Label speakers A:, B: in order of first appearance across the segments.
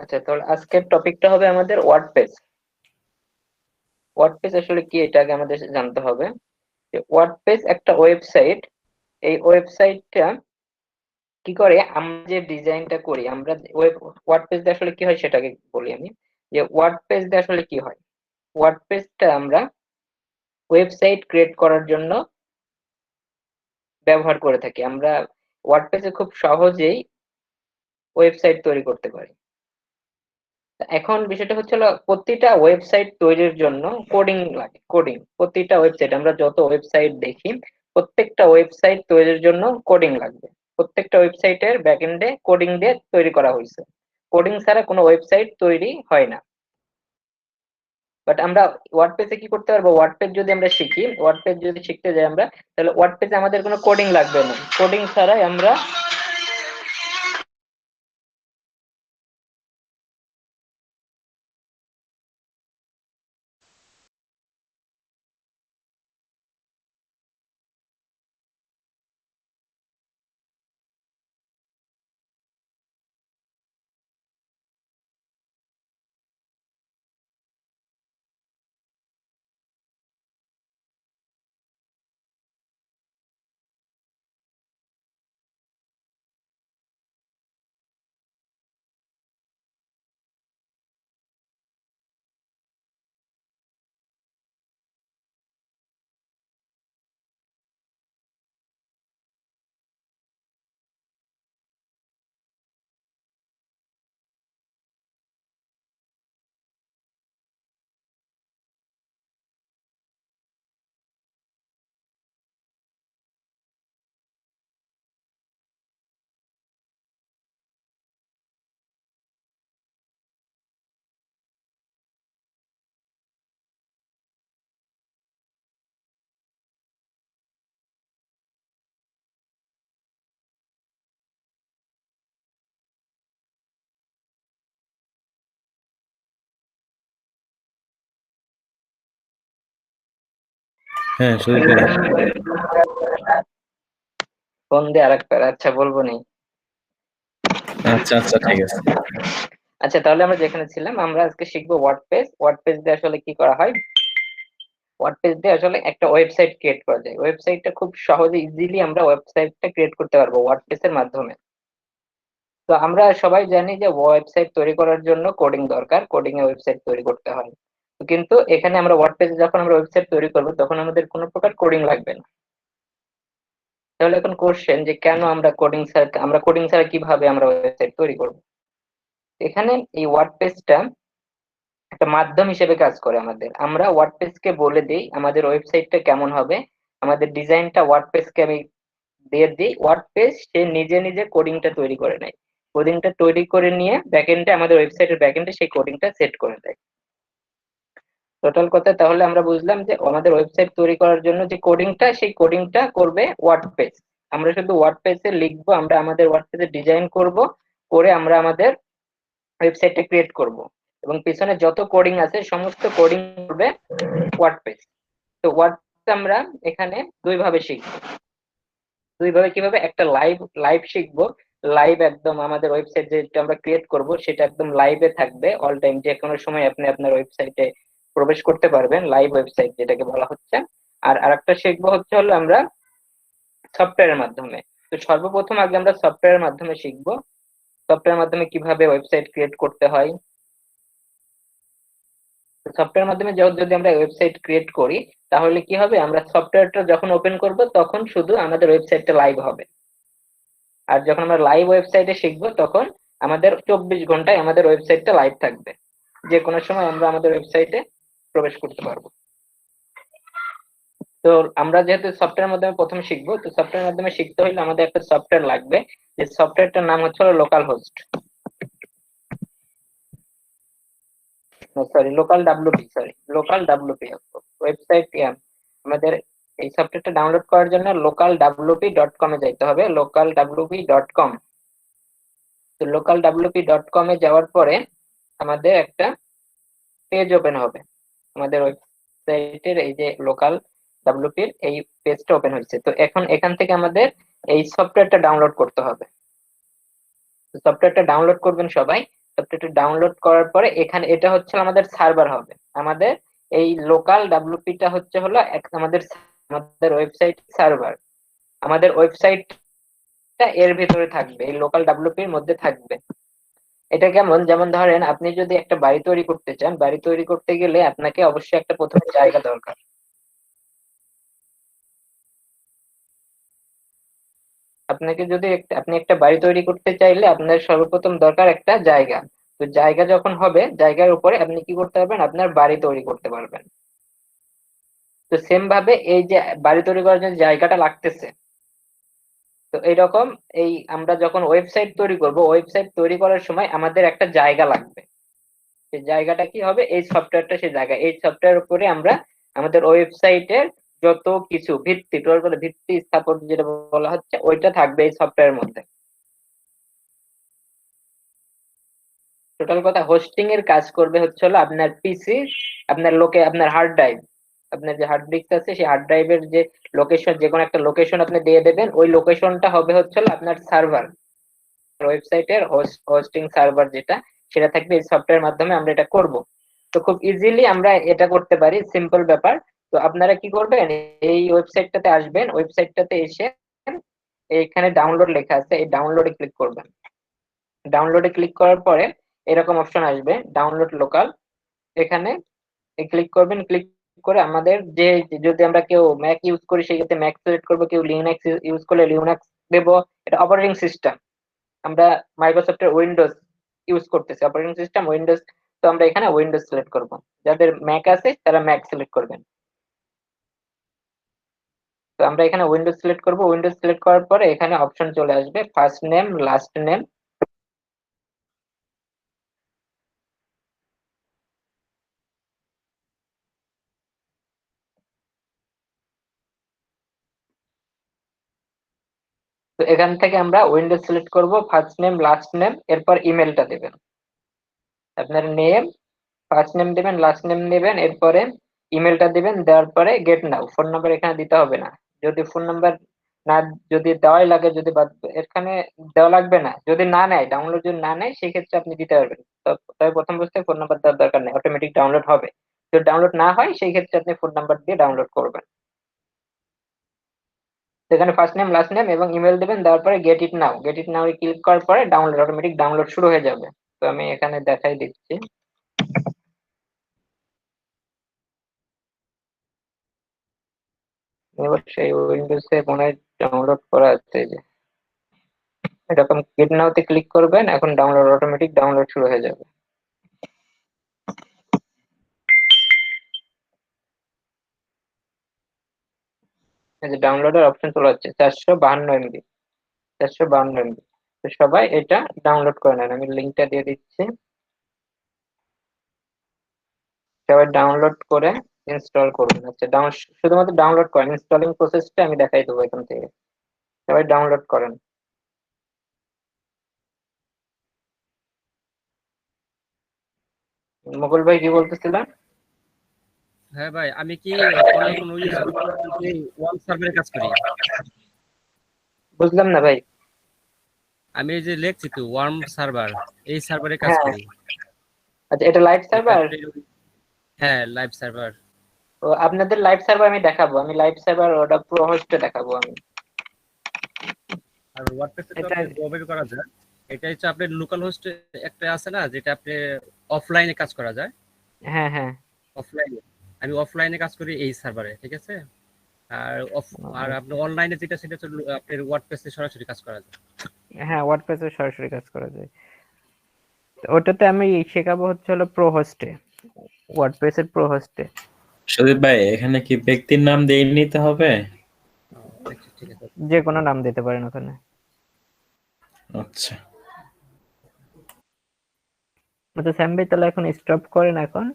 A: আচ্ছা, তাহলে আজকের টপিকটা হবে আমাদের ওয়ার্ডপ্রেস। ওয়ার্ডপ্রেস আসলে কি, এটা আগে আমাদের জানতে হবে। যে ওয়ার্ডপ্রেস একটা ওয়েবসাইট। এই ওয়েবসাইটটা কি করে, আমরা যে ডিজাইনটা করি, আমরা ওয়ার্ডপ্রেস দিয়ে আসলে কি হয় সেটাকে বলি আমি। যে ওয়ার্ডপ্রেস দিয়ে আসলে কি হয়, ওয়ার্ডপ্রেসটা আমরা ওয়েবসাইট ক্রিয়েট করার জন্য ব্যবহার করে থাকি। আমরা ওয়ার্ডপ্রেসে খুব সহজেই ওয়েবসাইট তৈরি করতে পারি। এখন বিষয়টা হচ্ছে হলো, প্রতিটা ওয়েবসাইট তৈরির জন্য কোডিং লাগে। কোডিং, প্রতিটা ওয়েবসাইট, আমরা যত ওয়েবসাইট দেখি, প্রত্যেকটা ওয়েবসাইট তৈরির জন্য কোডিং লাগবে। প্রত্যেকটা ওয়েবসাইটের ব্যাকএন্ডে কোডিং দিয়ে তৈরি করা হয়েছে। কোডিং ছাড়া কোনো ওয়েবসাইট তৈরি হয় না। বাট আমরা ওয়ার্ডপ্রেসে কি করতে পারবো, ওয়ার্ডপ্রেস যদি আমরা শিখি, ওয়ার্ডপ্রেস যদি শিখতে যাই আমরা, তাহলে ওয়ার্ডপ্রেসে আমাদের কোনো কোডিং লাগবে না। কোডিং ছাড়াই আমরা
B: হ্যাঁ, শুরু করুন।
A: ফোন দিয়ে আরেকবার, আচ্ছা বলবো নি।
B: আচ্ছা, আচ্ছা, ঠিক আছে।
A: আচ্ছা, তাহলে আমরা যেখানে ছিলাম, আমরা আজকে শিখবো ওয়ার্ডপ্রেস। ওয়ার্ডপ্রেস দিয়ে আসলে কি করা হয়, ওয়ার্ডপ্রেস দিয়ে আসলে একটা ওয়েবসাইট ক্রিয়েট করা যায়। ওয়েবসাইটটা খুব সহজে ইজিলি আমরা ওয়েবসাইটটা ক্রিয়েট করতে পারবো ওয়ার্ডপ্রেসের মাধ্যমে। তো আমরা সবাই জানি যে ওয়েবসাইট তৈরি করার জন্য কোডিং দরকার, কোডিং এ ওয়েবসাইট তৈরি করতে হয়। তো কিন্তু এখানে আমরা ওয়ার্ডপ্রেসে যখন আমরা ওয়েবসাইট তৈরি করবো, তখন আমাদের কোনো প্রকার কোডিং লাগবে না। তাহলে এখন কোশ্চেন, যে কেন আমরা কোডিং ছাড়া কিভাবে আমরা ওয়েবসাইট তৈরি করবো। এখানে এই ওয়ার্ডপ্রেসটা একটা মাধ্যম হিসেবে কাজ করে আমাদের। আমরা ওয়ার্ডপ্রেসকে বলে দিই আমাদের ওয়েবসাইটটা কেমন হবে, আমাদের ডিজাইনটা ওয়ার্ডপ্রেসকে আমি দিয়ে দিই, ওয়ার্ডপ্রেস সে নিজে নিজে কোডিংটা তৈরি করে নেয়। কোডিংটা তৈরি করে নিয়ে ব্যাকএন্ডে, আমাদের ওয়েবসাইটের ব্যাকএন্ডে সেই কোডিংটা সেট করে দেয়। টোটাল কথা তাহলে আমরা বুঝলাম যে আমাদের ওয়েবসাইট তৈরি করার জন্য যে কোডিংটা, সেই কোডিংটা করবে ওয়ার্ডপ্রেস। আমরা শুধু ওয়ার্ডপ্রেসে লিখবো, আমরা আমাদের ওয়ার্ডপ্রেসে ডিজাইন করব, করে আমরা আমাদের ওয়েবসাইটটা ক্রিয়েট করব, এবং পিছনে যত কোডিং আছে সমস্ত কোডিং করবে ওয়ার্ডপ্রেস। তো ওয়ার্ডপ্রেস আমরা এখানে দুই ভাবে শিখবো। দুই ভাবে কিভাবে, একটা লাইভ লাইভ শিখবো। লাইভ একদম আমাদের ওয়েবসাইট যেটা আমরা ক্রিয়েট করব সেটা একদম লাইভে থাকবে অল টাইম, যে কোনো সময় আপনি আপনার ওয়েবসাইটে প্রবেশ করতে পারবেন, লাইভ ওয়েবসাইট যেটাকে বলা হচ্ছে। আর আরেকটা শিখবো হচ্ছে হলো আমরা সফটওয়্যারের মাধ্যমে। তো সর্বপ্রথম আগে আমরা সফটওয়্যারের মাধ্যমে শিখবো, সফটওয়্যারের মাধ্যমে কিভাবে ওয়েবসাইট ক্রিয়েট করতে হয়। সফটওয়্যারের মাধ্যমে যদি আমরা ওয়েবসাইট ক্রিয়েট করি, তাহলে কি হবে, আমরা সফটওয়্যারটা যখন ওপেন করব তখন শুধু আমাদের ওয়েবসাইটটা লাইভ হবে। আর যখন আমরা লাইভ ওয়েবসাইটে শিখবো, তখন আমাদের 24 ঘন্টায় আমাদের ওয়েবসাইটটা লাইভ থাকবে, যে কোনো সময় আমরা আমাদের ওয়েবসাইটে প্রবেশ করতে পারবো। তো আমরা যেহেতু সফটওয়্যারের মাধ্যমে প্রথমে শিখবো, তো সফটওয়্যারের মাধ্যমে শিখতে হলে আমাদের একটা সফটওয়্যার লাগবে। যে সফটওয়্যারটার নাম হচ্ছে local host, sorry local WP, local WP website. আমাদের এই সফটওয়্যারটা ডাউনলোড করার জন্য localwp.com এ যাইতে হবে, localwp.com। তো localwp.com এ যাওয়ার পরে আমাদের একটা পেজ ওপেন হবে। আমাদের ওয়েবসাইটের এই যে লোকাল ডাব্লিউপির এই পেজটা ওপেন হয়েছে। তো এখন এখান থেকে আমাদের এই সফটওয়্যারটা ডাউনলোড করতে হবে। সফটওয়্যারটা ডাউনলোড করবেন সবাই। সফটওয়্যারটা ডাউনলোড করার পরে এখানে এটা হচ্ছে আমাদের সার্ভার হবে। আমাদের এই লোকাল ডাব্লিউপিটা হচ্ছে হলো আমাদের আমাদের ওয়েবসাইট সার্ভার। আমাদের ওয়েবসাইটটা এর ভিতরে থাকবে, এই লোকাল ডাব্লিউপির মধ্যে থাকবে। এটা কেমন, যেমন ধরেন আপনি যদি একটা বাড়ি তৈরি করতে চান, বাড়ি তৈরি করতে গেলে আপনাকে অবশ্যই একটা প্রথমে জায়গা দরকার। আপনাকে যদি আপনি একটা বাড়ি তৈরি করতে চাইলে আপনার সর্বপ্রথম দরকার একটা জায়গা। তো জায়গা যখন হবে, জায়গার উপরে আপনি কি করতে পারবেন, আপনার বাড়ি তৈরি করতে পারবেন। তো সেম ভাবে এই যে বাড়ি তৈরি করার জন্য জায়গাটা লাগতেছে, তো এইরকম এই আমরা যখন ওয়েবসাইট তৈরি করব, ওয়েবসাইট তৈরি করার সময় আমাদের একটা জায়গা লাগবে। সেই জায়গাটা কি হবে, এই সফটওয়্যারটা সেই জায়গা। এই সফটওয়্যার উপরে আমরা আমাদের ওয়েবসাইটের যত কিছু ভিত্তি, টোটাল করে ভিত্তি স্থাপন যেটা বলা হচ্ছে, ওইটা থাকবে এই সফটওয়্যারের মধ্যে। টোটাল কথা হোস্টিং এর কাজ করবে হচ্ছে হলো আপনার পিসি, আপনার আপনার হার্ড ড্রাইভ, আপনার যে হার্ড ডিস্ক আছে সেই হার্ড ড্রাইভের যে লোকেশন, যে কোনো একটা লোকেশন আপনি দিয়ে দেবেন, ওই লোকেশনটা হবে হচ্ছে হলো আপনার সার্ভার। ওয়েবসাইটের হোস্টিং সার্ভার যেটা, সেটা থাকবে এই সফটওয়্যার মাধ্যমে আমরা এটা করব। তো খুব ইজিলি আমরা এটা করতে পারি, সিম্পল ব্যাপার। তো আপনারা কি করবেন, এই ওয়েবসাইটটাতে আসবেন, ওয়েবসাইটটাতে এসে এইখানে ডাউনলোড লেখা আছে, এই ডাউনলোডে ক্লিক করবেন। ডাউনলোডে ক্লিক করার পরে এরকম অপশন আসবে, ডাউনলোড লোকাল। এখানে ক্লিক করবেন, ক্লিক করে আমাদের যে, যদি আমরা কেউ ম্যাক ইউজ করি সেক্ষেত্রে ম্যাক সিলেক্ট করবো, কেউ লিনাক্স ইউজ করলে লিনাক্স দেবো। এটা অপারেটিং সিস্টেম, আমরা মাইক্রোসফটের উইন্ডোজ ইউজ করতেছি, অপারেটিং সিস্টেম উইন্ডোজ। তো আমরা এখানে উইন্ডোজ সিলেক্ট করব, যাদের ম্যাক আছে তারা ম্যাক সিলেক্ট করবেন। তো আমরা এখানে উইন্ডোজ সিলেক্ট করব, উইন্ডোজ সিলেক্ট করার পরে এখানে অপশন চলে আসবে ফার্স্ট নেম লাস্ট নেম। তো এখান থেকে আমরা উইন্ডোজ সিলেক্ট করব, ফার্স্ট নেম লাস্ট নেম, এরপর ইমেলটা দেবেন। আপনার নেম, ফার্স্ট নেম দিবেন, লাস্ট নেম নেবেন, এরপরে ইমেলটা দিবেন। দেওয়ার পরে গেট নাও, ফোন নাম্বার এখানে দিতে হবে না। যদি ফোন নাম্বার না, যদি দেওয়াই লাগে, যদি এখানে দেওয়া লাগবে না, যদি না নেয়, ডাউনলোড যদি না নেয়, সেই ক্ষেত্রে আপনি দিতে পারবেন। তবে প্রথম অবস্থায় ফোন নাম্বার দেওয়ার দরকার নেই, অটোমেটিক ডাউনলোড হবে। যদি ডাউনলোড না হয় সেই ক্ষেত্রে আপনি ফোন নাম্বার দিয়ে ডাউনলোড করবেন। সেখানে ফার্স্ট নেম লাস্ট নেম এবং ইমেল দিবেন, দেওয়ার পরে get it now, get it now click করার পরে ডাউনলোড, অটোমেটিক ডাউনলোড শুরু হয়ে যাবে। তো আমি এখানে দেখাই দিচ্ছি। এবার সেই উইন্ডোজে মনে হয় ডাউনলোড করা আছে, এই যে এরকম গেট নাওতে ক্লিক করবেন, এখন ডাউনলোড, অটোমেটিক ডাউনলোড শুরু হয়ে যাবে। এই যে ডাউনলোডের অপশন চলে যাচ্ছে 452 MB, 452 MB। তো সবাই এটা ডাউনলোড করে নেন, আমি লিঙ্কটা দিয়ে দিচ্ছি। সবাই ডাউনলোড করে ইনস্টল করবেন। আচ্ছা, শুধুমাত্র ডাউনলোড করেন, ইনস্টলিং প্রসেসটা আমি দেখাই দেবো এখান থেকে। সবাই ডাউনলোড করেন। মুকুল ভাই কি বলতেছিলেন?
C: হ্যাঁ ভাই, আমি কি অন্য কোনো ইউজ করি নাকি ওয়ান সার্ভারে কাজ করি?
A: বুঝলাম না ভাই।
C: আমি এই যে লিখছি তো ওয়ার্ম সার্ভার, এই সার্ভারে কাজ
A: হ্যাঁ,
C: করি।
A: আচ্ছা, এটা লাইভ
C: এটা
A: সার্ভার।
C: হ্যাঁ, লাইভ সার্ভার।
A: তো আপনাদের লাইভ সার্ভার আমি দেখাবো, আমি লাইভ সার্ভার ওটা প্রো হোস্টে দেখাবো আমি।
C: আর ওয়ার্ডপ্রেসে তো
A: এটা
C: আপনি দুভাবে করা যায়। এটা হচ্ছে আপনার লোকাল হোস্ট একটা আছে না, যেটা আপনি অফলাইনে কাজ করা যায়।
A: হ্যাঁ হ্যাঁ।
C: অফলাইনে, আমি অফলাইনে কাজ করি এই সার্ভারে, ঠিক আছে? আর আর আপনি অনলাইনে যেটা, সেটা হচ্ছে আপনার ওয়ার্ডপ্রেসে সরাসরি কাজ করা যায়।
A: হ্যাঁ, ওয়ার্ডপ্রেসে সরাসরি কাজ করা যায়। তো ওটাতে আমি শেখাবো হচ্ছে হলো প্রো হোস্টে, ওয়ার্ডপ্রেসের প্রো হোস্টে।
B: সুদীপ ভাই, এখানে কি ব্যক্তির নাম দিয়ে নিতে হবে?
C: আচ্ছা, ঠিক আছে।
A: যে কোনো নাম দিতে পারেন ওখানে।
B: আচ্ছা,
A: আচ্ছা স্যাম ভাই, তাহলে এখন স্টপ করেন এখন।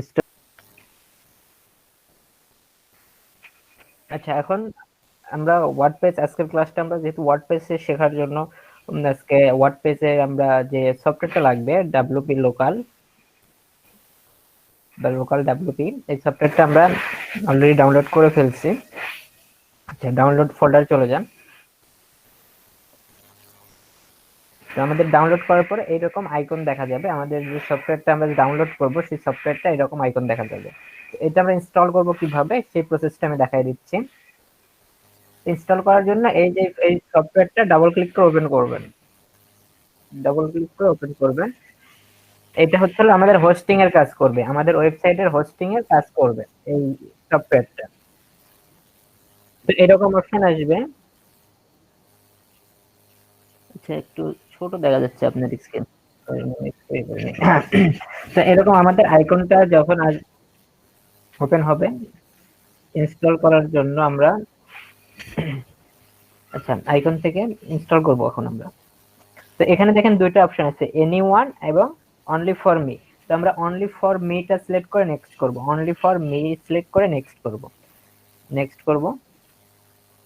A: Stop. আচ্ছা, এখন আমরা ওয়ার্ডপ্রেস, আজকের ক্লাসটা আমরা যেহেতু ওয়ার্ডপ্রেসে শেখার জন্য, আজকে ওয়ার্ডপ্রেসে আমরা যে সফটওয়্যারটা লাগবে ডাব্লিউপি লোকাল বা লোকাল ডাব্লিউপি, এই সফটওয়্যারটা আমরা অলরেডি ডাউনলোড করে ফেলছি। আচ্ছা, ডাউনলোড ফোল্ডারে চলে যান। তো আমাদের ডাউনলোড করার পরে এইরকম আইকন দেখা যাবে, আমাদের যে সফটওয়্যারটা আমরা ডাউনলোড করব সেই সফটওয়্যারটা এরকম আইকন দেখা যাবে। এটা আমরা ইনস্টল করব কিভাবে সেই প্রসেসটা আমি দেখাই দিচ্ছি। ইনস্টল করার জন্য এই যে এই সফটওয়্যারটা ডাবল ক্লিক করে ওপেন করবেন, ডাবল ক্লিক করে ওপেন করবেন। এটা হচ্ছে আমাদের হোস্টিং এর কাজ করবে, আমাদের ওয়েবসাইটের হোস্টিং এর কাজ করবে এই সফটওয়্যারটা। তো এরকম অপশন আসবে। আচ্ছা একটু ছোট দেখা যাচ্ছে আপনার স্ক্রিন। তো এরকম আমাদের আইকনটা যখন ওপেন হবে ইনস্টল করার জন্য আমরা আচ্ছা আইকন থেকে ইনস্টল করব এখন আমরা। তো এখানে দেখেন দুইটা অপশন আছে, এনিওয়ান এবং অনলি ফর মি। তো আমরা অনলি ফর মিটা সিলেক্ট করে নেক্সট করব, অনলি ফর মি সিলেক্ট করে নেক্সট করব, নেক্সট করব।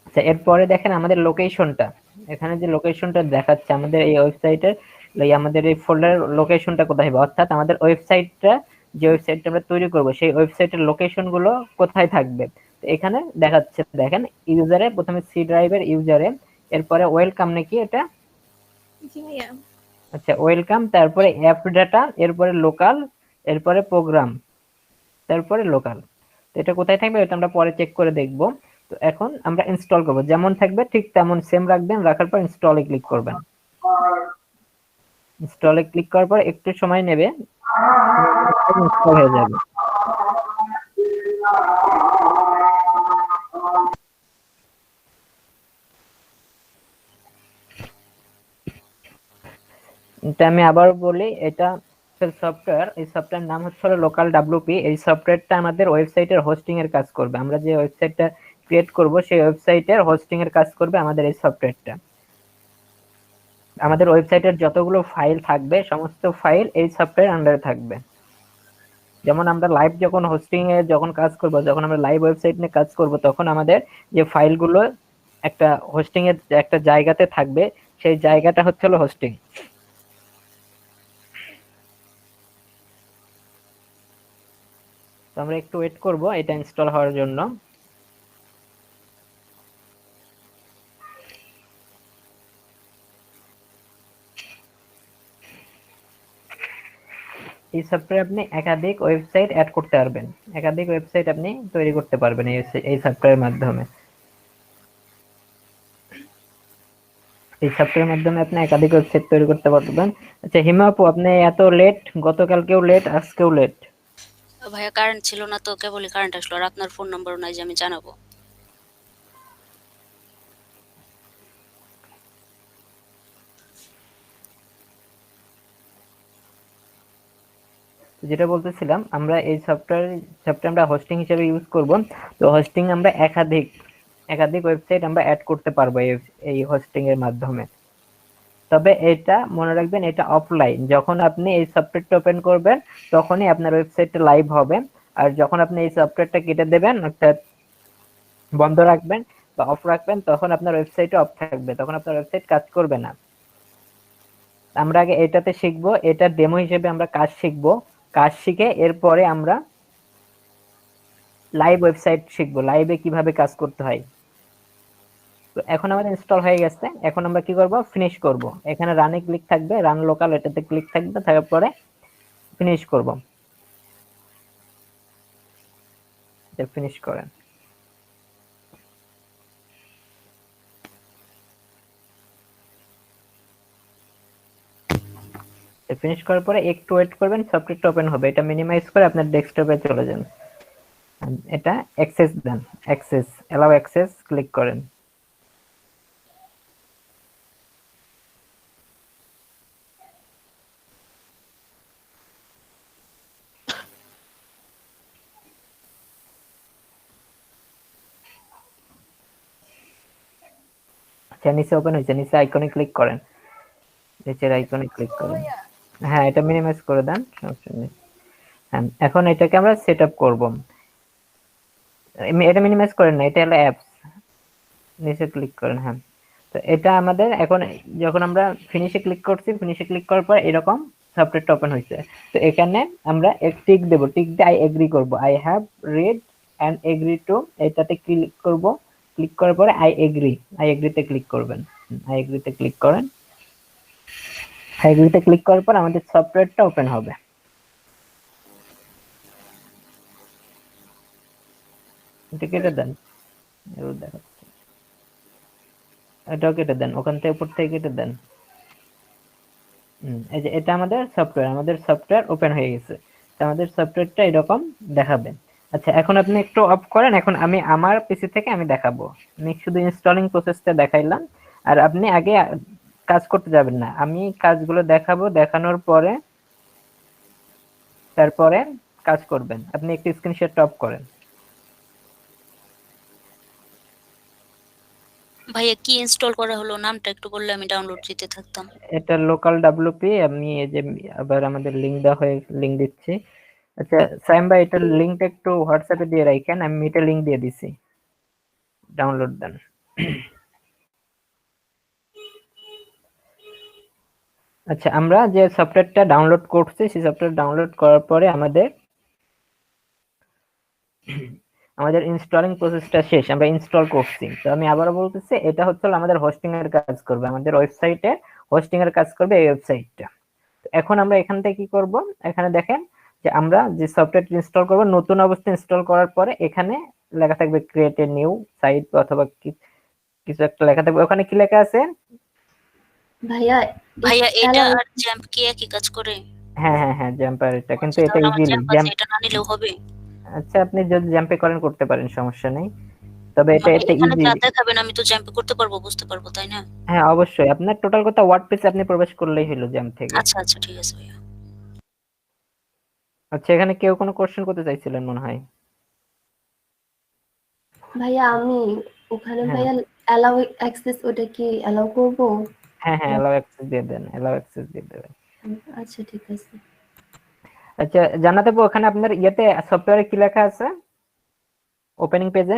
A: আচ্ছা এরপরে দেখেন আমাদের লোকেশনটা, এখানে যে লোকেশনটা দেখাচ্ছে আমাদের এই ওয়েবসাইটের আমাদের এই ফোল্ডারের লোকেশনটা কোথায় হবে, অর্থাৎ আমাদের ওয়েবসাইটটা যে ওয়েবসাইটটা আমরা তৈরি করব সেই ওয়েবসাইটের লোকেশন গুলো কোথায় থাকবে। তো এখানে দেখাচ্ছে দেখেন ইউজারে প্রথমে সি ড্রাইভের ইউজারে, এরপরে ওয়েলকাম নাকি এটা, আচ্ছা ওয়েলকাম, তারপরে অ্যাপ ডাটা, এরপরে লোকাল, এরপরে প্রোগ্রাম, তারপরে লোকাল। তো এটা কোথায় থাকবে এটা আমরা পরে চেক করে দেখব। তো এখন আমরা ইনস্টল করব, যেমন থাকবে ঠিক তেমন সেম রাখবেন, রাখার পর ইনস্টলে ক্লিক করবেন। ইনস্টলে ক্লিক করার পর একটু সময় নেবে, ইনস্টল হয়ে যাবে। এটা আমি আবার বলি, এটা সফটওয়্যার, এই সফটওয়্যার নাম হচ্ছে লোকাল ডাব্লিউপি। এই সফটওয়্যারটা আমাদের ওয়েবসাইটের হোস্টিং এর কাজ করবে, আমরা যে ওয়েবসাইটটা ক্রিয়েট করব সেই ওয়েবসাইটের হোস্টিং এর কাজ করবে আমাদের এই সফটওয়্যারটা। আমাদের ওয়েবসাইটের যতগুলো ফাইল থাকবে সমস্ত ফাইল এই সফটওয়্যার আন্ডারে থাকবে। যেমন আমরা লাইভ যখন হোস্টিং এ যখন কাজ করব, যখন আমরা লাইভ ওয়েবসাইট নিয়ে কাজ করব, তখন আমাদের যে ফাইলগুলো একটা হোস্টিং এর একটা জায়গাতে থাকবে, সেই জায়গাটা হচ্ছে হোস্টিং। তো আমরা একটু ওয়েট করব এটা ইনস্টল হওয়ার জন্য। এই সফটওয়্যার আপনি একাধিক ওয়েবসাইট অ্যাড করতে পারবেন, একাধিক ওয়েবসাইট আপনি তৈরি করতে পারবেন এই সফটওয়্যারের মাধ্যমে। এই সফটওয়্যারের মাধ্যমে আপনি একাধিক ওয়েবসাইট তৈরি করতে পারবেন। আচ্ছা হিমা আপু, আপনি এত লেট, গতকালকেও লেট আজকেও লেট।
D: ভাইয়া কারেন্ট ছিল না তো, কেবলই কারেন্ট আসলো, আর আপনার ফোন নাম্বারও নাই যে আমি জানাবো।
A: যেটা বলতেছিলাম, আমরা এই সফটওয়্যার আমরা হোস্টিং হিসেবে ইউজ করব। তো হোস্টিং আমরা একাধিক ওয়েবসাইট আমরা অ্যাড করতে পারবো এই হোস্টিং এর মাধ্যমে। তবে এটা মনে রাখবেন এটা অফলাইন, যখন আপনি এই সফটওয়্যারটা ওপেন করবেন তখনই আপনার ওয়েবসাইটটা লাইভ হবে। আর যখন আপনি এই সফটওয়্যারটা কেটে দেবেন অর্থাৎ বন্ধ রাখবেন বা অফ রাখবেন, তখন আপনার ওয়েবসাইট অফ থাকবে, তখন আপনার ওয়েবসাইট কাজ করবে না। আমরা আগে এটাতে শিখবো, এটা ডেমো হিসেবে আমরা কাজ শিখবো, কাজ শিখে এরপরে আমরা লাইভ ওয়েবসাইট শিখবো, লাইভে কিভাবে কাজ করতে হয়। তো এখন আমাদের ইনস্টল হয়ে গেছে, এখন আমরা কি করব, ফিনিশ করব। এখানে রানে ক্লিক থাকবে, রান লোকাল এটাতে ক্লিক থাকবে, থাকার পরে ফিনিশ করব। ফিনিশ করেন। ফিনিশ করার পরে একটু ওয়েট করবেন, সফটওয়্যারটা ওপেন হবে। এটা মিনিমাইজ করে আপনার ডেস্কটপে চলে যান, এটা অ্যাক্সেস দেন, অ্যাক্সেস অ্যালাউ অ্যাক্সেস ক্লিক করেন। আচ্ছা নিচে ওপেন হয়েছে, নিচে আইকনে ক্লিক করেন, নিচের আইকনে ক্লিক করেন। হ্যাঁ এটা মিনিমাইজ করে দেন, সমস্যা নেই। হ্যাঁ এখন এটাকে আমরা সেট আপ করবো। এটা মিনিমাইজ করেন না, এটা হলো অ্যাপস, নিচে ক্লিক করেন। হ্যাঁ তো এটা আমাদের এখন যখন আমরা ফিনিশে ক্লিক করছি, ফিনিশে ক্লিক করার পর এরকম সফটওয়্যারটা ওপেন হয়েছে। তো এখানে আমরা এক টিক দেব, টিক দিয়ে আই এগ্রি করব, I have read and agree to, এটাতে ক্লিক করব। ক্লিক করার পরে আই এগ্রিতে ক্লিক করবেন, আই এগ্রিতে ক্লিক করেন। এগুলিতে ক্লিক করার পর আমাদের সফটওয়্যারটা ওপেন হবে। এটা কেটে দেন, এরকম দেখাচ্ছে। এটাও কেটে দেন, ওখান থেকে উপর থেকে কেটে দেন। এই যে এটা আমাদের সফটওয়্যার ওপেন হয়ে গেছে। তো আমাদের সফটওয়্যারটা এরকম দেখাবে। আচ্ছা, এখন আপনি একটু অফ করেন। এখন আমি আমার পিসি থেকে আমি দেখাবো। আমি শুধু ইনস্টলিং প্রসেসটা দেখাইলাম, আর আপনি আগে কাজ করতে যাবেন না। আমি কাজগুলো দেখাবো, দেখানোর পরে তারপরে কাজ করবেন। আপনি একটু স্ক্রিনশট অফ করেন।
D: ভাইয়া কি ইনস্টল করা হলো, নামটা একটু বললে আমি ডাউনলোড দিতে থাকতাম।
A: এটা লোকাল ডাব্লিউপি। আমি এই যে আবার আমাদের লিংক দেওয়া হয়ে লিংক দিচ্ছি। আচ্ছা সাইম ভাই, এটার লিংকটা একটু হোয়াটসঅ্যাপে দিয়ে রাখেন, আমি এটা লিংক দিয়ে দিছি, ডাউনলোড দেন। আচ্ছা, আমরা যে সফটওয়্যারটা ডাউনলোড করছি সেই সফটওয়্যার ডাউনলোড করার পরে আমাদের ইনস্টলিং প্রসেসটা শেষ, আমরা ইনস্টল করছি। তো আমি আবারও বলতেছি, এটা হচ্ছে আমাদের হোস্টিং এর কাজ করবে, আমাদের ওয়েবসাইটে হোস্টিং এর কাজ করবে এই ওয়েবসাইটটা। এখন আমরা এখান থেকে কি করব, এখানে দেখেন যে আমরা যে সফটওয়্যারটি ইনস্টল করব, নতুন অবস্থায় ইনস্টল করার পরে এখানে লেখা থাকবে ক্রিয়েট এ নিউ সাইট অথবা কিছু একটা লেখা থাকবে। ওখানে কি লেখা আছে
E: ভাইয়া
D: ভাইয়া
E: it's
D: এটা
E: allowed-
D: আর জ্যাম্প কি একই কাজ করে?
A: হ্যাঁ হ্যাঁ হ্যাঁ, জাম্পার এটা, কিন্তু
D: আচ্ছা,
A: এটা
D: তাহলে আমার
A: ইজিলি
D: জ্যাম্প আছে, এটা না নিলেও হবে?
A: আচ্ছা, আপনি যদি জাম্পে করেন করতে পারেন, সমস্যা নেই, তবে এটা
D: মানে
A: এটা
D: এখানে
A: ইজি।
D: যা দেখাবেন আমি তো জ্যাম্প করতে পারবো, বুঝতে পারবো, তাই না?
A: হ্যাঁ অবশ্যই, আপনার টোটাল কথা ওয়ার্ডপ্রেসে আপনি প্রবেশ করলেই হলো জাম্প থেকে।
D: আচ্ছা আচ্ছা, ঠিক আছে ভাইয়া।
A: আচ্ছা, এখানে কেউ কোনো কোশ্চেন করতে চাইছিলেন মনে হয়?
E: ভাইয়া আমি ওখানে
A: হ্যাঁ।
E: ভাইয়া অ্যালাউ অ্যাক্সেস ওটা কি অ্যালাউ করব?
A: হ্যাঁ হ্যাঁ, অ্যালাউ অ্যাক্সেস দিয়ে দেন, অ্যালাউ অ্যাক্সেস দিয়ে দেবেন।
E: আচ্ছা ঠিক আছে।
A: আচ্ছা, জানা দেবো ওখানে আপনার ইয়েতে সফটওয়্যারে কি লেখা আছে ওপেনিং পেজে?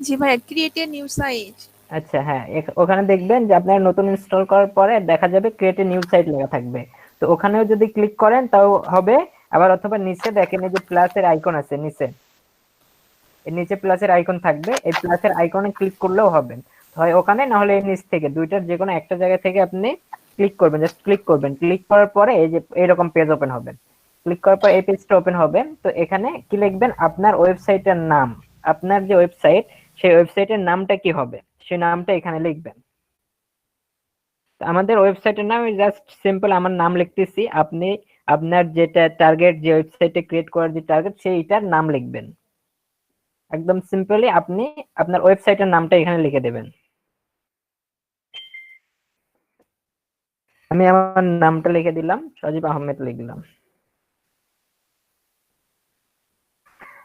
F: জি ভাইয়া, ক্রিয়েট এ নিউ সাইট।
A: আচ্ছা হ্যাঁ, ওখানে দেখবেন যে আপনার নতুন ইনস্টল করার পরে দেখা যাবে ক্রিয়েট এ নিউ সাইট লেখা থাকবে। তো ওখানেও যদি ক্লিক করেন তাও হবে, আবার অথবা নিচে দেখেন এই যে প্লাসের আইকন আছে নিচে, এর নিচে প্লাসের আইকন থাকবে, এই প্লাসের আইকনে ক্লিক করলেও হবে, হয় ওখানে না হলে এই নিচ থেকে, দুইটার যে কোনো একটা জায়গা থেকে আপনি ক্লিক করবেন, জাস্ট ক্লিক করবেন। ক্লিক করার পরে এই যে এরকম পেজ ওপেন হবে। ক্লিক করার পর এই পেজটা ওপেন হবে। তো এখানে কি লিখবেন, আপনার ওয়েবসাইটের নাম, আপনার যে ওয়েবসাইট সেই ওয়েবসাইটের নামটা কি হবে সেই নামটা এখানে লিখবেন। আমাদের ওয়েবসাইটের নাম জাস্ট সিম্পল আমার নাম লিখতেছি, আপনি আপনার যেটা টার্গেট, যে ওয়েবসাইটে ক্রিয়েট করার যে টার্গেট সেইটার নাম লিখবেন। একদম সিম্পলি আপনি আপনার ওয়েবসাইটের নামটা এখানে লিখে দেবেন। আমি আমার নামটা লিখে দিলাম, সজীব আহমেদ লিখলাম।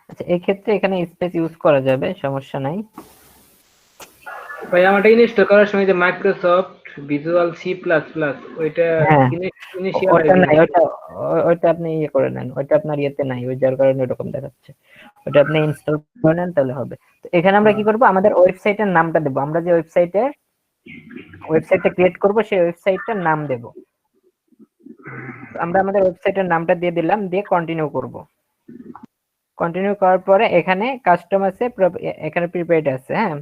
A: আচ্ছা, এই ক্ষেত্রে এখানে স্পেস ইউজ করা যাবে, সমস্যা নাই।
G: ভাই আমারটা ইনস্টল করার সময় যে Microsoft Visual C plus plus ওইটা
A: হ্যাঁ,
G: ইনিশিয়াল
A: ওটা নাই, ওটা আপনি ইয়ে করে নেন, ওটা আপনার ইয়েতে নাই, ওই যার কারণে এরকম দেখাচ্ছে। ওটা আপনি ইনস্টল করে নেন তাহলে হবে। তো এখানে আমরা কি করব, আমাদের ওয়েবসাইটের নামটা দেব, আমরা যে ওয়েবসাইটটা ক্রিয়েট করব সেই ওয়েবসাইটটার নাম দেব। আমরা আমাদের ওয়েবসাইটের নামটা দিয়ে দিলাম, দিয়ে কন্টিনিউ করব। কন্টিনিউ করার পরে এখানে কাস্টম আছে, এখানে প্রিপেইড আছে। হ্যাঁ,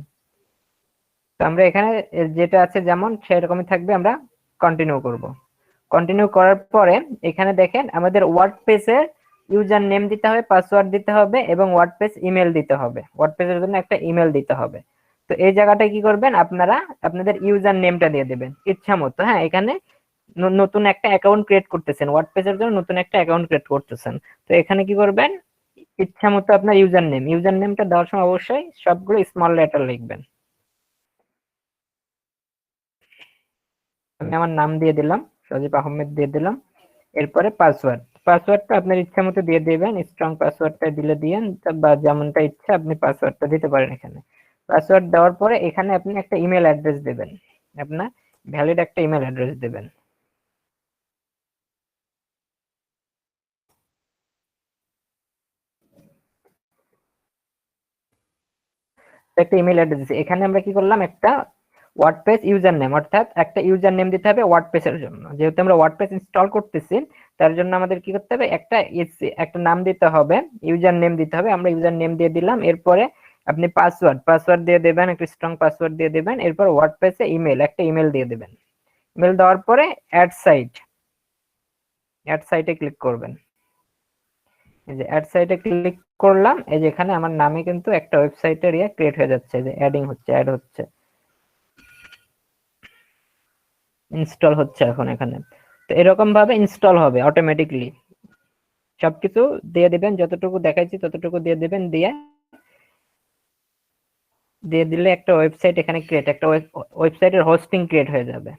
A: তো আমরা এখানে যেটা আছে যেমন সেরকমই থাকবে, আমরা কন্টিনিউ করব। কন্টিনিউ করার পরে এখানে দেখেন আমাদের ওয়ার্ডপ্রেসের ইউজার নেম দিতে হবে, পাসওয়ার্ড দিতে হবে এবং ওয়ার্ডপ্রেস ইমেল দিতে হবে, ওয়ার্ডপ্রেসের জন্য একটা ইমেল দিতে হবে। তো এই জায়গাটায় কি করবেন, আপনারা আপনাদের ইউজার নেমটা দিয়ে দেবেন ইচ্ছা মতো। হ্যাঁ, এখানে নতুন একটা অ্যাকাউন্ট ক্রিয়েট করতেছেন, ওয়ার্ডপ্রেসের জন্য নতুন একটা অ্যাকাউন্ট ক্রিয়েট করতেছেন। তো এখানে কি করবেন, ইচ্ছা মতো আপনার ইউজার নেমটা দেওয়ার সময় অবশ্যই সবগুলো স্মল লেটার লিখবেন। আমি আমার নাম দিয়ে দিলাম, সজীব আহমেদ দিয়ে দিলাম। এরপরে পাসওয়ার্ডটা আপনার ইচ্ছা মতো দিয়ে দেবেন, স্ট্রং পাসওয়ার্ডটা দিলে দিয়েন, বা যেমনটা ইচ্ছা আপনি পাসওয়ার্ডটা দিতে পারেন। এখানে পাসওয়ার্ড দেওয়ার পরে এখানে আপনি একটা ইমেল অ্যাড্রেস দেবেন, আপনার ভ্যালিড একটা ইমেল অ্যাড্রেস দেবেন। একটা ইমেল অ্যাড্রেস, এখানে আমরা কি করলাম, একটা ওয়ার্ডপ্রেস ইউজার নেম, অর্থাৎ একটা ইউজার নেম দিতে হবে ওয়ার্ডপ্রেসের জন্য। যেহেতু আমরা ওয়ার্ডপ্রেস ইনস্টল করতেছি তার জন্য আমাদের কি করতে হবে, একটা নাম দিতে হবে, ইউজার নেম দিতে হবে। আমরা ইউজার নেম দিয়ে দিলাম। এরপরে আপনি পাসওয়ার্ড দিয়ে দেবেন, একটা স্ট্রং পাসওয়ার্ড দিয়ে দেবেন, এরপর ওয়ার্ডপ্রেসে একটা ইমেল দিয়ে দেবেন। ইমেল দেওয়ার পরে অ্যাড সাইটে ক্লিক করবেন। এই যে অ্যাড সাইটে ক্লিক করলাম, এই যে এখানে আমার নামে কিন্তু একটা ওয়েবসাইটের ক্রিয়েট হয়ে যাচ্ছে, যে অ্যাড হচ্ছে, ইনস্টল হচ্ছে এখন এখানে। তো এরকম ভাবে ইনস্টল হবে অটোমেটিকলি। সবকিছু দিয়ে দিবেন, যতটুকু দেখাইছি ততটুকু দিয়ে দিবেন, দিয়ে দিলে একটা ওয়েবসাইট এখানে একটা ওয়েবসাইটের হোস্টিং ক্রিয়েট হয়ে যাবে,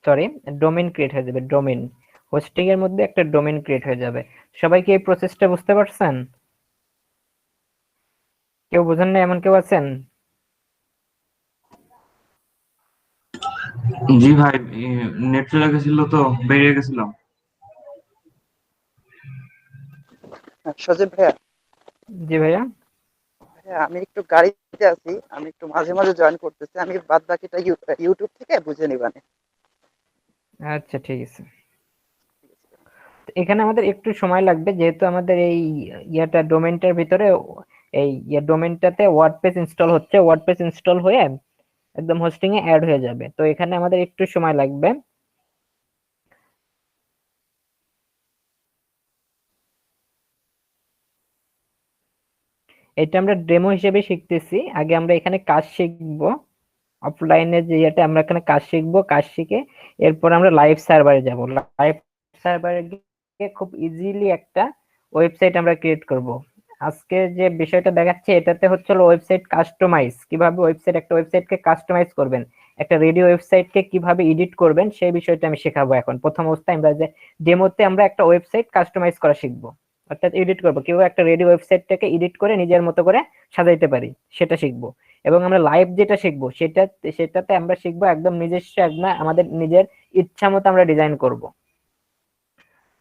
A: সরি ডোমেইন ক্রিয়েট হয়ে যাবে, ডোমেইন হোস্টিং এর মধ্যে একটা ডোমেইন ক্রিয়েট হয়ে যাবে। সবাই কি এই প্রসেসটা বুঝতে পারছেন? কেউ বুঝেন না এমন কেউ আছেন?
H: জি ভাই, নেট চলে গেছিল তো বেরিয়ে গেছিলাম।
I: সজীব ভাইয়া,
A: জি ভাইয়া।
I: আমি একটু গাড়িতে আছি, আমি একটু মাঝে মাঝে জয়েন করতেছি, আমি বাদ বাকিটা ইউটিউব থেকে বুঝে নিবানে।
A: আচ্ছা ঠিক আছে। এখানে আমাদের একটু সময় লাগবে, যেহেতু আমাদের এই ডোমেইনটার ভিতরে এই ডোমেইনটাতে ওয়ার্ডপ্রেস ইনস্টল হচ্ছে, ওয়ার্ডপ্রেস ইনস্টল হয়ে একদম হোস্টিং এ অ্যাড হয়ে যাবে, তো এখানে আমাদের একটু সময় লাগবে। এটা আমরা ডেমো হিসেবে শিখতেছি, আগে আমরা এখানে কাজ শিখবো, অফলাইনে যে আমরা এখানে কাজ শিখবো, কাজ শিখে এরপর আমরা লাইভ সার্ভারে যাব। লাইভ সার্ভারে গিয়ে খুব ইজিলি একটা ওয়েবসাইট আমরা ক্রিয়েট করব। আজকে যে বিষয়টা দেখাচ্ছে এটাতে হচ্ছে ওয়েবসাইট কাস্টমাইজ, কিভাবে একটা ওয়েবসাইটকে কাস্টমাইজ করবেন, একটা রেডি ওয়েবসাইটকে কিভাবে এডিট করবেন সেই বিষয়টা আমি শেখাবো। এখন প্রথম অবস্থায় আমরা যে ডেমোতে আমরা একটা ওয়েবসাইট কাস্টমাইজ করা শিখবো, অর্থাৎ এডিট করবো, কিভাবে একটা রেডি ওয়েবসাইটটাকে এডিট করে নিজের মতো করে সাজাইতে পারি সেটা শিখবো। এবং আমরা লাইভ যেটা শিখবো সেটাতে আমরা শিখবো একদম নিজস্ব আমাদের নিজের ইচ্ছা মতো আমরা ডিজাইন করব।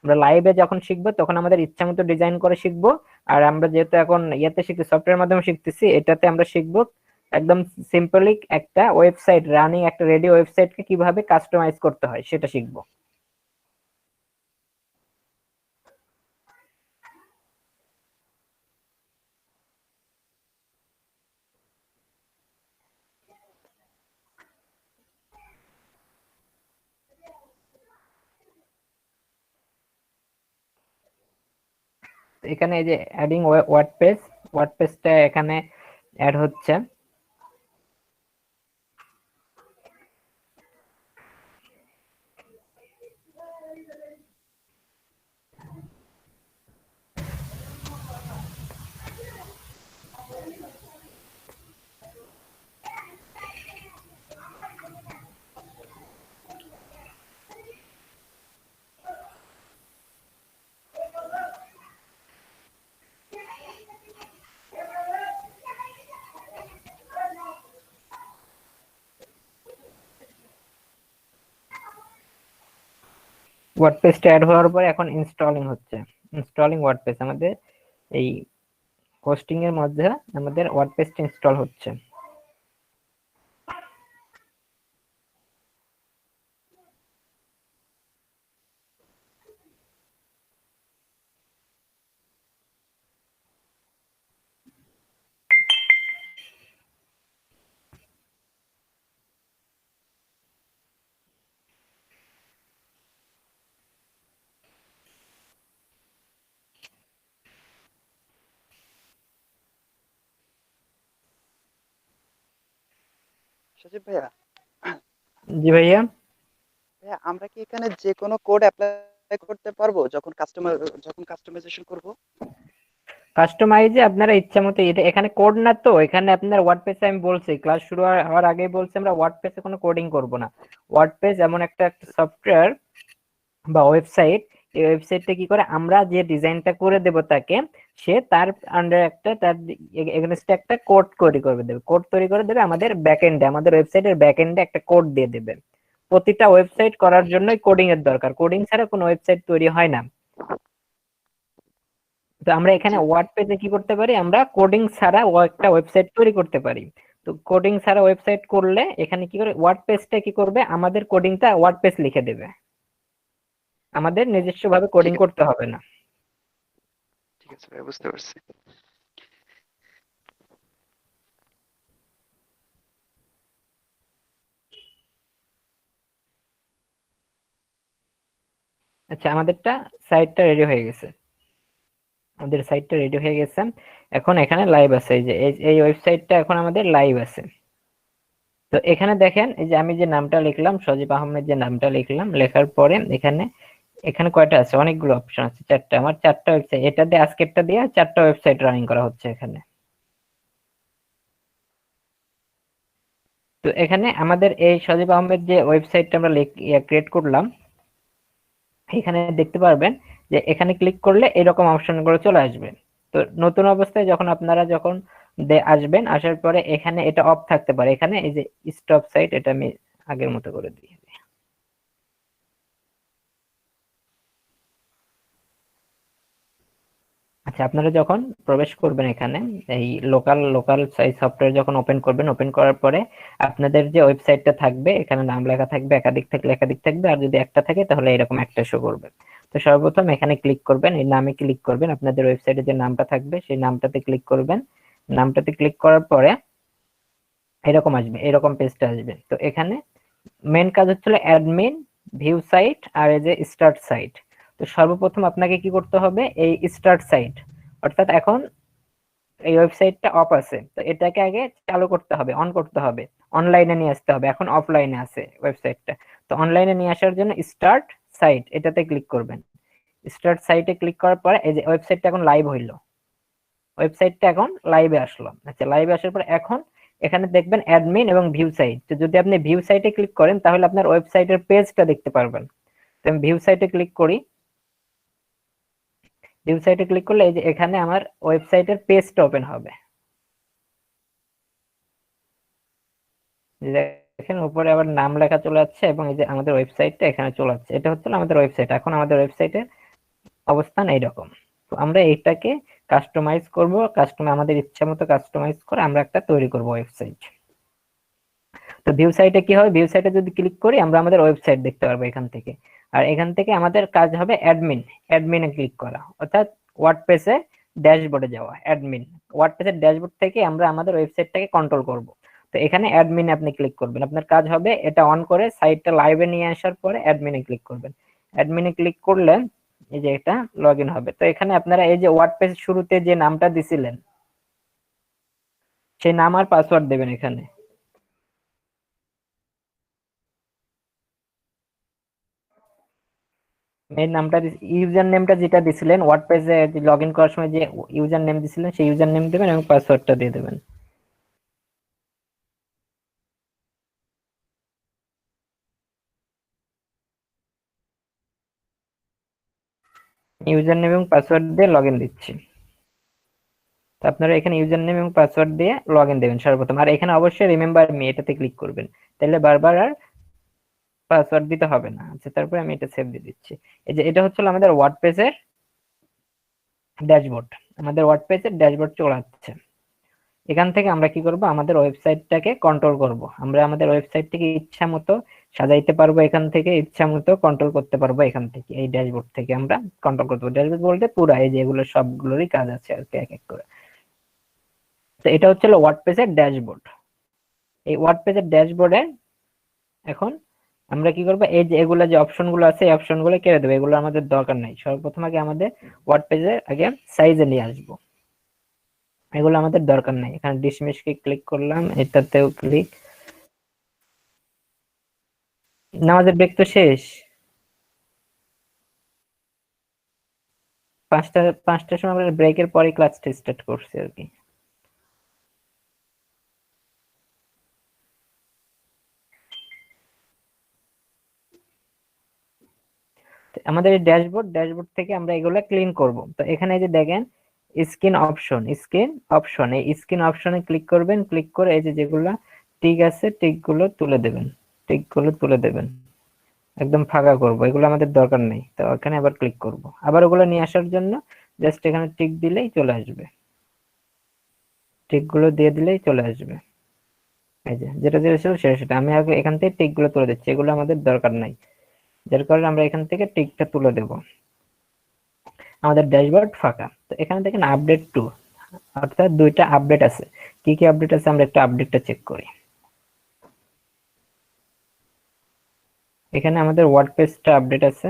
A: আমরা লাইভে যখন শিখবো তখন আমাদের ইচ্ছা মতো ডিজাইন করে শিখবো। আর আমরা যেহেতু এখন শিখছি, সফটওয়্যার মাধ্যমে শিখতেছি, এটাতে আমরা শিখবো একদম সিম্পলি একটা ওয়েবসাইট রানিং, একটা রেডি ওয়েবসাইটকে কিভাবে কাস্টমাইজ করতে হয় সেটা শিখবো। এখানে এই যে অ্যাডিং ওয়ার্ডপ্রেসটা এখানে অ্যাড হচ্ছে। ওয়ার্ডপ্রেসটা অ্যাড হওয়ার পর এখন ইনস্টলিং ওয়ার্ডপ্রেস, আমাদের এই হোস্টিং এর মধ্যে আমাদের ওয়ার্ডপ্রেসটা ইনস্টল হচ্ছে।
I: সজীব ভাইয়া,
A: জি ভাইয়া।
I: ভাইয়া আমরা কি এখানে যে কোনো কোড অ্যাপ্লাই করতে পারবো যখন কাস্টমাইজেশন করব?
A: কাস্টমাইজে আপনারা ইচ্ছা মতো, এটা এখানে কোড না, তো এখানে আপনার ওয়ার্ডপ্রেসে আমি বলছি, ক্লাস শুরু হওয়ার আগেই বলছি আমরা ওয়ার্ডপ্রেসে কোনো কোডিং করব না। ওয়ার্ডপ্রেস এমন একটা সফটওয়্যার বা ওয়েবসাইট, এই ওয়েবসাইটটা কি করে, আমরা যে ডিজাইনটা করে দেব তাকে, সে তার আন্ডার তার এগেইনস্টে একটা কোড তৈরি করে দেবে আমাদের ব্যাকএন্ডে, আমাদের ওয়েবসাইটের ব্যাকএন্ডে একটা কোড দিয়ে দেবে। প্রতিটা ওয়েবসাইট করার জন্যই কোডিং এর দরকার, কোডিং ছাড়া কোনো ওয়েবসাইট তৈরি হয় না। তো আমরা এখানে ওয়ার্ডপ্রেসে কি করতে পারি, আমরা কোডিং ছাড়া একটা ওয়েবসাইট তৈরি করতে পারি। তো কোডিং ছাড়া ওয়েবসাইট করলে এখানে কি করে, ওয়ার্ডপ্রেসটা কি করবে, আমাদের কোডিংটা ওয়ার্ডপ্রেস লিখে দেবে, আমাদের নিজস্ব ভাবে কোডিং করতে হবে না।
I: ঠিক আছে ভাই, বুঝতে পারছি।
A: আচ্ছা, আমাদেরটা সাইটটা রেডি হয়ে গেছে। আমাদের সাইটটা রেডি হয়ে গেছে। এখন এখানে লাইভ আছে, এই যে এই ওয়েবসাইটটা এখন আমাদের লাইভ আছে। তো এখানে দেখেন, এই যে আমি যে নামটা লিখলাম, সজীব আহমেদ যে নামটা লিখলাম, লেখার পরে এখানে এখানে কয়টা আছে, অনেকগুলো অপশন আছে, 4টা। আমার 4টা ওয়েবসাইট, এটা দিয়ে আজকেরটা দিয়ে 4টা ওয়েবসাইট রানিং করা হচ্ছে এখানে। তো এখানে আমাদের এই সজীব আহমেদ যে ওয়েবসাইটটা আমরা ক্রিয়েট করলাম, এখানে দেখতে পারবেন যে এখানে ক্লিক করলে এরকম অপশন গুলো চলে আসবে। তো নতুন অবস্থায় যখন আপনারা আসবেন, আসার পরে এখানে এটা অফ থাকতে পারে, এখানে এই যে স্টপ সাইট, এটা আমি আগের মতো করে দিই। আচ্ছা, আপনারা যখন প্রবেশ করবেন এখানে, এই লোকাল সাইট সফটওয়্যার যখন ওপেন করবেন, ওপেন করার পরে আপনাদের যে ওয়েবসাইটটা থাকবে, এখানে নাম লেখা থাকবে, একাধিক থাকলে একাধিক থাকবে, আর যদি একটা থাকে তাহলে এরকম একটা শো করবে। তো সর্বপ্রথম এখানে ক্লিক করবেন, এই নামে ক্লিক করবেন, আপনাদের ওয়েবসাইটে যে নামটা থাকবে সেই নামটাতে ক্লিক করবেন। নামটাতে ক্লিক করার পরে এরকম আসবে, এরকম পেজটা আসবে। তো এখানে মেন কাজ হচ্ছিল অ্যাডমিন, ভিউ সাইট, আর এই যে স্টার্ট সাইট। তো সর্বপ্রথম আপনাকে কি করতে হবে, এই স্টার্ট সাইট, অর্থাৎ এখন এই ওয়েবসাইটটা অফ আছে, তো এটাকে আগে চালু করতে হবে, অন করতে হবে, অনলাইনে নিয়ে আসতে হবে। এখন অফলাইনে আছে ওয়েবসাইটটা, তো অনলাইনে নিয়ে আসার জন্য স্টার্ট সাইট এটাতে ক্লিক করবেন। স্টার্ট সাইটে ক্লিক করার পর এই যে ওয়েবসাইটটা এখন লাইভ হইলো, ওয়েবসাইটটা এখন লাইভে আসলো। আচ্ছা, লাইভে আসার পর এখন এখানে দেখবেন অ্যাডমিন এবং ভিউ সাইট। তো যদি আপনি ভিউ সাইটে ক্লিক করেন তাহলে আপনার ওয়েবসাইটের পেজটা দেখতে পারবেন। তো আমি ভিউ সাইটে ক্লিক করি। ভিউ সাইটে ক্লিক করলে এই যে এখানে আমার ওয়েবসাইটের পেজটা ওপেন হবে। দেখেন উপরে আবার নাম লেখা চলে যাচ্ছে এবং এই যে আমাদের ওয়েবসাইটটা এখানে চলে যাচ্ছে। এটা হচ্ছে আমাদের ওয়েবসাইট। এখন আমাদের ওয়েবসাইটের অবস্থান এইরকম। তো আমরা এইটাকে কাস্টমাইজ করব, আমাদের ইচ্ছা মতো কাস্টমাইজ করে আমরা একটা তৈরি করব ওয়েবসাইট। তো ভিউ সাইটে কি হবে, ভিউ সাইটে যদি ক্লিক করি আমরা আমাদের ওয়েবসাইট দেখতে পারবো এখান থেকে। আর এখান থেকে আমাদের কাজ হবে অ্যাডমিনে ক্লিক করা, অর্থাৎ ওয়ার্ডপ্রেসে ড্যাশবোর্ডে যাওয়া। ওয়ার্ডপ্রেসের ড্যাশবোর্ড থেকে আমরা আমাদের ওয়েবসাইটটাকে কন্ট্রোল করব। তো এখানে অ্যাডমিনে আপনি ক্লিক করবেন, আপনার কাজ হবে এটা অন করে সাইটটা লাইভে নিয়ে আসার পরে অ্যাডমিনে ক্লিক করবেন। অ্যাডমিনে ক্লিক করলে এই যে এটা লগইন হবে। তো এখানে আপনারা এই যে ওয়ার্ডপ্রেস শুরুতে যে নামটা দিছিলেন সেই নাম আর পাসওয়ার্ড দেবেন। এখানে এই নামটা, ইউজার নেমটা যেটা দিছিলেন ওয়ার্ডপ্রেসে লগইন করার সময় যে ইউজার নেম দিছিলেন সেই ইউজার নেম দিবেন এবং পাসওয়ার্ডটা দিয়ে দেবেন। ইউজার নেম এবং পাসওয়ার্ড দিয়ে লগইন দিচ্ছি। তো আপনারা এখানে ইউজার নেম এবং পাসওয়ার্ড দিয়ে লগইন দেবেন সর্বপ্রথম। আর এখানে অবশ্যই রিমেম্বার মি এটাতে ক্লিক করবেন, তাহলে বারবার আর পাসওয়ার্ড দিতে হবে না। আচ্ছা, তারপরে আমি এটা সেভ দিয়ে দিচ্ছি। এই যে এটা হচ্ছে আমাদের ওয়ার্ডপ্রেসের ড্যাশবোর্ড, আমাদের ওয়ার্ডপ্রেসের ড্যাশবোর্ড চলে আসছে। এখান থেকে আমরা কি করব, আমাদের ওয়েবসাইটটাকে কন্ট্রোল করব। আমরা আমাদের ওয়েবসাইটটাকে ইচ্ছা মতো সাজাইতে পারবো, এখান থেকে ইচ্ছা মতো কন্ট্রোল করতে পারবো। এখান থেকে এই ড্যাশবোর্ড থেকে আমরা কন্ট্রোল করতে পারবো। ড্যাশবোর্ড বলতে পুরো এই যে এগুলো সবগুলোরই কাজ আছে আর কি, এক এক করে। তো এটা হচ্ছে ওয়ার্ডপ্রেসের ড্যাশবোর্ড। এই ওয়ার্ডপ্রেসের ড্যাশবোর্ডে এখন আমরা কি করবো, এই যে এগুলা যে অপশন গুলো আছে এই অপশন গুলো কেটে দেবো, এগুলো আমাদের দরকার নাই। সর্বপ্রথম আগে আমাদের ওয়ার্ডপ্রেসের আগে সাইজে নিয়ে আসবো, এগুলো আমাদের দরকার নাই। এখানে ডিসমিস কে ক্লিক করলাম, এটাতেও ক্লিক। নামাজের ব্রেক তো শেষ, 5টার সময় আমরা ব্রেকের পরে ক্লাসটা স্টার্ট করছি আর কি। আমাদের এই ড্যাশবোর্ড থেকে আমরা এগুলো ক্লিন করব। তো এখানে এই যে দেখেন স্ক্রিন অপশন, এই স্ক্রিন অপশনে ক্লিক করবেন। ক্লিক করে এই যে যেগুলা টিক আছে টিকগুলো তুলে দেবেন, একদম ফাঁকা করব, এগুলো আমাদের দরকার নেই। তো এখানে আবার ক্লিক করব, আবার ওগুলো নিয়ে আসার জন্য জাস্ট এখানে টিক দিলেই চলে আসবে, টিকগুলো দিয়ে দিলেই চলে আসবে। এই যে যেটা ছিল সেটা আমি আগে এখান থেকে টিকগুলো তুলে দিচ্ছি, এগুলো আমাদের দরকার নাই, যার কারণে আমরা এখান থেকে টিকটা তুলে দেব।
J: আমাদের ড্যাশবোর্ড ফাঁকা। তো এখানে দেখেন আপডেট টু, অর্থাৎ 2টা আপডেট আছে। কি কি আপডেট আছে আমরা একটু আপডেটটা চেক করি। এখানে আমাদের ওয়ার্ডপ্রেসটা আপডেট আছে।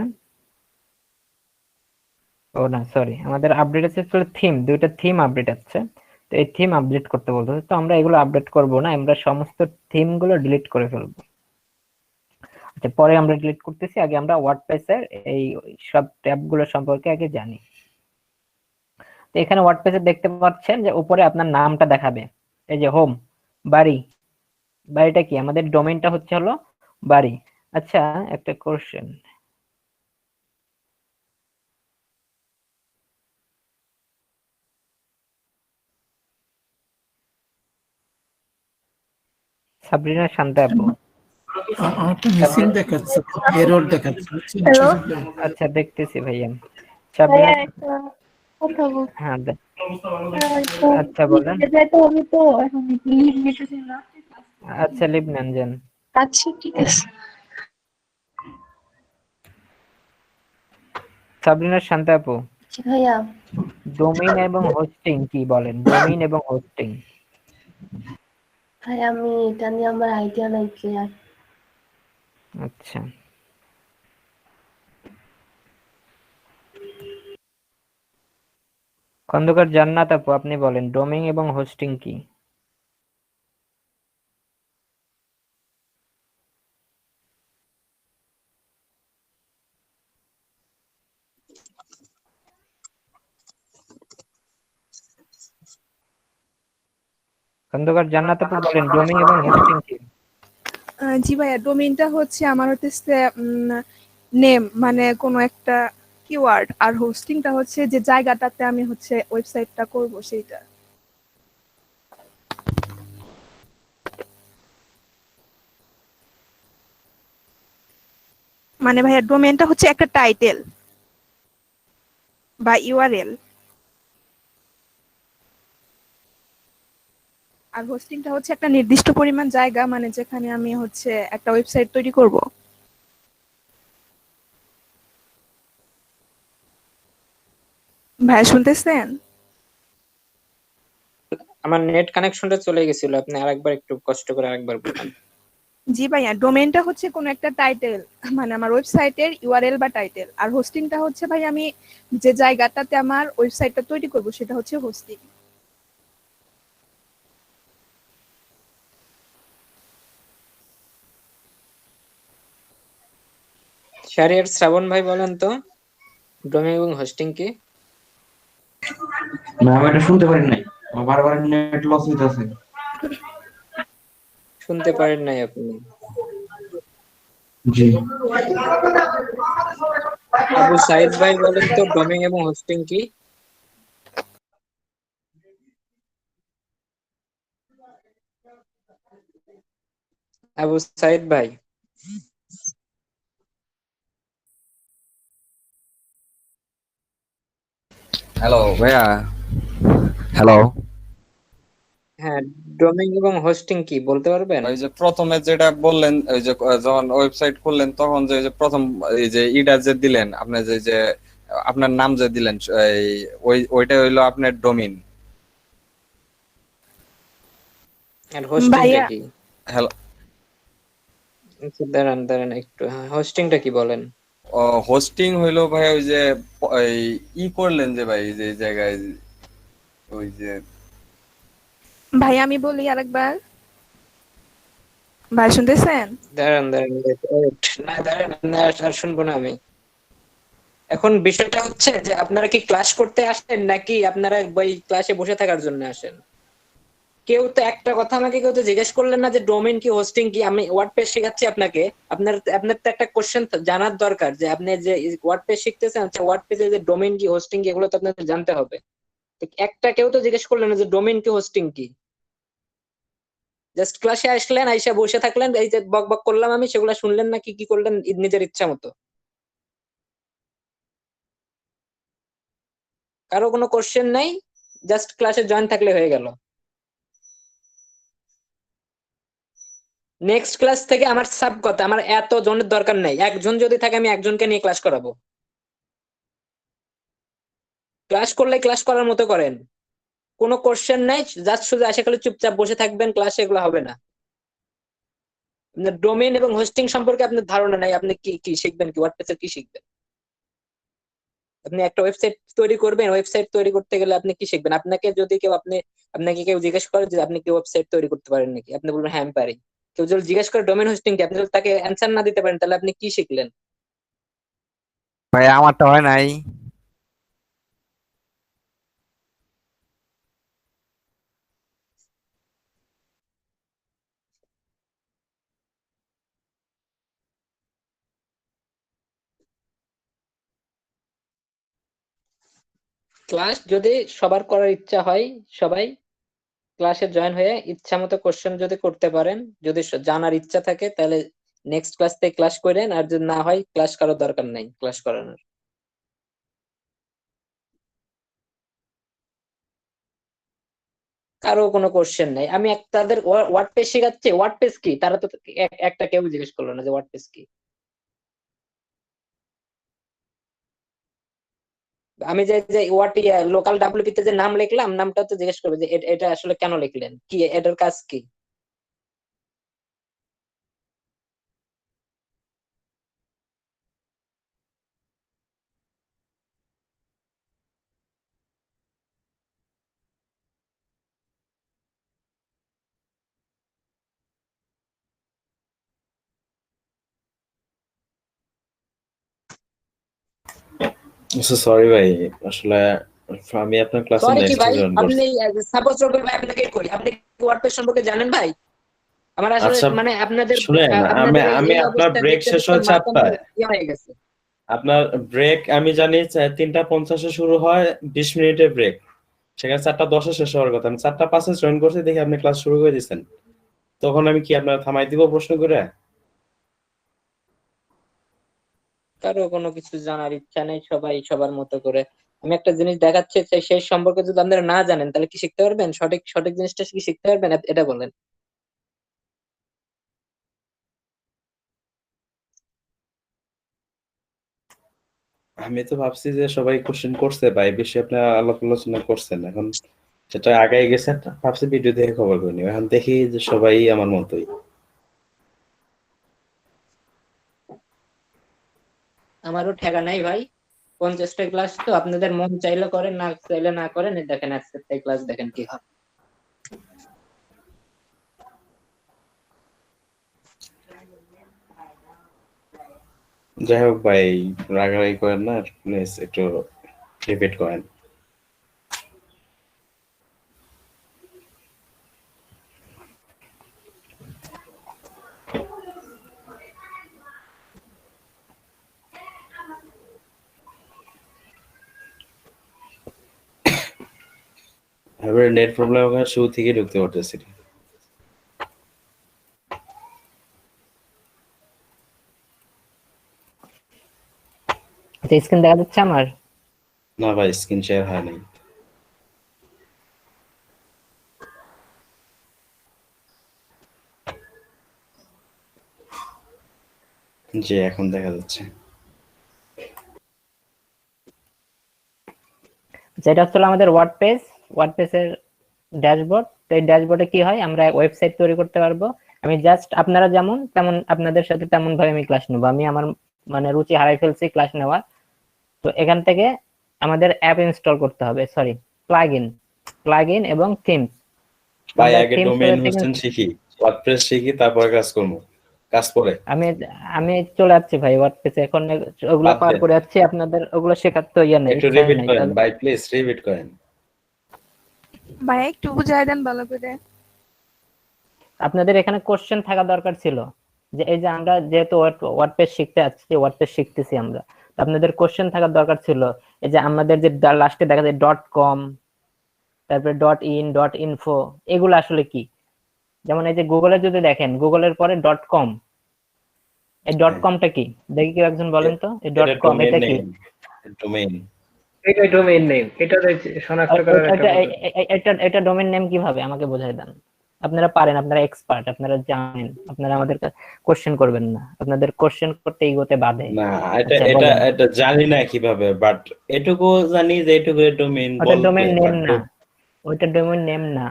J: ও না, সরি, আমাদের আপডেট আছে থিম, 2টা থিম আপডেট আছে। তো এই থিম আপডেট করতে বলতে, তো আমরা এগুলো আপডেট করব না, আমরা সমস্ত থিম গুলো ডিলিট করে ফেলবো। আচ্ছা, পরে আমরা ডিলিট করতেছি, আগে আমরা ওয়ার্ডপ্রেসের এই সব ট্যাব গুলো সম্পর্কে আগে জানি। তো এখানে ওয়ার্ডপ্রেসে দেখতে পাচ্ছেন যে উপরে আপনার নামটা দেখাবে, এই যে হোম, বাড়ি। বাড়িটা কি, আমাদের ডোমেইনটা হচ্ছে হলো বাড়ি। আচ্ছা, একটা কোশ্চেন, সাবরিনা শান্তা আপু।
K: মিসিং দেখাচ্ছে, এরর দেখাচ্ছে।
F: হ্যালো
J: আচ্ছা, দেখতেছি ভাইয়া।
F: ভাইয়া,
J: সাবরিনা,
F: একটা কথা বলতে
J: হ্যাঁ
F: একটু
J: আচ্ছা বলেন।
F: লিখতে যাইতে হবে তো, এখন লিভ নিতেছি না।
J: আচ্ছা, লিভ নেন, যান।
F: আচ্ছা ঠিক আছে।
J: সাবরিনা শান্তা আপু,
E: জি ভাইয়া।
J: ডোমেইন এবং হোস্টিং কি বলেন? ডোমেইন এবং হোস্টিং।
E: ভাই আমি এটা নিয়ে আমার আইডিয়া নাই ক্লিয়ার।
J: আচ্ছা, খন্দকার জান্নাত আপু, আপনি বলেন ডোমেইন এবং হোস্টিং কি? খন্দকার জান্নাত আপু বলেন ডোমেইন এবং হোস্টিং কি?
F: জি ভাইয়া, ডোমেইনটা হচ্ছে আমার হচ্ছে নেম, মানে কোনো একটা কিওয়ার্ড, আর হোস্টিংটা হচ্ছে যে জায়গাটাতে আমি হচ্ছে ওয়েবসাইটটা করব সেইটা। মানে ভাইয়া, ডোমেইনটা হচ্ছে একটা টাইটেল বা ইউআরএল, আর হোস্টিংটা হচ্ছে একটা নির্দিষ্ট পরিমাণ জায়গা, মানে যেখানে আমি হচ্ছে একটা ওয়েবসাইট তৈরি করব। ভাইয়া শুনতেছেন?
A: আমার নেট কানেকশনটা চলে গেছিল, আপনি আরেকবার একটু কষ্ট করে আরেকবার বলুন।
F: জি ভাইয়া, ডোমেইনটা হচ্ছে কোনো একটা টাইটেল, মানে আমার ওয়েবসাইটের ইউআরএল বা টাইটেল, আর হোস্টিংটা হচ্ছে ভাই আমি যে জায়গাটাতে আমার ওয়েবসাইটটা তৈরি করব সেটা হচ্ছে হোস্টিং।
A: শাহরিয়ার শ্রাবণ ভাই বলেন তো ডোমেইন এবং হোস্টিং কি?
H: না, আমি এটা শুনতে পারি নাই, আমার বারবার নেট লস হইতাছে।
A: শুনতে পারেন নাই আপনি?
H: জি,
A: আবু সাইদ ভাই বলেন তো ডোমেইন এবং হোস্টিং কি? আবু সাইদ ভাই।
L: হ্যালো ভাইয়া, হ্যালো।
A: হ্যাঁ, ডোমেইন এবং হোস্টিং কি বলতে পারবেন?
L: ওই যে প্রথমে যেটা বললেন, ওই যে যখন ওয়েবসাইট করলেন তখন যে ওই যে প্রথম এই যে ইটা যে দিলেন আপনি, যে আপনার নাম যে দিলেন, এই ওইটা হইলো আপনার ডোমেইন।
A: আর হোস্টিংটা
F: ভাইয়া
A: কি?
L: হ্যালো,
A: আচ্ছা, দাঁড়ান দাঁড়ান একটু, হোস্টিংটা কি বলেন?
L: হোস্টিং হইলো ভাই ওই যে ওই করলেন যে ভাই যে জায়গায় ওই যে।
F: ভাই আমি বলি আরেকবার, ভাই শুনতেছেন?
A: দাঁড়ান দাঁড়ান wait, না দাঁড়ান, না আর শুনবো না আমি। এখন বিষয়টা হচ্ছে যে আপনারা কি ক্লাস করতে আসেন নাকি আপনারা ওই ক্লাসে বসে থাকার জন্য আসেন? কেউ তো একটা কথা আমাকে কেউ তো জিজ্ঞেস করলেন না যে ডোমেইন কি হোস্টিং কি। আমি ওয়ার্ডপ্রেস শেখাচ্ছি আপনাকে, আপনার আপনার তো একটা কোশ্চেন জানার দরকার যে আপনি যে ওয়ার্ডপ্রেস শিখতেছেন, আচ্ছা ওয়ার্ডপ্রেসে যে ডোমেইন কি হোস্টিং কি এগুলো তো আপনাদের জানতে হবে। তো একটা কেউ তো জিজ্ঞেস করলেন না যে ডোমেইন কি হোস্টিং কি। জাস্ট ক্লাসে আসলেন, আইসা বসে থাকলেন, এই যে বক বক করলাম আমি সেগুলো শুনলেন না, কি কি করলেন নিজের ইচ্ছা মতো। কারো কোনো কোশ্চেন নাই, জাস্ট ক্লাসে জয়েন থাকলে হয়ে গেল। নেক্সট ক্লাস থেকে আমার সাব কথা, আমার এত জনের দরকার নাই, একজন যদি থাকে আমি একজনকে নিয়ে ক্লাস করাবো। ক্লাস করলে ক্লাস করার মতো করেন, কোনো কোশ্চেন নাই, জাস্ট শুধু আসে খালি চুপচাপ বসে থাকবেন, ক্লাসে এগুলো হবে না। আপনার ডোমেইন এবং হোস্টিং সম্পর্কে আপনার ধারণা নাই, আপনি কি কি শিখবেন, কি ওয়ার্ডপ্রেসের কি শিখবেন? আপনি একটা ওয়েবসাইট তৈরি করবেন, ওয়েবসাইট তৈরি করতে গেলে আপনি কি শিখবেন? আপনাকে যদি কেউ আপনাকে কেউ জিজ্ঞেস করে যে আপনি কি ওয়েবসাইট তৈরি করতে পারেন নাকি, আপনি বলবেন হ্যাঁ আমি পারি। কেউ যদি জিজ্ঞেস করে ডোমেইন হোস্টিং কি, আপনি যদি তাকে অ্যান্সার না দিতে পারেন, তাহলে আপনি কি শিখলেন?
I: ভাই আমারটা হয় নাই।
A: ক্লাস যদি সবার করার ইচ্ছা হয়, সবাই ক্লাসে জয়েন হয়ে ইচ্ছা মতো কোশ্চেন যদি করতে পারেন, যদি জানার ইচ্ছা থাকে, তাহলে নেক্সট ক্লাস থেকে ক্লাস করেন, আর যদি না হয় ক্লাস করার দরকার নাই ক্লাস করানোর। কারো কোনো কোশ্চেন নাই, আমি তাদের ওয়ার্ডপেজ শেখাচ্ছি, ওয়ার্ডপেজ কি তারা তো একটা কেউ জিজ্ঞেস করলো না যে ওয়ার্ডপেজ কি। আমি যে যে ওয়ার্ড লোকাল ডাব্লিউপি তে যে নাম লিখলাম, নামটা তো জিজ্ঞেস করবে যে এটা আসলে কেন লিখলেন, কি এটার কাজ কি।
B: সরি ভাই, আসলে আমি আপনার ক্লাসে
A: সরি কি
B: নেক্সট
A: ভাই,
B: জয়েন
A: আপনি
B: করছি।
A: সাপোজ রবির ভাই আপনাকে করি, আপনি ওয়ার্ডপেজ সম্পর্কে জানেন ভাই? আমার আসলে
B: আচ্ছা
A: মানে আপনাদের
B: শুনেন,
A: আপনাদের
B: আমি
A: এই
B: আপনার
A: অবস্থা
B: ব্রেক
A: দেখতে
B: শেষ হয়
A: মাথা
B: 4টায়।
A: ইয়ে হয়ে গেছে।
B: আপনার ব্রেক আমি জানি 3:50 শুরু হয়, 20 মিনিটের ব্রেক, সেখানে 4:10 শেষ হওয়ার কথা। আমি 4:05 জয়েন করছি, দেখি আপনি ক্লাস শুরু করে দিয়েছেন। তখন আমি কি আপনার থামাই দিব প্রশ্ন করে?
A: কারো কোনো কিছু জানার ইচ্ছা নেই, সবাই সবার মতো করে। আমি একটা জিনিস দেখাচ্ছি, সেই সম্পর্কে যদি আপনারা না জানেন, তাহলে কি শিখতে পারবেন? সঠিক সঠিক জিনিসটা কি শিখতে পারবেন? এটা বলেন।
B: আমি তো ভাবছি যে সবাই কোশ্চেন করছে ভাই, বেশি আপনার আলাপ আলোচনা করছেন, এখন সেটা আগায় গেছে, ভাবছি ভিডিও দেখে খবর করে নিব। এখন দেখি যে সবাই আমার মতোই।
A: আমারও ঠেকা নাই ভাই, 50টা ক্লাস তো, আপনাদের মন চাইলে করেন, না চাইলে না করেন। এই দেখেন আজকে ক্লাস দেখেন কি হয়।
B: যাই হোক ভাই, রাগারাগি করেন না, প্লিজ একটু রিপিট করেন। এবারে নেট প্রবলেম ওখানে শুরু থেকে ঢুকতে পারতেছি না।
J: আচ্ছা, স্ক্রিন দেখা যাচ্ছে আমার?
B: না ভাই, স্ক্রিন শেয়ার হয় নাই। জি, এখন দেখা যাচ্ছে।
J: যেটা হচ্ছে আমাদের ওয়ার্ডপ্রেসের ড্যাশবোর্ড। তো এই ড্যাশবোর্ডে কি হয়, আমরা ওয়েবসাইট তৈরি করতে পারবো। আমি জাস্ট আপনারা যেমন তেমন আপনাদের সাথে তেমন ভাবে আমি ক্লাস নেবো। আমি আমার মানে রুচি হারাই ফেলছি ক্লাস নেওয়ার। তো এখান থেকে আমাদের অ্যাপ ইনস্টল করতে হবে, সরি প্লাগইন এবং থিমস।
B: ভাই আগে ডোমেইন হোস্টিং শিখি, ওয়ার্ডপ্রেস শিখি, তারপর কাজ করব। কাজ পরে
J: আমি চলে যাচ্ছি ভাই ওয়ার্ডপ্রেসে, এখন ওগুলো পার করে যাচ্ছি। আপনাদের ওগুলো শেখার তো ইয়া নেই,
B: একটু রিপিট করেন ভাই, প্লিজ রিপিট করেন
F: ভাই একটু বুঝাই দেন ভালো করে।
J: আপনাদের এখানে কোশ্চেন থাকা দরকার ছিল যে এই যে আমরা যেহেতু ওয়ার্ডপ্রেস শিখতে আসছি, ওয়ার্ডপ্রেস শিখতেছি আমরা, আপনাদের কোশ্চেন থাকার দরকার ছিল। এই যে আমাদের যে লাস্টে দেখা যায় .com, তারপরে .in, .info, এগুলো আসলে কি? যেমন এই যে গুগলে যদি দেখেন, গুগলের পরে .com, এই .comটা কি দেখি কেউ একজন বলেন তো। এই .com এটা কি?
B: ডোমেইন,
G: এটা ডোমেইন নেম, এটা শনাক্ত করার একটা
J: এটা ডোমেইন নেম কিভাবে আমাকে বোঝাই দেন। আপনারা পারেন, আপনারা এক্সপার্ট, আপনারা জানেন, আপনারা আমাদের কোশ্চেন করবেন না, আপনাদের কোশ্চেন করতে ইগোতে বাধে।
B: না, এটা
J: আচ্ছা,
B: এটা
J: বলেন।
B: এটা জানি না কিভাবে, বাট এটুকু জানি যে এটুকু ডোমেইন
J: ওটা
B: বলবে,
J: ডোমেইন নেম
B: but
J: না, ওইটা ডোমেইন নেম না,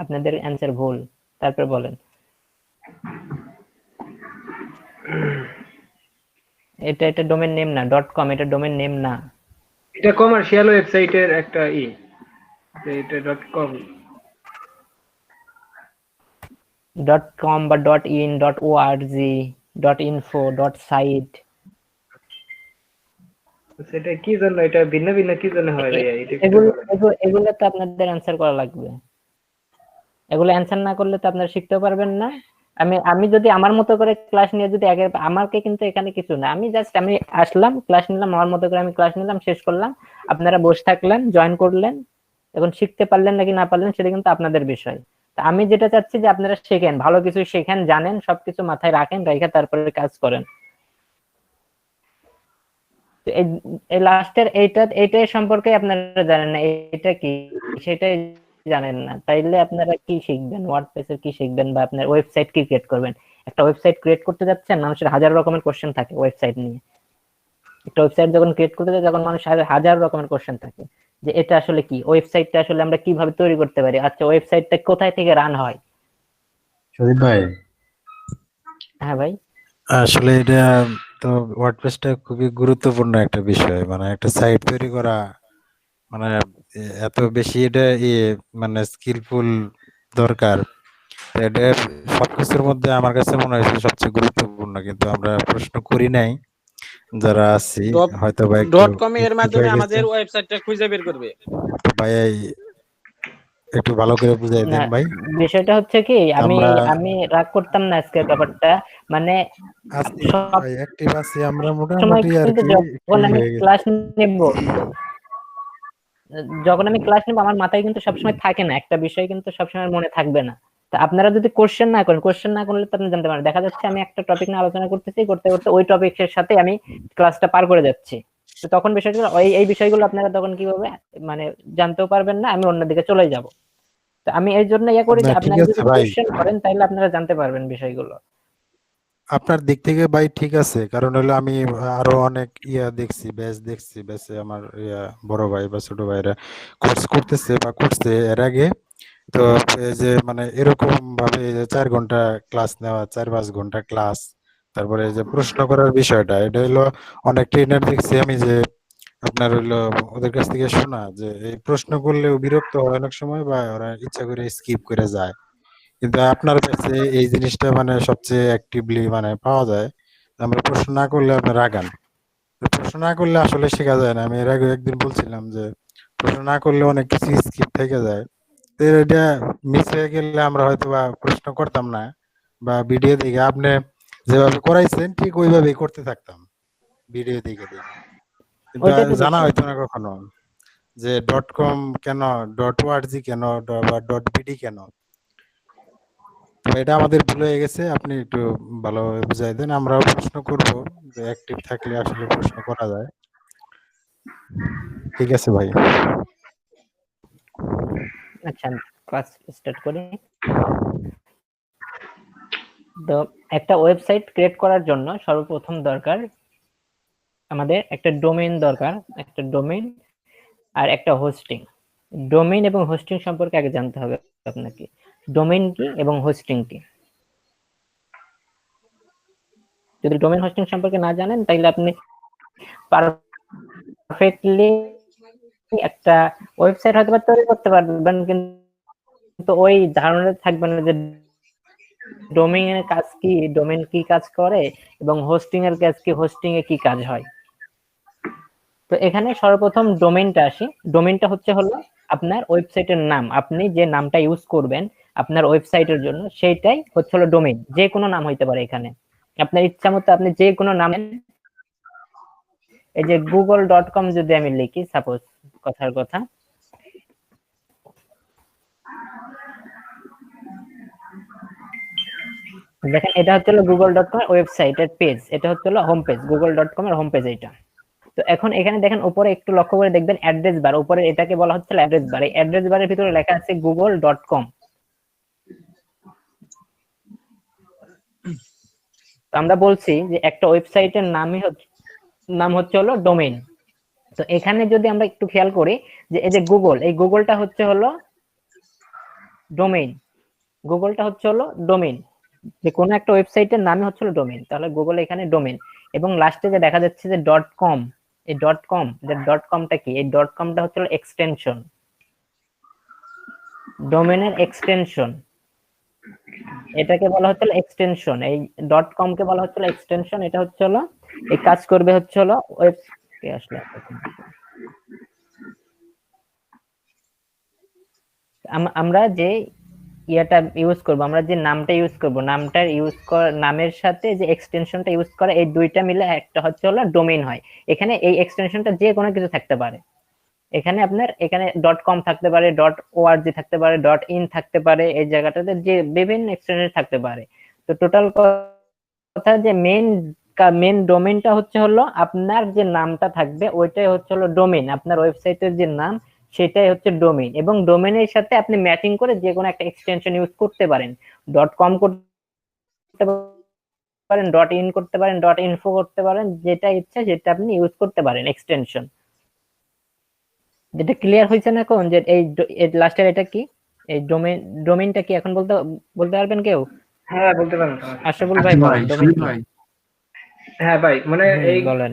J: আপনাদের অ্যান্সার ভুল। তারপর বলেন। এটা ডোমেইন নেম না, .com এটা ডোমেইন নেম না।
G: এটা কমার্শিয়াল ওয়েবসাইটের একটা যে এটা .com
J: .com বা .in, .org, .info, .site
G: সেটা কি জন্য, এটা ভিন্ন ভিন্ন কি জন্য হয় ভাইয়া? এটা একটু
J: এগুলো তো আপনাদের অ্যান্সার করা লাগবে। এগুলো অ্যান্সার না করলে তো আপনারা শিখতেও পারবেন না। আমি যদি আমার মতো করে ক্লাস নিয়ে যদি আমাকে কিন্তু এখানে কিছু না, আমি আসলাম, ক্লাস নিলাম, আমার মতো করে আমি ক্লাস নিলাম, শেষ করলাম, আপনারা বসে থাকলেন, জয়েন করলেন, এখন শিখতে পারলেন নাকি না পারলেন সেটা কিন্তু আপনাদের বিষয়। তা আমি যেটা চাচ্ছি যে আপনারা শেখেন, ভালো কিছু শেখেন, জানেন, সবকিছু মাথায় রাখেন, রেখে তারপরে কাজ করেন। এই লাস্টের এইটাই সম্পর্কে আপনারা জানেন না, এটা কি সেটাই জানেন না, তাইলে আপনারা কি শিখবেন? ওয়ার্ডপ্রেসের কি শিখবেন, বা আপনার ওয়েবসাইট কি ক্রিয়েট করবেন? একটা ওয়েবসাইট ক্রিয়েট করতে যাচ্ছেন, মানুষের হাজার রকমের কোশ্চেন থাকে ওয়েবসাইট নিয়ে। একটা ওয়েবসাইট যখন ক্রিয়েট করতে যায়, তখন মানুষের হাজার রকমের কোশ্চেন থাকে যে এটা আসলে কি, ওয়েবসাইটটা আসলে আমরা কিভাবে তৈরি করতে পারি, আচ্ছা ওয়েবসাইটটা কোথায় থেকে রান হয়।
M: শরীফ ভাই,
J: হ্যাঁ ভাই,
M: আসলে এটা তো ওয়ার্ডপ্রেসটা খুবই গুরুত্বপূর্ণ একটা বিষয়, মানে একটা সাইট তৈরি করা মানে এত বেশি এটা মানে স্কিলফুল দরকার। এটা সবকিছুর মধ্যে আমার কাছে মনে হয়েছে সবচেয়ে গুরুত্বপূর্ণ, কিন্তু আমরা প্রশ্ন করি নাই যারা আছি, হয়তো বা
N: .com এর মাধ্যমে আমাদের ওয়েবসাইটটা খুঁজে বের করবে।
M: ভাই একটু ভালো করে বুঝাই দেন ভাই।
J: বিষয়টা হচ্ছে কি, আমি রাগ করতাম না আজকের ব্যাপারটা, মানে
M: অ্যাক্টিভ আছি আমরা মোটামুটি আর কি।
J: যখন আমি ক্লাস নেব, আমার মাথায় কিন্তু সবসময় থাকে না, একটা বিষয় কিন্তু সবসময় মনে থাকবে না। তা আপনারা যদি কোশ্চেন না করলে তো আপনি জানতে পারেন। দেখা যাচ্ছে আমি একটা টপিক নিয়ে আলোচনা করতেছি, করতে করতে ওই টপিকের সাথে আমি ক্লাসটা পার করে যাচ্ছি, তো তখন বিষয়গুলো এই বিষয়গুলো আপনারা তখন কিভাবে মানে জানতেও পারবেন না, আমি অন্যদিকে চলে যাব। তো আমি এই জন্য করি যে আপনারা যদি কোশ্চেন করেন তাহলে আপনারা জানতে পারবেন বিষয়গুলো।
M: আপনার দিক থেকে ভাই ঠিক আছে, কারণ হলো আমি আরো অনেক দেখছি, ব্যাচে আমার বড় ভাই বা ছোট ভাইরা কোর্স করতেছে বা করছে এর আগে। তো এই যে মানে এরকম ভাবে 4 ঘন্টা ক্লাস নেওয়া, 4-5 ঘন্টা ক্লাস, তারপরে যে প্রশ্ন করার বিষয়টা, এটা হলো অনেক ট্রেনার দেখছি আমি যে আপনার হলো ওদের কাছ থেকে শোনা যে এই প্রশ্ন করলেও বিরক্ত হয় অনেক সময়, বা ওরা ইচ্ছা করে স্কিপ করে যায়। কিন্তু আপনার কাছে এই জিনিসটা মানে সবচেয়ে অ্যাক্টিভলি মানে পাওয়া যায়। আমরা প্রশ্ন না করলে আপনার আগান, প্রশ্ন না করলে আসলে শেখা যায় না। আমি এর আগে একদিন বলছিলাম যে প্রশ্ন না করলে অনেক কিছু স্কিপ থেকে যায়। তো এটা মিস হয়ে গেলে আমরা হয়তো বা প্রশ্ন করতাম না, বা ভিডিও দেখে আপনি যেভাবে করাইছেন ঠিক ওইভাবেই করতে থাকতাম ভিডিও দেখে দেখে, কিন্তু জানা হয়তো না কখনো যে .com কেন, .org কেন, বা .bd কেন। এটা আমাদের ভুল হয়ে গেছে, আপনি একটু ভালোভাবে বুঝাই দেন, আমরাও প্রশ্ন করব, যে অ্যাক্টিভ থাকলে আসলে প্রশ্ন করা যায়। ঠিক আছে ভাই।
J: আচ্ছা, ক্লাস স্টার্ট করি। তো একটা ওয়েবসাইট ক্রিয়েট করার জন্য সর্বপ্রথম দরকার আমাদের একটা ডোমেইন দরকার, একটা ডোমেইন আর একটা হোস্টিং। ডোমেইন এবং হোস্টিং সম্পর্কে আগে জানতে হবে আপনাকে, ডোমেইন কি এবং হোস্টিং কি। যদি ডোমেইন হোস্টিং সম্পর্কে না জানেন তাহলে আপনি পারফেক্টলি একটা ওয়েবসাইট হয়তো তৈরি করতে পারবেন, কিন্তু ওই ধারণা থাকবে না যে ডোমেইনের কাজ কি, ডোমেইন কি কাজ করে, এবং হোস্টিং এর কাজ কি, হোস্টিং এ কি কাজ হয়। তো এখানে সর্বপ্রথম ডোমেইনটা আসি। ডোমেইনটা হলো আপনার ওয়েবসাইটের নাম, আপনি যে নামটা ইউজ করবেন আপনার ওয়েবসাইটের জন্য সেইটাই হলো ডোমেইন। যে কোনো নাম হইতে পারে, এখানে আপনার ইচ্ছা মতো আপনি যে কোনো নাম, এই যে google.com যদি আমি লিখি সাপোজ, কথার কথা, দেখেন এটা হলো google.com এর ওয়েবসাইটের পেজ, এটা হলো হোম পেজ, google.com এর হোম পেজ এটা। তো এখন এখানে দেখেন উপরে একটু লক্ষ্য করে দেখবেন অ্যাড্রেস বার, উপরে এটাকে বলা হচ্ছে অ্যাড্রেস বার। এই অ্যাড্রেস বারের ভিতরে লেখা আছে google.com। তো আমরা বলছি যে একটা ওয়েবসাইটের নাম হচ্ছে হলো ডোমেইন। তো এখানে যদি আমরা একটু খেয়াল করি যে এই যে গুগল, এই গুগলটা হচ্ছে হলো ডোমেইন, গুগলটা হচ্ছে হলো ডোমেইন, যে কোনো একটা ওয়েবসাইটের নামই হচ্ছে হলো ডোমেইন, তাহলে গুগল এখানে ডোমেইন। এবং লাস্টে যে দেখা যাচ্ছে যে .com, এই .comটা কি? এই .comটা হচ্ছে হলো এক্সটেনশন, ডোমেইনের এক্সটেনশন, এটাকে বলা হচ্ছে এক্সটেনশন। এই .com কে বলা হচ্ছে এক্সটেনশন। এটা হচ্ছে হলো এই কাজ করবে হচ্ছে হলো ওয়েব কে আসলে আমরা যে ইয়াটা ইউজ করব, আমরা যে নামটা ইউজ করব, নামের সাথে যে এক্সটেনশনটা ইউজ করা, এই দুইটা মিলে একটা হচ্ছে হলো ডোমেইন হয়। এখানে এই এক্সটেনশনটা যে কোনো কিছু থাকতে পারে। এখানে আপনার এখানে .com থাকতে পারে, .org থাকতে পারে, .in থাকতে পারে, এই জায়গাটাতে যে বিভিন্ন এক্সটেনশন থাকতে পারে। তো টোটাল কথা যে মেইন ডোমেইনটা হচ্ছে হলো আপনার যে নামটা থাকবে ওইটাই হচ্ছে হলো ডোমেইন, আপনার ওয়েবসাইটের যে নাম সেটাই হচ্ছে ডোমেইন। এবং ডোমেইনের সাথে আপনি ম্যাচিং করে যে কোনো একটা এক্সটেনশন ইউজ করতে পারেন, .com করতে পারেন, .in করতে পারেন, .info করতে পারেন, যেটা ইচ্ছা সেটা আপনি ইউজ করতে পারেন এক্সটেনশন। যেটা ক্লিয়ার হয়েছে না এখন যে এই লাস্টের এটা কি, এই ডোমেইনটা কি এখন বলতে পারবেন কেউ?
G: হ্যাঁ বলতে পারেন।
J: আশরাফুল ভাই বলেন ডোমেইন কি?
G: হ্যাঁ ভাই, মানে এই
J: বলেন।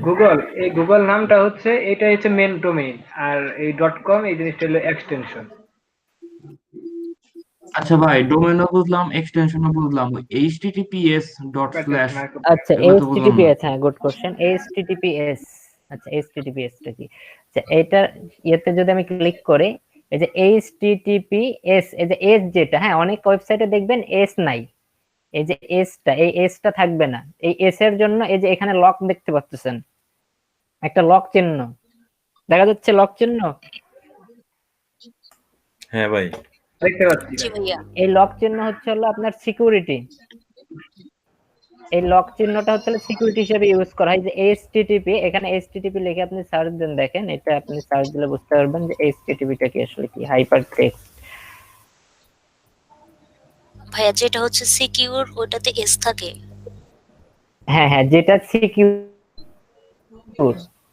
G: গুগল নামটা হচ্ছে, এটা হচ্ছে মেন ডোমেইন, আর এই .com এই জিনিসটা হলো এক্সটেনশন।
H: আচ্ছা ভাই, ডোমেইনও বুঝলাম, এক্সটেনশনও বুঝলাম, https ডট স্ল্যাশ
J: আচ্ছা https, হ্যাঁ গুড কোশ্চেন। https, আচ্ছা https টা কি? আচ্ছা এটা ইয়েতে যদি আমি ক্লিক করি, এই যে https, এই যে s যেটা, হ্যাঁ অনেক ওয়েবসাইটে দেখবেন s নাই, এই যে এই এসটা থাকবে না। এই এস এর জন্য এই যে এখানে লক দেখতে পাচ্ছেন, একটা লক চিহ্ন দেখা যাচ্ছে, লক চিহ্ন।
B: হ্যাঁ ভাই
G: দেখতে পাচ্ছি।
D: জি ভাইয়া।
J: এই লক চিহ্ন হচ্ছে হলো আপনার সিকিউরিটি, এই লক চিহ্নটা হচ্ছে সিকিউরিটি হিসেবে ইউজ করা হয়। যে http, এখানে http লিখে আপনি সার্চ দেন, দেখেন এটা আপনি সার্চ দিলে বুঝতে পারবেন যে http টা কি আসলে কি, হাইপার টেক্সট।
D: ভাইয়া যেটা হচ্ছে সিকিউর ওটাতে এস থাকে।
J: হ্যাঁ হ্যাঁ, যেটা সিকিউর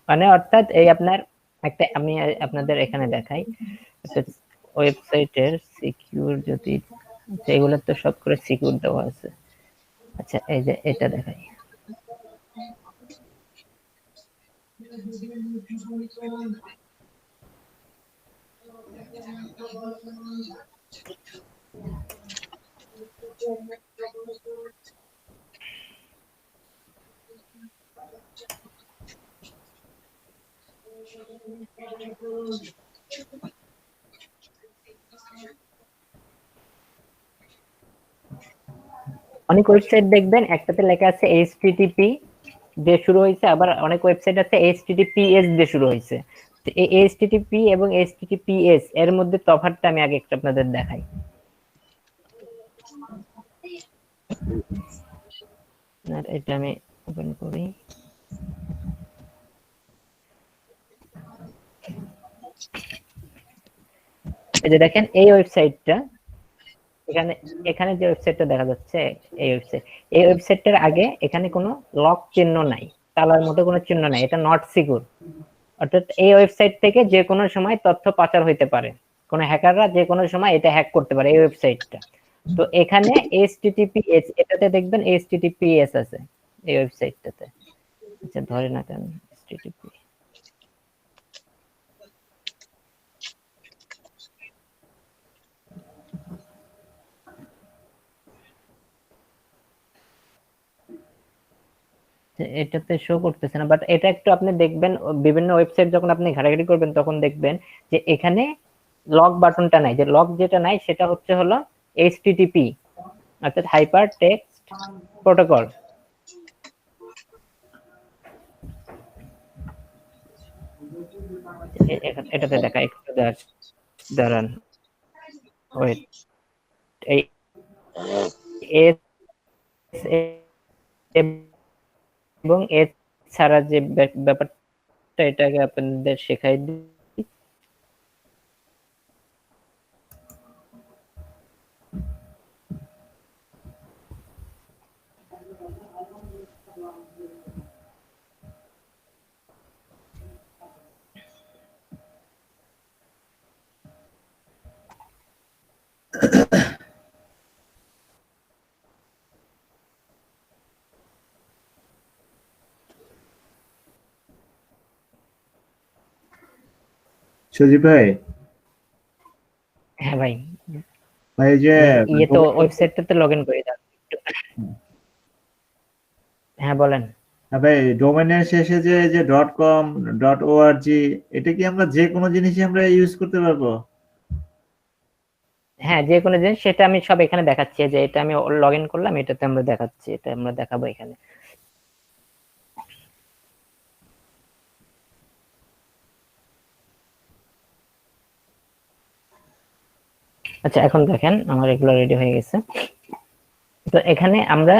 J: মানে অর্থাৎ এই আপনার একটা, আমি আপনাদের এখানে দেখাই একটা ওয়েবসাইটের সিকিউর, যদি এগুলো তো সব করে সিকিউর দেওয়া আছে। আচ্ছা এই যে এটা দেখাই, অনেক ওয়েবসাইট দেখবেন একটাতে লেখা আছে http দিয়ে শুরু হয়েছে, আবার অনেক ওয়েবসাইট আছে https দিয়ে শুরু হয়েছে। তো এই http এবং https এর মধ্যে তফাৎটা আমি আগে একটু আপনাদের দেখাই। আর এটা আমি ওপেন করি, এই যে দেখেন এই ওয়েবসাইটটা, এখানে যে ওয়েবসাইটটা দেখা যাচ্ছে, এই ওয়েবসাইটটার আগে এখানে কোনো লক চিহ্ন নাই, তালার মতো কোনো চিহ্ন নাই, এটা নট সিকিউর। অর্থাৎ এই ওয়েবসাইট থেকে যে কোনো সময় তথ্য পাচার হইতে পারে, কোনো হ্যাকাররা যে কোনো সময় এটা হ্যাক করতে পারে এই ওয়েবসাইটটা। তো এখানে https, এটাতে দেখবেন https আছে এই ওয়েবসাইটটাতে। আচ্ছা ধরে না কেন http, এটাতে শো করতেছে না, বাট এটা একটু আপনি দেখবেন বিভিন্ন ওয়েবসাইট যখন আপনি ঘাটাঘাটি করবেন তখন দেখবেন যে এখানে লক বাটনটা নাই, যে লক যেটা নাই সেটা হচ্ছে হলো http, অর্থাৎ হাইপার টেক্সট প্রোটোকল। এটাতে দেখা একটু দাঁড়ান, ওয়েট, এই এস এবং এস ছাড়া যে ব্যাপারটা, এটাকে আপনাদের শেখাই দিই।
O: সজীব ভাই,
J: হ্যাঁ ভাই,
O: ভাই এই যে
J: ইয়ে তো ওয়েবসাইটটাতে লগ ইন করে দাও। হ্যাঁ বলেন।
O: ভাই ডোমেনের শেষে যে .com .org, এটা কি আমরা যে কোনো জিনিসই আমরা ইউজ করতে পারবো?
J: হ্যাঁ, যে কোনো জিনিস, সেটা আমি সব এখানে দেখাচ্ছি, যে এটা আমি লগ ইন করলাম, এটাতে আমরা দেখাচ্ছি, এটা আমরা দেখাবো এখানে। আচ্ছা, এখন দেখেন আমার এগুলো রেডি হয়ে গেছে। তো এখানে আমরা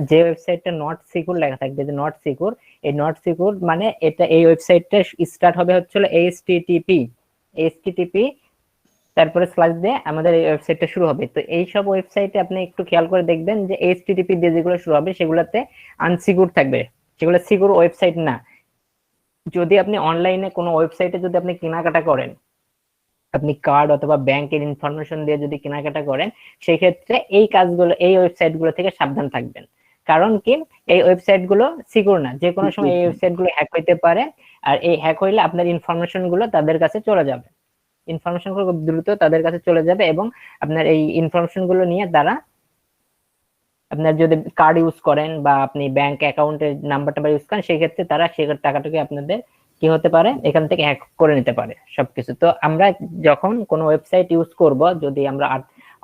J: যে ওয়েবসাইটটা নট সিকিউর লেখা থাকবে, যে নট সিকিউর, এই নট সিকিউর মানে এটা, এই ওয়েবসাইটটা স্টার্ট হবে হচ্ছে http তারপরে স্ল্যাশ দিয়ে আমাদের এই ওয়েবসাইটটা শুরু হবে। তো এই সব ওয়েবসাইটে আপনি একটু খেয়াল করে দেখবেন যে http দিয়ে যেগুলো শুরু হবে সেগুলোতে আনসিকিউর থাকবে, সেগুলো সিকিউর ওয়েবসাইট না। যদি আপনি অনলাইনে কোনো ওয়েবসাইটে যদি আপনি কেনাকাটা করেন, আপনি কার্ড অথবা ব্যাংকের ইনফরমেশন দিয়ে যদি কেনাকাটা করেন, সেই ক্ষেত্রে এই কাজগুলো, এই ওয়েবসাইটগুলো থেকে সাবধান থাকবেন। কারণ কি, এই ওয়েবসাইটগুলো সিকিউর না, যে কোনো সময় এই ওয়েবসাইটগুলো হ্যাক হইতে পারে, আর এই হ্যাক হইলে আপনার ইনফরমেশন গুলো তাদের কাছে চলে যাবে, ইনফরমেশন গুলো খুব দ্রুত তাদের কাছে চলে যাবে, এবং আপনার এই ইনফরমেশন গুলো নিয়ে তারা, আপনার যদি কার্ড ইউজ করেন বা আপনি ব্যাংক অ্যাকাউন্টের নাম্বার ইউজ করেন, সেই ক্ষেত্রে তারা সেই টাকাটাকে আপনাদের কি হতে পারে, এখান থেকে হ্যাক করে নিতে পারে সবকিছু। তো আমরা যখন কোনো ওয়েবসাইট ইউজ করব, যদি আমরা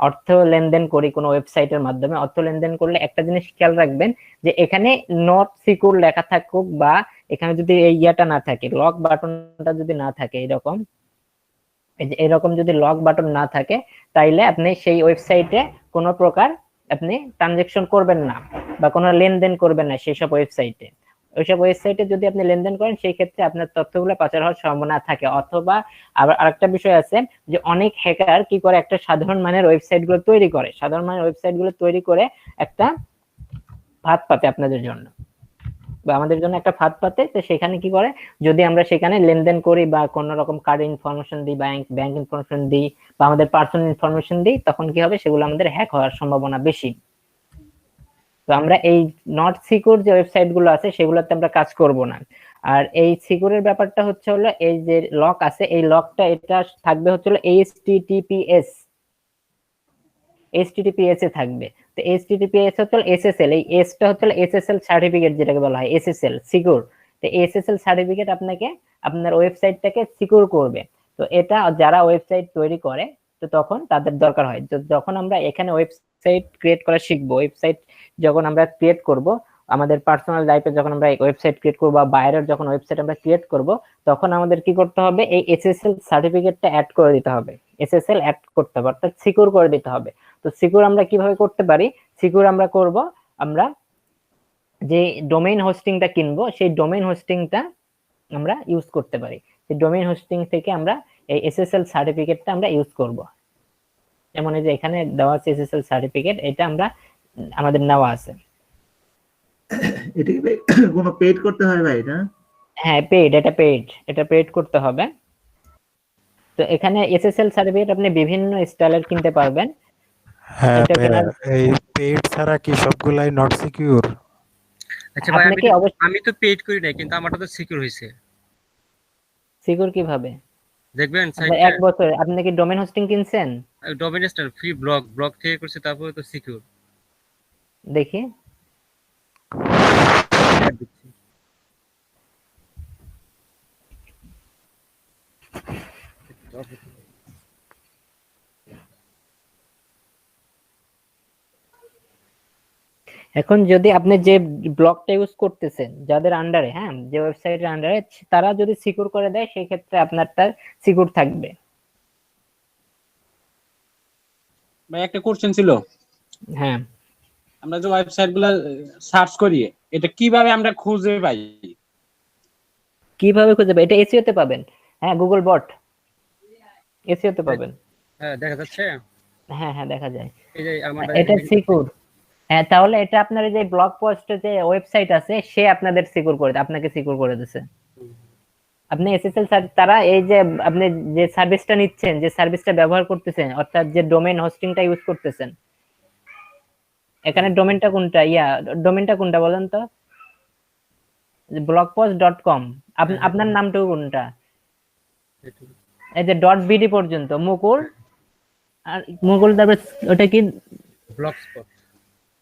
J: অর্থ লেনদেন করি কোনো ওয়েবসাইটের মাধ্যমে, অর্থ লেনদেন করলে একটা জিনিস খেয়াল রাখবেন, যে এখানে নট সিকিউর লেখা থাকুক বা এখানে যদি এই ইয়াটা না থাকে, লক বাটনটা যদি না থাকে, এরকম যদি লক বাটন না থাকে, তাইলে আপনি সেই ওয়েবসাইটে কোনো প্রকার আপনি ট্রানজেকশন করবেন না বা কোনো লেনদেন করবেন না সেই সব ওয়েবসাইটে। ওইসব ওয়েবসাইটে যদি আপনি লেনদেন করেন, সেই ক্ষেত্রে আপনার তথ্যগুলো পাচার হওয়ার সম্ভাবনা থাকে। অথবা আবার আরেকটা বিষয় আছে, যে অনেক হ্যাকার কি করে, একটা সাধারণ মানের ওয়েবসাইট গুলো তৈরি করে, সাধারণ মানের ওয়েবসাইট গুলো তৈরি করে একটা ফাঁদ পাতে আপনাদের জন্য বা আমাদের জন্য একটা ফাঁদ পাতে। তো সেখানে কি করে, যদি আমরা সেখানে লেনদেন করি বা কোন রকম কার্ড ইনফরমেশন দিই, ব্যাংক ইনফরমেশন দিই বা আমাদের পার্সোনাল ইনফরমেশন দিই, তখন কি হবে, সেগুলো আমাদের হ্যাক হওয়ার সম্ভাবনা বেশি। তো আমরা এই নট সিকিউর যে ওয়েবসাইট গুলো আছে সেগুলোতে আমরা কাজ করব না। আর এই সিকিউরের ব্যাপারটা হচ্ছে হলো, এই যে লক আছে, এই লকটা এটা থাকবে হচ্ছে হলো https এ থাকবে। তো https হচ্ছে SSL, এই এসটা হচ্ছে SSL সার্টিফিকেট, যেটাকে বলা হয় SSL সিকিউর। তো SSL সার্টিফিকেট আপনাকে আপনার ওয়েবসাইটটাকে সিকিউর করবে। তো এটা যারা ওয়েবসাইট তৈরি করে, তো তখন তাদের দরকার হয়, যখন আমরা এখানে ওয়েবসাইট ক্রিয়েট করা শিখবো, ওয়েবসাইট যখন আমরা ক্রিয়েট করব, আমাদের পার্সোনাল লাইফে যখন আমরা ওয়েবসাইট ক্রিয়েট করব বা বাইরের যখন ওয়েবসাইট আমরা ক্রিয়েট করব, তখন আমাদের কি করতে হবে, এই SSL সার্টিফিকেটটা অ্যাড করে দিতে হবে, SSL অ্যাড করতে হবে, অর্থাৎ সিকিউর করে দিতে হবে। তো সিকিউর আমরা কিভাবে করতে পারি, সিকিউর আমরা করব, আমরা যে ডোমেইন হোস্টিংটা কিনবো, সেই ডোমেইন হোস্টিংটা আমরা ইউজ করতে পারি। সেই ডোমেইন হোস্টিং থেকে আমরা এই SSL সার্টিফিকেটটা আমরা ইউজ করব। যেমন এই যে এখানে দেওয়া আছে SSL সার্টিফিকেট, এটা আমরা আমাদের নেওয়া আছে।
O: এটা কি কোনো পেড করতে হয় ভাই না?
J: হ্যাঁ, এটা পেড করতে হবে। তো এখানে SSL সার্টিফিকেট আপনি বিভিন্ন স্টাইলের কিনতে পারবেন।
M: হ্যাঁ, এই পেইড ছাড়া কি সবগুলাই নট সিকিউর?
C: আচ্ছা ভাই, আমি তো পেইড করি নাই, কিন্তু আমারটা তো সিকিউর হইছে।
J: সিকিউর কিভাবে
C: দেখবেন
J: সাইটে? এক বছর আপনি কি ডোমেইন হোস্টিং কিনছেন?
C: ডোমেইন হোস্টার ফ্রি ব্লক থেকে করছে, তারপরে তো সিকিউর।
J: দেখি এখন যদি আপনি যে ব্লকটা ইউজ করতেছেন, যাদের আন্ডারে, হ্যাঁ, যে ওয়েবসাইটের আন্ডারে, তারা যদি সিকিউর করে দেয়, সেই ক্ষেত্রে আপনারটা সিকিউর থাকবে।
N: ভাই একটা কোশ্চেন ছিল।
J: হ্যাঁ,
N: আমরা যে ওয়েবসাইটগুলো সার্চ করি, এটা কিভাবে আমরা খুঁজে পাই?
J: কিভাবে খুঁজে পাবেন? এটা এসইও তে পাবেন। হ্যাঁ, গুগল বট এসইও তে পাবেন।
C: হ্যাঁ, দেখা যাচ্ছে।
J: হ্যাঁ হ্যাঁ, দেখা যায়।
C: এই যে
J: এটা সিকিউর। হ্যাঁ, তাহলে এটা আপনার যে ব্লগ পোস্টে যে ওয়েবসাইট আছে, সে আপনাদের সিকিউর করে, আপনাকে সিকিউর করে দিয়েছে। আপনি এসএসএল তারা এই যে আপনি যে সার্ভিসটা নিচ্ছেন, যে সার্ভিসটা ব্যবহার করতেছেন, অর্থাৎ যে ডোমেইন হোস্টিংটা ইউজ করতেছেন, এখানে ডোমেইনটা কোনটা বলেন তো? blogpost.com। আপনার নামটা কোনটা? এই যে ডট বিডি পর্যন্ত মুকুল, আর মুকুল তারপর ওটা কি
C: ব্লগ স্পট।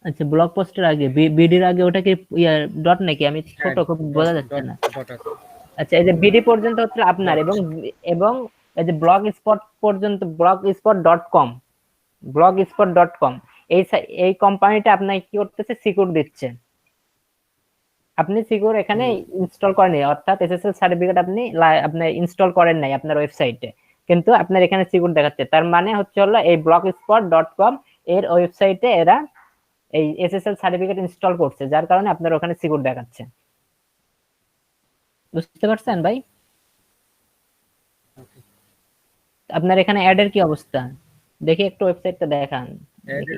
J: আচ্ছা ব্লগ পোস্টের আগে বিডির আগে ওটা কি ডট নাকি? আমি ছোট খুব বোঝা যাচ্ছে না। আচ্ছা এই যে বিডি পর্যন্ত হচ্ছে আপনার, এবং এবং এই যে ব্লগ স্পট পর্যন্ত blogspot.com blogspot.com এই কোম্পানিটা আপনাকে কি করতেছে, সিকিউর দিচ্ছে। আপনি সিকিউর এখানে ইনস্টল করেন, অর্থাৎ এসএসএল সার্টিফিকেট আপনি ইনস্টল করেন নাই আপনার ওয়েবসাইটে, কিন্তু আপনার এখানে সিকিউর দেখাচ্ছে। তার মানে হচ্ছে হলো এই blogspot.com এর ওয়েবসাইটে এরা এই এসএসএল সার্টিফিকেট ইনস্টল করছে, যার কারণে আপনার ওখানে সিকিউর দেখাচ্ছে। বুঝতে পারছেন ভাই? আপনার এখানে অ্যাড এর কি অবস্থা দেখি একটু ওয়েবসাইটটা দেখান।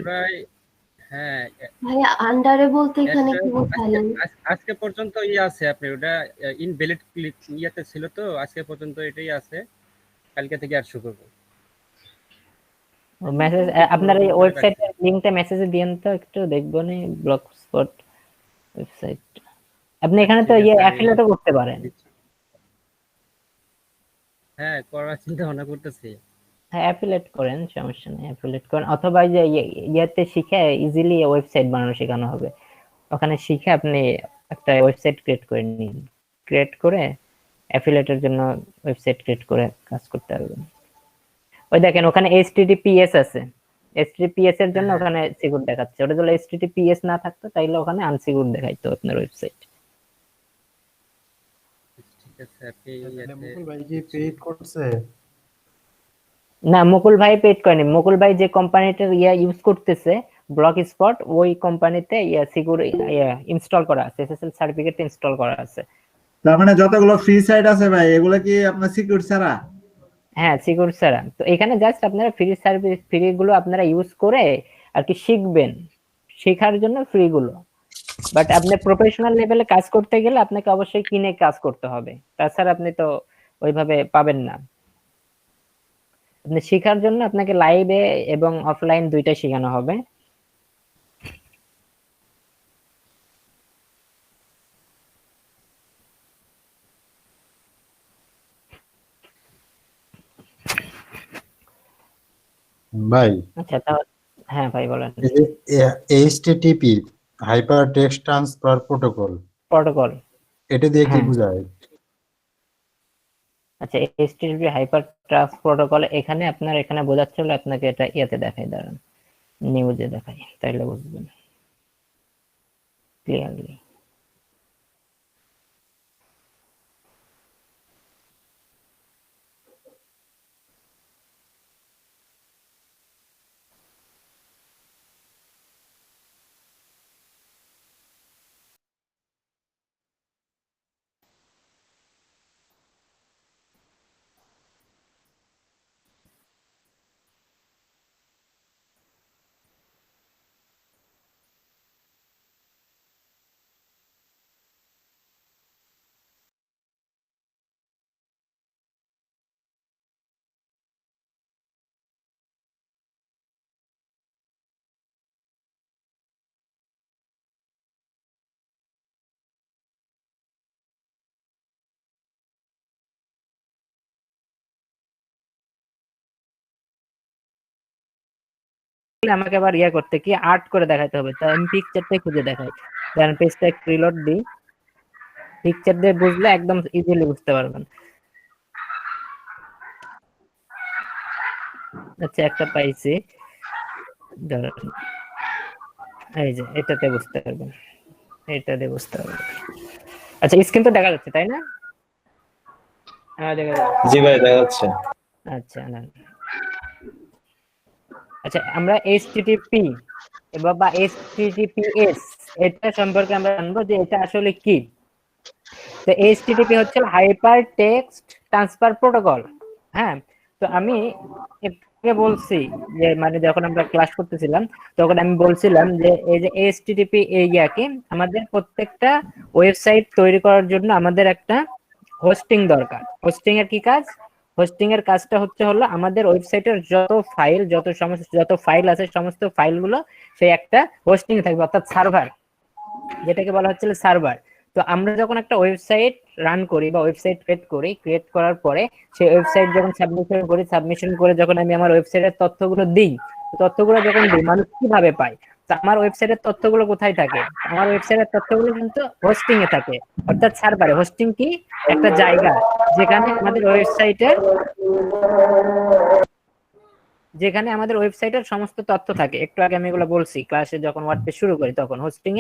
C: ভাই হ্যাঁ
E: ভাইয়া আন্ডারে বলতে এখানে কি বোঝালেন?
C: আজকে পর্যন্ত আছে, আপনি ওটা ইনভ্যালিড ক্লিক ইয়াতে ছিল, তো আজকে পর্যন্ত এটাই আছে, কালকে থেকে আর শুরু করব।
J: মেসেজ আপনার এই ওয়েবসাইটের লিংকটা মেসেজে দিয়েন তো, একটু দেখবো নি ব্লগস্পট ওয়েবসাইট। আপনি এখানে তো অ্যাফিলিয়েটও করতে পারেন।
C: হ্যাঁ করার চিন্তা ভাবনা করতেছি।
J: হ্যাঁ অ্যাফিলিয়েট করেন, সমস্যা নেই, অ্যাফিলিয়েট করেন। অথবা যে ইয়াতে শিখে ইজিলি ওয়েবসাইট বানানো শেখানো হবে, ওখানে শিখে আপনি একটা ওয়েবসাইট ক্রিয়েট করে নিন, ক্রিয়েট করে অ্যাফিলিয়েটের জন্য ওয়েবসাইট ক্রিয়েট করে কাজ করতে পারবেন। ওই দেখেন ওখানে HTTPS আছে, HTTPS এর জন্য ওখানে সিকিউর দেখাচ্ছে। ওটা যদি HTTPS না থাকতো তাইলে ওখানে আনসিকিউর দেখাইতো আপনার ওয়েবসাইট।
C: ঠিক আছে, আপনি
M: মুকুল ভাই কি পেইড করছে?
J: না মুকুল ভাই পেড করেনি। মুকুল ভাই যে কোম্পানিটার ইউজ করতেছে ব্লগস্পট, ওই কোম্পানিতে সিকিউর ইনস্টল করা আছে, এসএসএল সার্টিফিকেট ইনস্টল করা আছে।
O: তার মানে যতগুলো ফ্রি সাইট আছে ভাই এগুলো কি আপনার সিকিউর ছাড়া?
J: হ্যাঁ সিকিউর ছাড়া। তো এখানে জাস্ট আপনারা ফ্রি সার্ভিস, ফ্রি গুলো আপনারা ইউজ করে আর কি শিখবেন, শেখার জন্য ফ্রি গুলো। বাট আপনি প্রফেশনাল লেভেলে কাজ করতে গেলে আপনাকে অবশ্যই কিনে কাজ করতে হবে, তাছাড়া আপনি তো ওইভাবে পাবেন না। আপনি শেখার জন্য আপনাকে লাইভে এবং অফলাইন দুইটা শেখানো হবে।
M: ভাই
J: আচ্ছা তাহলে হ্যাঁ ভাই বলেন।
M: HTTP hyper text transfer protocol এটা দিয়ে কি বোঝায়?
J: আচ্ছা HTTP হাইপার টেক্সট প্রোটোকল এখানে আপনার এখানে বোঝাচ্ছে হলো, আপনাকে এটা ইয়াতে দেখাই, দাঁড়ান নিউজে দেখাই তাইলে বুঝবেন ক্লিয়ারলি। আমাকে আবার করতে কি আর্ট করে দেখাতে হবে, তো আমি পিকচারটাই খুঁজে দেখাই। কারণ পেজটা একটু রিলোড দিই, পিকচার দিয়ে বুঝলে একদম ইজিলি বুঝতে পারবেন। আচ্ছা একটা পাইছি, ধরেন এই যে এটাতে বুঝতে পারবেন, এটাতে বুঝতে পারবেন। আচ্ছা স্ক্রিন তো দেখা যাচ্ছে তাই না?
A: হ্যাঁ দেখা যাচ্ছে।
B: জি ভাই দেখা যাচ্ছে।
J: আচ্ছা না আচ্ছা আমরা HTTP বা HTTPS এটা সম্পর্কে আমরা জানবো যে এটা আসলে কি। তো HTTP হচ্ছে হাইপার টেক্সট ট্রান্সফার প্রোটোকল। হ্যাঁ তো আমি একটু বলছি যে মানে যখন আমরা ক্লাস করতেছিলাম তখন আমি বলছিলাম যে এই যে HTTP কি আমাদের প্রত্যেকটা ওয়েবসাইট তৈরি করার জন্য আমাদের একটা হোস্টিং দরকার। হোস্টিং এর কি কাজ? হোস্টিং এর কাজটা হলো আমাদের ওয়েবসাইটের যত ফাইল আছে সমস্ত ফাইলগুলো সেই একটা হোস্টিং থাকবে, অর্থাৎ সার্ভার, যেটাকে বলা হচ্ছে সার্ভার। তো আমরা যখন একটা ওয়েবসাইট রান করি বা ওয়েবসাইট ক্রিয়েট করার পরে সেই ওয়েবসাইট যখন সাবমিশন করে যখন আমি আমার ওয়েবসাইটের তথ্যগুলো দিই, তথ্যগুলো যখন দিই মানুষ কিভাবে পায়? তো আমার ওয়েবসাইটের তথ্যগুলো কোথায় থাকে? আমার ওয়েবসাইটের তথ্যগুলো কিন্তু হোস্টিং এ থাকে, অর্থাৎ সার্ভারে। হোস্টিং কি? একটা জায়গা যেখানে আমাদের ওয়েবসাইটের সমস্ত তথ্য থাকে। একটু আগে আমি এগুলো বলছি ক্লাসে, যখন ওয়ার্ডপ্রেস শুরু করি তখন হোস্টিং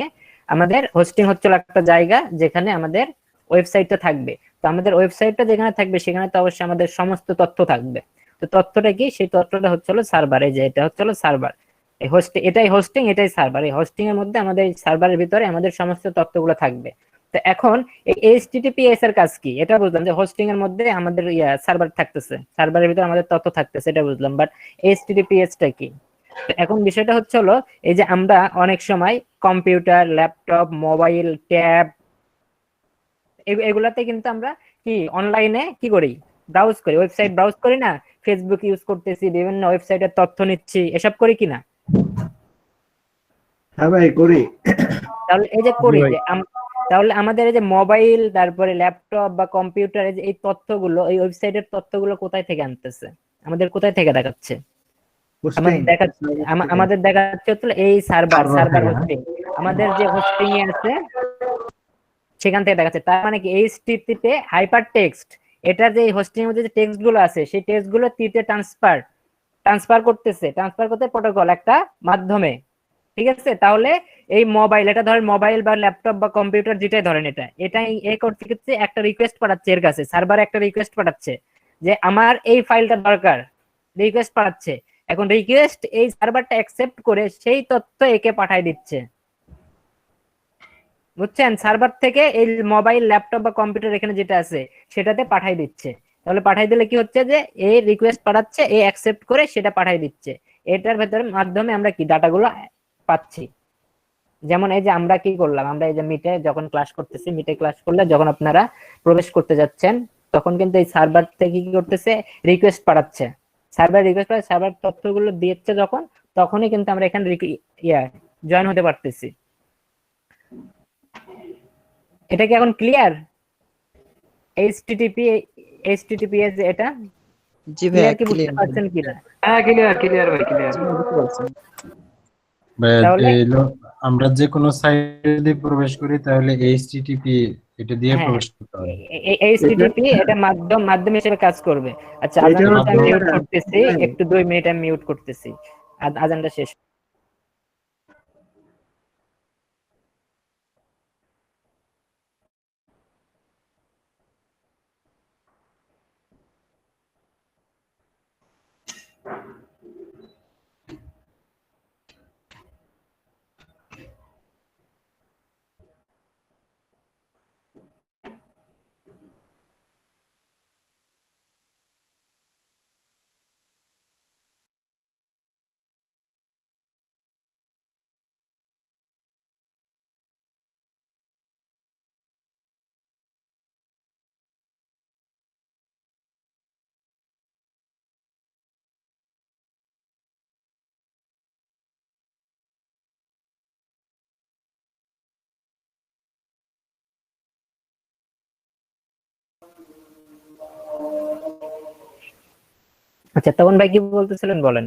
J: হচ্ছে একটা জায়গা যেখানে আমাদের ওয়েবসাইটটা থাকবে। তো আমাদের ওয়েবসাইটটা যেখানে থাকবে সেখানে তো অবশ্যই আমাদের সমস্ত তথ্য থাকবে। তো তথ্যটা কি? সেই তথ্যটা হচ্ছে সার্ভার। এই যে এটা হচ্ছে সার্ভার, এই এটাই হোস্টিং, এটাই সার্ভার। এই হোস্টিং এর মধ্যে আমাদের সার্ভারের ভিতরে আমাদের সমস্ত তথ্যগুলো থাকবে। তো এখন এই HTTPS এর কাজ কি? এটা বুঝলাম যে হোস্টিং এর মধ্যে আমাদের সার্ভার থাকতেছে, সার্ভারের ভিতরে আমাদের তথ্য থাকতেছে, এটা বুঝলাম। বাট HTTPS টা কি? এখন বিষয়টা হচ্ছে এই যে আমরা অনেক সময় কম্পিউটার, ল্যাপটপ, মোবাইল, ট্যাব এগুলাতে কিন্তু আমরা কি অনলাইনে কি করি? ব্রাউজ করি, ওয়েবসাইট ব্রাউজ করি না? ফেসবুক ইউজ করতেছি, বিভিন্ন ওয়েবসাইটের তথ্য নিচ্ছি, এসব করি কিনা?
O: হ্যাঁ ভাই করি।
J: তাহলে এই যে করি, তাহলে আমাদের এই যে মোবাইল, তারপরে ল্যাপটপ বা কম্পিউটার, এই তথ্যগুলো, এই ওয়েবসাইটের তথ্যগুলো কোথায় থেকে আনতেছে? আমাদের কোথায় থেকে দেখাচ্ছে? আমাদের দেখাচ্ছে এই সার্ভার হোস্টিং। আমাদের যে হোস্টিং এ আছে সেখান থেকে দেখাচ্ছে। তার মানে কি HTTP তে হাইপার টেক্সট, এটা যে হোস্টিং এর মধ্যে যে টেক্সট গুলো আছে সেই টেক্সট গুলো তে ট্রান্সফার করতে প্রোটোকল একটা মাধ্যমে, ঠিক আছে? তাহলে এই মোবাইল, এটা ধরেন মোবাইল বা ল্যাপটপ বা কম্পিউটার যেটাই ধরেন, এটাই করতে গেছে একটা রিকোয়েস্ট পাঠাচ্ছে এর কাছে, সার্ভারে একটা রিকোয়েস্ট পাঠাচ্ছে যে আমার এই ফাইলটা দরকার, রিকোয়েস্ট পাঠাচ্ছে। এখন রিকোয়েস্ট এই সার্ভারটা অ্যাকসেপ্ট করে সেই তথ্য একে পাঠায় দিচ্ছে, বুঝছেন? সার্ভার থেকে এই মোবাইল, ল্যাপটপ বা কম্পিউটার এখানে যেটা আছে সেটাতে পাঠাই দিচ্ছে। তাহলে পাঠাই দিলে কি হচ্ছে যে এই রিকোয়েস্ট পাঠাচ্ছে, এই অ্যাকসেপ্ট করে সেটা পাঠাই দিচ্ছে। এটার ভেতরে মাধ্যমে আমরা কি ডাটাগুলো পাচ্ছি। যেমন এই যে আমরা কি করলাম, আমরা এই যে মিটে যখন ক্লাস করতেছি, মিটে ক্লাস করলে যখন আপনারা প্রবেশ করতে যাচ্ছেন তখন কিন্তু এই সার্ভার থেকে কি করতেছে? রিকোয়েস্ট পাঠাচ্ছে। সার্ভার তথ্যগুলো দিচ্ছে যখন, তখনই কিন্তু আমরা এখানে জয়েন হতে পারতেছি। এটা কি এখন ক্লিয়ার? HTTPS এটা
I: জি ভাই,
J: কি বুঝতে পারছেন কিনা?
G: হ্যাঁ ক্লিয়ার ভাই, ক্লিয়ার।
J: তাহলে
M: আমরা যে কোনো সাইটে প্রবেশ করি তাহলে HTTP এটা দিয়ে প্রবেশ করতে হবে।
J: HTTP এটা মাধ্যম হিসেবে কাজ করবে। আচ্ছা, আজানটা আমি মিউট করতেছি, একটু 2 মিনিট আমি মিউট করতেছি, আজানটা শেষ। আচ্ছা, তখন ভাই কি বলতেছিলেন বলেন।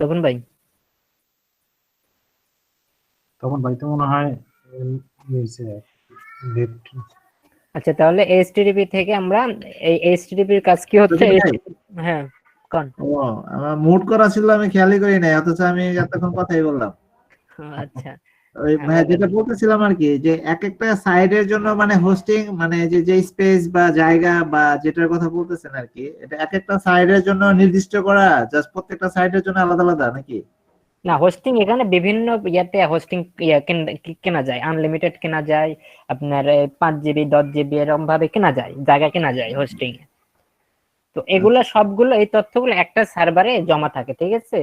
J: তখন ভাই
M: তো মনে হয়
J: আচ্ছা, তাহলে HTTP থেকে আমরা এই HTTP এর কাজ কি হচ্ছে? হ্যাঁ কোন?
O: আমার মুড করা ছিল, আমি খেয়ালই করি নাই, অথচ আমি এতক্ষণ কথাই বললাম।
J: আচ্ছা,
O: ওই যেটা বলতেছিলাম আর কি, যে এক একটা সাইটের জন্য মানে হোস্টিং, মানে যে স্পেস বা জায়গা বা যেটার কথা বলতেছেন আর কি, এটা এক একটা সাইটের জন্য নির্দিষ্ট করা, জাস্ট প্রত্যেকটা সাইটের জন্য আলাদা আলাদা নাকি?
J: না, হোস্টিং এখানে বিভিন্ন ইয়াতে হোস্টিং কেনা যায়, আনলিমিটেড কেনা যায়, আপনার 5 GB 10 GB এরকম ভাবে কেনা যায়, জায়গা কেনা যায় হোস্টিং এ। তো এগুলা সবগুলো, এই তথ্যগুলো একটা সার্ভারে জমা থাকে, ঠিক আছে?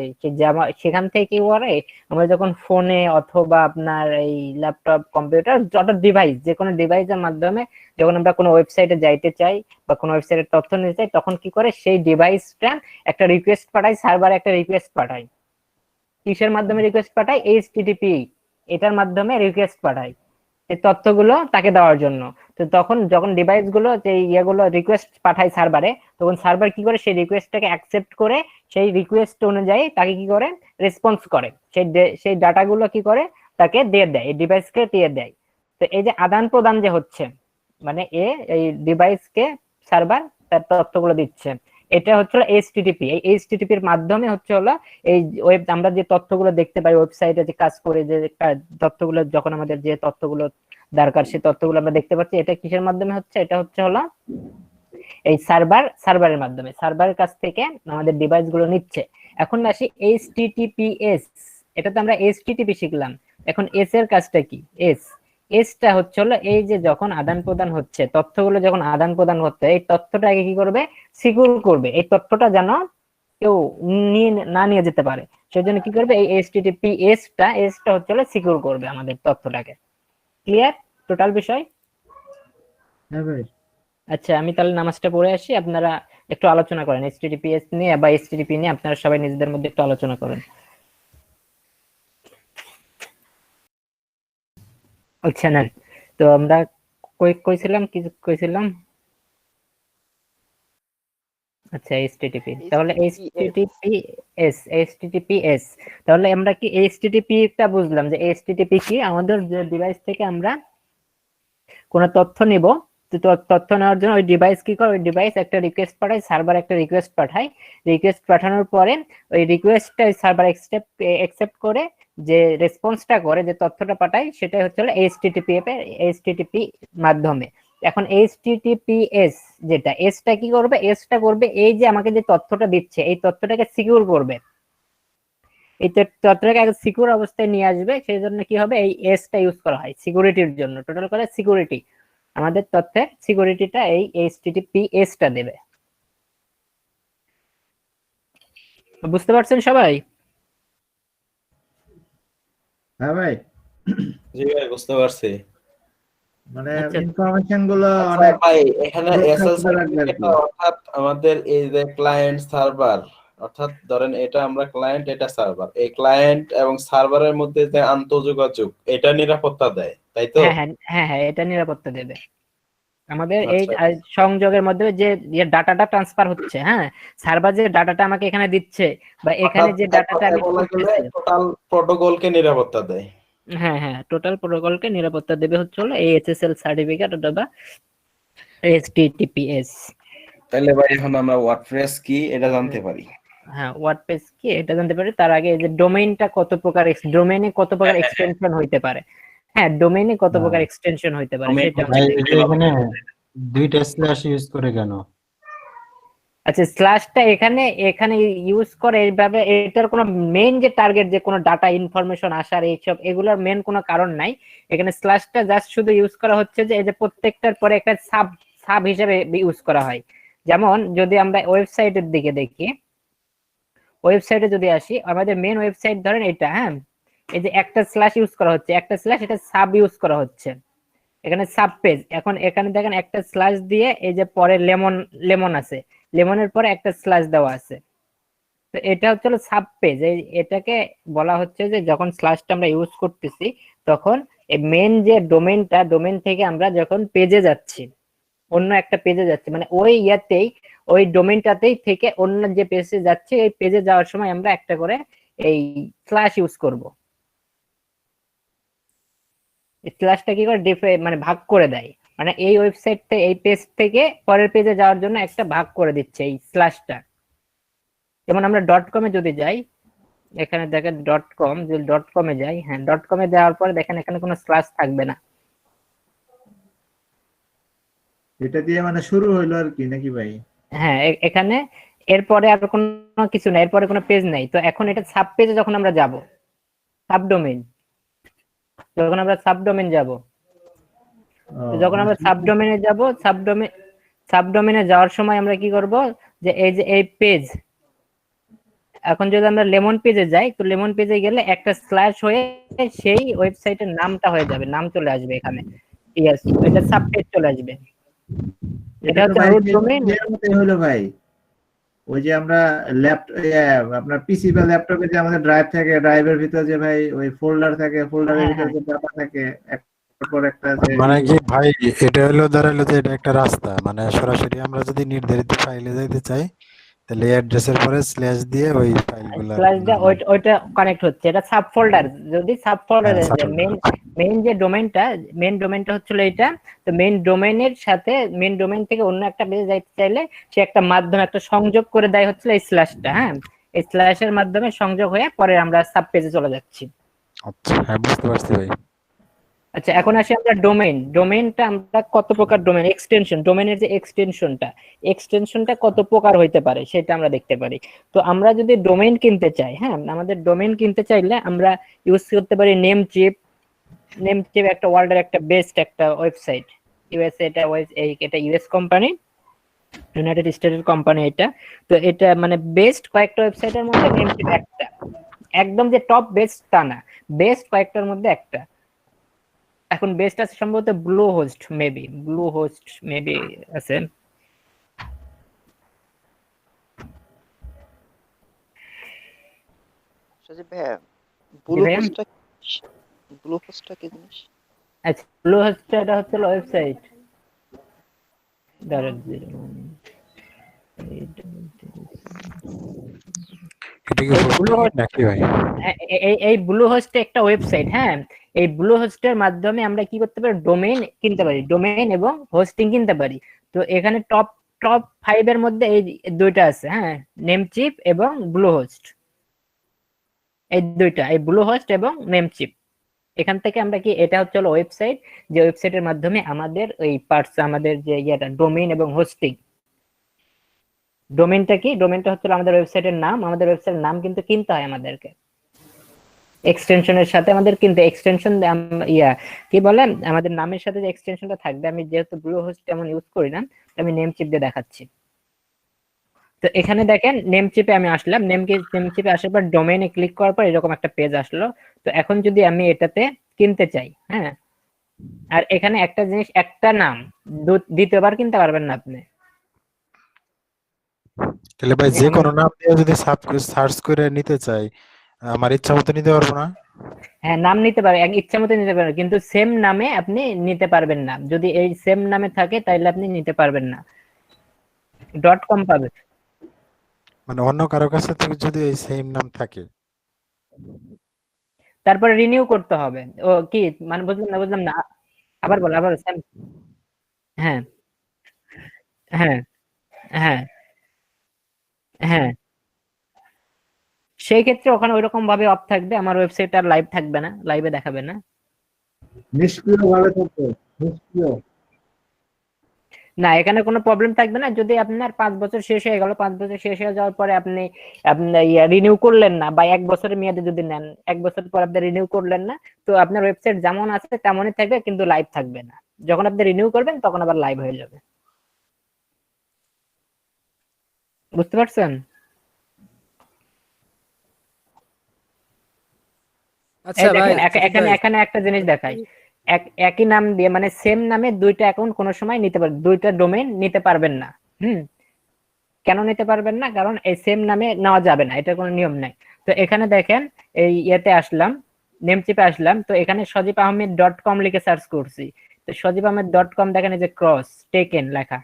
J: সেখান থেকে কি করে, আমরা যখন ফোনে অথবা আপনার এই ল্যাপটপ, কম্পিউটার, যত ডিভাইস, যে কোনো ডিভাইসের মাধ্যমে যখন আমরা কোনো ওয়েবসাইটে যাইতে চাই বা কোনো ওয়েবসাইটের তথ্য নিতে চাই, তখন কি করে সেই ডিভাইসটা একটা রিকোয়েস্ট পাঠায়, সার্ভারে একটা রিকোয়েস্ট পাঠায়। কিসের মাধ্যমে রিকোয়েস্ট পাঠায়? এইচটিটিপি, এটার মাধ্যমে রিকোয়েস্ট পাঠায় এই তথ্যগুলো তাকে দেওয়ার জন্য। তো তখন যখন ডিভাইস গুলো যে ইয়েগুলো রিকোয়েস্ট পাঠায় সার্ভারে, তখন সার্ভার কি করে সেই রিকোয়েস্টটাকে অ্যাকসেপ্ট করে সেই রিকোয়েস্ট অনুযায়ী তাকে কি করে রেসপন্স করে, সেই ডাটাগুলো কি করে তাকে দিয়ে দেয়, এই ডিভাইসকে দিয়ে দেয়। তো এই যে আদান প্রদান যে হচ্ছে, মানে এই ডিভাইসকে সার্ভার তার তথ্যগুলো দিচ্ছে, এটা হচ্ছে এইচটিটিপি। এই এইচটিটিপি এর মাধ্যমে হচ্ছে হলো এই ওয়েব, আমরা যে তথ্যগুলো দেখতে পাই ওয়েবসাইটে যে কাজ করে, যে তথ্যগুলো যখন আমাদের যে তথ্যগুলো দরকার সেই তথ্যগুলো আমরা দেখতে পাচ্ছি, এটা কিসের মাধ্যমে হচ্ছে? এটা হচ্ছে হলো এই সার্ভারের মাধ্যমে, সার্ভারের কাছ থেকে আমাদের ডিভাইস গুলো নিচ্ছে। এখন আসি এইচটিটিপিএস, এটা তো আমরা এইচটিটিপি শিখলাম, এখন এস এর কাজটা কি? এসটা হচ্ছে হলো এই যে যখন আদান প্রদান হচ্ছে, তথ্যগুলো যখন আদান প্রদান হচ্ছে, এই তথ্যটাকে কি করবে? সিকিউর করবে, এই তথ্যটা যেন কেউ নিয়ে যেতে পারে, সেজন্য কি করবে? এই এইচটিটিপিএসটা হচ্ছে হলো সিকিউর করবে আমাদের তথ্যটাকে। ক্লিয়ার টোটাল বিষয়?
O: হ্যাঁ ভাই।
J: আচ্ছা, আমি তাহলে নামাজটা পড়ে আসি, আপনারা একটু আলোচনা করেন এইচটিটিপিএস নিয়ে বা এইচটিটিপি নিয়ে, আপনারা সবাই নিজেদের মধ্যে একটু আলোচনা করেন। আচ্ছা না, তো আমরা কইছিলাম কি কইছিলাম? আচ্ছা এইচটিটিপি, তাহলে এইচটিটিপিএস, তাহলে আমরা কি এইচটিটিপি টা বুঝলাম যে এইচটিটিপি কি? আমাদের যে ডিভাইস থেকে আমরা কোনো তথ্য নিব, তো তথ্য নেওয়ার জন্য ওই ডিভাইস কি করে? ওই ডিভাইস একটা রিকোয়েস্ট পাঠায়, সার্ভার একটা রিকোয়েস্ট পাঠায়, রিকোয়েস্ট পাঠানোর পরে ওই রিকোয়েস্টটা সার্ভার অ্যাকসেপ্ট করে যে রেসপন্সটা করে, যে তথ্যটা পাঠায়, সেটাই হচ্ছে এইচটিটিপি মাধ্যমে। এখন এইচটিটিপিএস যেটা, এসটা কি করবে? এসটা করবে এই যে আমাকে যে তথ্যটা দিচ্ছে, এই তথ্যটাকে সিকিউর করবে, এই তথ্যটাকে আগে সিকিউর অবস্থায় নিয়ে আসবে, সেই জন্য কি হবে? এই এসটা ইউজ করা হয় সিকিউরিটির জন্য, টোটাল করে সিকিউরিটি, আমাদের তথ্যের সিকিউরিটিটা এই এইচটিটিপিএসটা দেবে। বুঝতে পারছেন সবাই?
O: হ্যাঁ ভাই।
B: জি ভাই, বুঝতে পারছি।
O: মানে ইনফরমেশন গুলো
B: আচ্ছা
O: অনেক
B: ভাই, এখানে এসএল
O: রাখবে আর কি।
B: অর্থাৎ আমাদের এই যে ক্লায়েন্ট সার্ভার, অর্থাৎ ধরেন এটা আমরা ক্লায়েন্ট, এটা সার্ভার, এই ক্লায়েন্ট এবং সার্ভারের মধ্যে যে আন্তঃযোগাযোগ, এটা নিরাপত্তা দেয়, তাই তো?
J: হ্যাঁ হ্যাঁ হ্যাঁ হ্যাঁ, এটা নিরাপত্তা দেবে আমাদের এই
B: আচ্ছা।
J: সংযোগের মধ্যে যে ডাটাটা ট্রান্সফার হচ্ছে। হ্যাঁ, সার্ভার যে ডাটাটা আমাকে এখানে দিচ্ছে বা এখানে যে ডাটাটা আমি করতেছি,
B: টোটাল প্রোটোকলকে নিরাপত্তা দেয়।
J: হ্যাঁ হ্যাঁ, টোটাল প্রোটোকলকে নিরাপত্তা দেবে হচ্ছে হলো এই এসএসএল সার্টিফিকেট অথবা এইচটিটিপিএস।
B: তাহলে ভাই এখন আমরা ওয়ার্ডপ্রেস কি এটা জানতে পারি।
J: হ্যাঁ, ওয়ার্ডপ্রেস কি এটা জানতে পারি, তার আগে এই যে ডোমেইনটা কত প্রকার, ডোমেইনে কত প্রকার এক্সটেনশন হইতে পারে। হ্যাঁ, ডোমেইনে কত প্রকার এক্সটেনশন হইতে পারে সেটা
M: এখানে দুইটা স্ল্যাশ ইউজ করে কেন?
J: আচ্ছা, স্ল্যাশটা এখানে ইউজ করে এইভাবে, এটার কোনো মেইন যে টার্গেট যে কোনো ডাটা ইনফরমেশন আসার এইসব, এগুলোর মেইন কোনো কারণ নাই। এখানে স্ল্যাশটা জাস্ট শুধু ইউজ করা হচ্ছে যে এই যে প্রত্যেকটার পরে একটা সাব হিসেবে ইউজ করা হয়। যেমন যদি আমরা ওয়েবসাইটের দিকে দেখি, ওয়েবসাইটে যদি আসি, আমাদের মেইন ওয়েবসাইট ধরেন এটা, হ্যাঁ, এই যে একটা স্ল্যাশ ইউজ করা হচ্ছে, একটা স্ল্যাশ, এটা সাব ইউজ করা হচ্ছে, এখানে সাব পেজ। এখন এখানে দেখেন একটা স্ল্যাশ দিয়ে এই যে পরে লেমন আছে, লেমনের পরে একটা স্ল্যাশ দেওয়া আছে, তো এটা হচ্ছে সাব পেজ। এটাকে বলা হচ্ছে যে যখন স্ল্যাশটা আমরা ইউজ করতেছি, তখন মেইন যে ডোমেইনটা, ডোমেইন থেকে আমরা যখন পেজে যাচ্ছি, অন্য একটা পেজে যাচ্ছি, মানে ওই ইয়াতেই, ওই ডোমেইনটাতেই থেকে অন্য যে পেজে যাচ্ছে, এই পেজে যাওয়ার সময় আমরা একটা করে এই স্ল্যাশ ইউজ করব। স্ল্যাশটা কি করে মানে ভাগ করে দেয়, মানে এই ওয়েবসাইট থেকে, এই পেজ থেকে পরের পেজে যাওয়ার জন্য একটা ভাগ করে দিচ্ছে এই স্ল্যাশটা। যেমন আমরা .com এ যদি যাই, এখানে দেখেন .com, যদি .com এ যাই, হ্যাঁ, .com এ যাওয়ার পরে দেখেন এখানে কোনো স্ল্যাশ থাকবে না।
O: এটা দিয়ে মানে শুরু হইলো আর কি নাকি ভাই?
J: হ্যাঁ, এখানে এরপরে আর কোনো কিছু নাই, এরপরে কোনো পেজ নাই। তো এখন এটা সাব পেজে যখন আমরা যাব, সাবডোমেইন, যখন আমরা সাবডোমেইন যাব, যখন আমরা সাবডোমেইনে যাব, সাবডোমেইনে যাওয়ার সময় আমরা কি করব, যে এই যে এই পেজ, এখন যদি আমরা লেমন পেজে যাই, তো লেমন পেজে গেলে একটা স্ল্যাশ হয়ে সেই ওয়েবসাইটের নামটা হয়ে যাবে, নাম চলে আসবে এখানে, ইয়েস, এটা সাব পেজ চলে আসবে। এটা হচ্ছে রুট ডোমেইন
O: হলো ভাই। ওই যে আমরা আপনার পিসি বা ল্যাপটপে যে আমাদের ড্রাইভ থাকে, ড্রাইভের ভিতর যে ভাই ওই ফোল্ডার থাকে, ফোল্ডারের ভিতর যে ডাটা থাকে একটার পর একটা যে
M: মানে কি ভাই, এটা হলো দাঁড়াইলো যে এটা একটা রাস্তা, মানে সরাসরি আমরা যদি নির্ধারিত ফাইলে যাইতে চাই তাহলে অ্যাড্রেসের পরে স্ল্যাশ দিয়ে ওই ফাইলগুলো
J: স্ল্যাশ দিয়ে ওইটা কানেক্ট হচ্ছে, এটা সাব ফোল্ডার। যদি সাব ফোল্ডারে মেইন যে ডোমেইনটা হচ্ছিল এটা, তো মেইন ডোমেইনের সাথে মেইন ডোমেইন থেকে অন্য একটা পেজে যাইতে চাইলে সে একটা মাধ্যম, একটা সংযোগ করে দেয় হচ্ছিল এই স্ল্যাশটা। হ্যাঁ, এই স্ল্যাশের মাধ্যমে সংযোগ হয়ে পরে আমরা সাব পেজে চলে যাচ্ছি।
M: আচ্ছা, হ্যাঁ বুঝতে পারছি ভাই।
J: আচ্ছা, এখন আসি আমরা ডোমেইনটা আমরা কত প্রকার ডোমেইন, এক্সটেনশন, ডোমেইনের যে এক্সটেনশনটা কত প্রকার হইতে পারে সেটা আমরা দেখতে পারি। তো আমরা যদি ডোমেইন কিনতে চাই, হ্যাঁ, আমাদের ডোমেইন কিনতে চাইলে আমরা ইউজ করতে পারি নেমচিপ একটা ওয়ার্ল্ডের একটা বেস্ট একটা ওয়েবসাইট। ইউএসএ এটা ইউএস কোম্পানি, ইউনাইটেড স্টেটের কোম্পানি এটা। তো এটা মানে বেস্ট কয়েকটা ওয়েবসাইটের মধ্যে নেমচিপ একটা, একদম যে টপ বেস্ট তা না, বেস্ট কয়েকটার মধ্যে একটা। এখন বেস্ট আছে সম্ভবত ব্লু হোস্ট মেবি আছে।
I: সজীব ভাইয়া, ব্লু হোস্টটা কি জিনিস?
J: আচ্ছা, ব্লু হোস্ট এটা হচ্ছে ওয়েবসাইট। এই ব্লু হোস্ট একটা ওয়েবসাইট। হ্যাঁ, এই ব্লু হোস্টের মাধ্যমে আমরা কি করতে পারি, ডোমেইন কিনতে পারি, ডোমেইন এবং হোস্টিং কিনতে পারি। তো এখানে টপ 5 এর মধ্যে এই দুইটা আছে। হ্যাঁ, নেমচিপ এবং ব্লু হোস্ট, এই দুইটা, এই ব্লু হোস্ট এবং নেমচিপ। এখান থেকে আমরা কি, এটা হচ্ছে ওয়েবসাইট, যে ওয়েবসাইটের মাধ্যমে আমাদের ওই পার্টস, আমাদের যে ইয়েটা ডোমেইন এবং হোস্টিং। ডোমেইনটা হচ্ছে আমাদের ওয়েবসাইটের নাম। আমাদের ওয়েবসাইটের নাম কিন্তু কিনতে হয় আমাদেরকে, এক্সটেনশনের সাথে আমাদের কিন্তু এক্সটেনশন কি বলে, আমাদের নামের সাথে যে এক্সটেনশনটা থাকবে, আমি যেহেতু ব্লু হোস্ট এমন ইউজ করি না, আমি নেমচিপ দিয়ে দেখাচ্ছি। তো এখানে দেখেন নেমচিপে আমি আসলাম, নেমচিপে আসার পর ডোমেইনে ক্লিক করার পর এরকম একটা পেজ আসলো। তো এখন যদি আমি এটাতে কিনতে চাই, হ্যাঁ, আর এখানে একটা জিনিস, একটা নাম দ্বিতীয়বার কিনতে পারবেন না আপনি।
M: তাহলে ভাই যে কোনো নাম দিয়ে যদি সার্চ করে নিতে চাই, আমার ইচ্ছা মতো নিতে পারবো না?
J: হ্যাঁ, নাম নিতে পারে, ইচ্ছা মতো নিতে পারেন, কিন্তু সেম নামে আপনি নিতে পারবেন না। যদি এই সেম নামে থাকে তাহলে আপনি নিতে পারবেন না। .com পাবে,
M: মানে অন্য কারো কাছে থেকে যদি এই সেম নাম থাকে,
J: তারপরে রিনিউ করতে হবে। ও কি মানে, বুঝলাম না, আবার সেম। হ্যাঁ হ্যাঁ হ্যাঁ হ্যাঁ, সেই ক্ষেত্রে ওখানে ওইরকম ভাবে অফ থাকবে, আমার ওয়েবসাইট আর লাইভ থাকবে না, লাইভে দেখাবে না,
O: নিষ্ক্রিয় ভাবে থাকবে, নিষ্ক্রিয়।
J: না, এখানে কোনো প্রবলেম থাকবে না। যদি আপনার 5 বছর শেষ হয়ে গেল, 5 বছর শেষ হয়ে যাওয়ার পরে আপনি রিনিউ করলেন না, বা 1 বছরের মেয়াদে যদি নেন, 1 বছর পর আপনি রিনিউ করলেন না, তো আপনার ওয়েবসাইট যেমন আছে তেমনই থাকবে, কিন্তু লাইভ থাকবে না। যখন আপনি রিনিউ করবেন তখন আবার লাইভ হয়ে যাবে। বুঝতে পারছেন?
P: আচ্ছা ভাই,
J: এখানে একটা জিনিস দেখাই, একই নাম দিয়ে মানে সেম নামে দুইটা অ্যাকাউন্ট কোনো সময় নিতে পারবেন, দুইটা ডোমেইন নিতে পারবেন না। কেন নিতে পারবেন না? কারণ এই সেম নামে নেওয়া যাবে না, এটা কোনো নিয়ম নাই। তো এখানে দেখেন, এই ইয়েতে আসলাম, নেমচিপে আসলাম, তো এখানে sojib-ahmed.com লিখে সার্চ করছি। তো sojib-ahmed.com দেখেন, এই যে ক্রস টেকেন লেখা,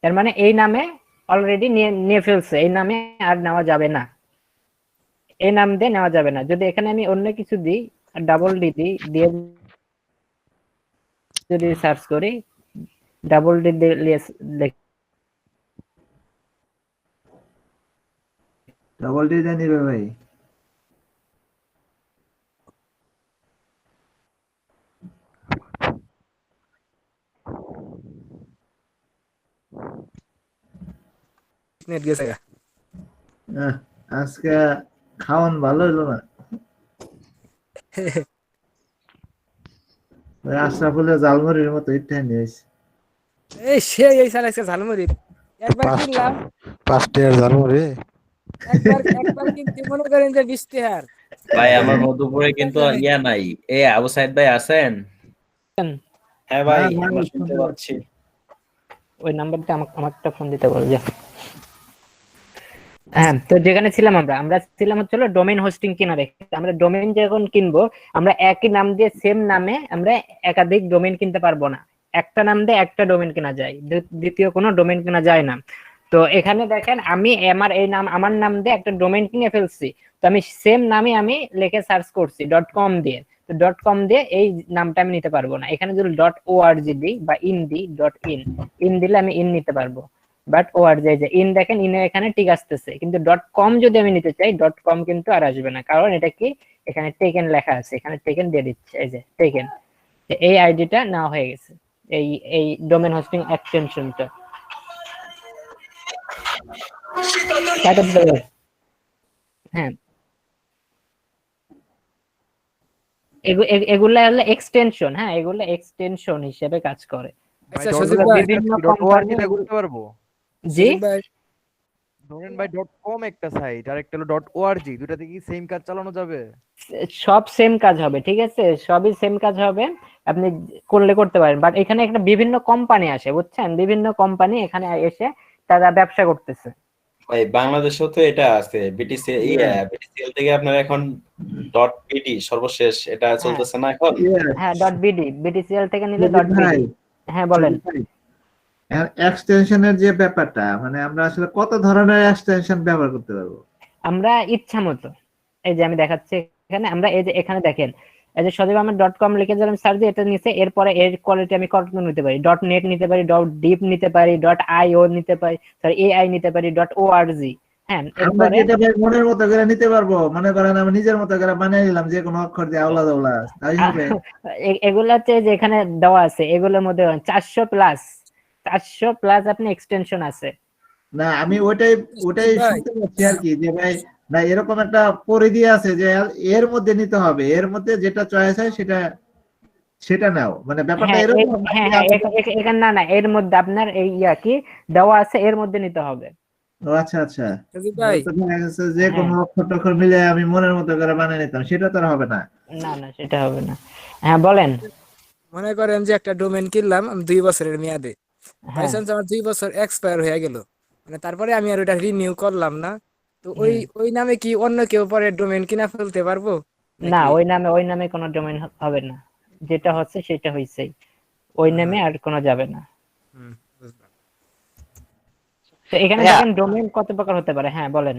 J: তার মানে এই নামে অলরেডি নিয়ে ফেলছে, এই নামে আর নেওয়া যাবে না, এই নাম দিয়ে নেওয়া যাবে না। যদি এখানে আমি অন্য কিছু দিই, DD দিয়ে যদি সার্চ করি, DD
O: দিয়ে নিবে ভাই।
P: নেট গেছে।
O: আজকে খাওয়ান ভালো হলো না। আশরাফুলের জালমুড়ির মতো ইটটা নিয়েছে।
P: এই চালাইছে ঝালমুড়ি, একবার কিনলাম
M: 5 টাকার জালমুড়ি,
P: একবার কিনতে মনে করেন যে 20 টাকার।
Q: ভাই আমার মধুপুরে কিন্তু নাই। আবু সাইদ ভাই আছেন?
B: হ্যাঁ ভাই, আমরা শুনতে পাচ্ছি।
J: ওই নাম্বারটা আমাকে একটা ফোন দিতে বল যে। হ্যাঁ, তো যেখানে ছিলাম আমরা ছিলাম হচ্ছে ডোমেইন হোস্টিং কেনারে। আমরা ডোমেইন যখন কিনবো, আমরা একই নাম দিয়ে সেম নামে আমরা একাধিক ডোমেইন কিনতে পারবো না। একটা নাম দিয়ে একটা ডোমেইন কেনা যায়, দ্বিতীয় কোনো ডোমেইন কেনা যায় না। তো এখানে দেখেন আমি আমার নাম দিয়ে একটা ডোমেইন কিনে ফেলছি, তো আমি সেম নামে আমি লিখে সার্চ করছি .com দিয়ে, তো .com দিয়ে এই নামটা আমি নিতে পারবো না। এখানে যদি .org দিই বা in দিই in দিলে আমি in নিতে পারবো, বাট org যে in দেখেন ইনের এখানে ঠিক আসতেছে, কিন্তু .com যদি আমি নিতে চাই .com কিন্তু আর আসবে না, কারণ এটা কি এখানে টেকেন লেখা আছে, এখানে টেকেন দিয়ে দিচ্ছে, এই যে টেকেন। এই আইডিটা নেওয়া হয়ে গেছে, এই ডোমেইন হোস্টিং এক্সটেনশনটা। হ্যাঁ, এগুলা হলো এক্সটেনশন। হ্যাঁ, এগুলা এক্সটেনশন হিসেবে কাজ করে।
P: আচ্ছা সজীব ভাই,
J: বিভিন্ন
R: .org টা করতে পারবো?
J: জি
P: সজীব ভাই,
R: ধরেন ভাই .com একটা সাইট আর একটা হলো .org, দুটাতে কি সেম কাজ চালানো যাবে?
J: সব সেম কাজ হবে, ঠিক আছে, সবই সেম কাজ হবে, আপনি করতে পারেন। বাট এখানে একটা বিভিন্ন কোম্পানি আসে, বুঝছেন, বিভিন্ন কোম্পানি এখানে এসে তারা ব্যবসা করতেছে।
B: ভাই বাংলাদেশেও তো এটা আছে, বিটিসিএল থেকে আপনার এখন .bd সর্বশেষ এটা চলতেছে না এখন?
J: হ্যাঁ, বিটিসিএল থেকে নিলে .bd। হ্যাঁ বলেন।
O: এক্সটেনশনের যে ব্যাপারটা, মানে আমরা আসলে কত ধরনের এক্সটেনশন ব্যবহার করতে পারবো?
J: আমরা ইচ্ছা মতো, এই যে আমি দেখাচ্ছি এখানে, আমরা এই যে এখানে দেখেন, এই যে সজীব আহমেদ .com লিখে দিলাম সার্চ দিয়ে, এটা নিচে, এরপরে এর কোয়ালিটি আমি কত নিতে পারি, .net নিতে পারি, .deep নিতে পারি, .io নিতে পারি, সরি AI নিতে পারি, .org। হ্যাঁ,
O: আমরা
J: এরপরে
O: যেটা ভাই মনের মতো করে নিতে পারবো, মনে করেন আমি নিজের মতো করে বানিয়ে নিলাম যে কোনো অক্ষর দিয়ে আওলা দাওলা, তাই হবে?
J: এগুলো হচ্ছে যে এখানে দেওয়া আছে, এগুলোর মধ্যে 400 প্লাস আপনি এক্সটেনশন আছে।
O: না, আমি ওটাই শুনতে পাচ্ছি আর কি, যে ভাই না এরকম একটা পরিধি আছে যে এর মধ্যে নিতে হবে, এর মধ্যে যেটা চয়েস হয় সেটা নাও, মানে ব্যাপারটা
J: হ্যাঁ,
O: এরকম।
J: এখানে না, এর মধ্যে আপনার এই কি দেওয়া আছে, এর মধ্যে নিতে হবে।
O: ও আচ্ছা আচ্ছা,
P: সজীব ভাই,
O: যে কোনো অক্ষর টক্ষর মিলে আমি মনের মতো করে বানিয়ে নিতাম, সেটা তো আর হবে না।
J: না, সেটা হবে না। হ্যাঁ বলেন।
P: মনে করেন যে একটা ডোমেইন কিনলাম আমি 2 বছরের মেয়াদে, বাই চান্স আমার 2 বছর এক্সপায়ার হয়ে গেল, মানে তারপরে আমি আর ওটা রিনিউ করলাম না, তো ওই নামে কি অন্য কেউ পরে ডোমেইন কিনা ফেলতে পারবো?
J: না, ওই নামে কোনো ডোমেইন হবে না, যেটা হচ্ছে সেটা হইছেই, ওই নামে আর কোনো যাবে না। তো এখানে দেখেন ডোমেইন কত প্রকার হতে পারে। হ্যাঁ বলেন।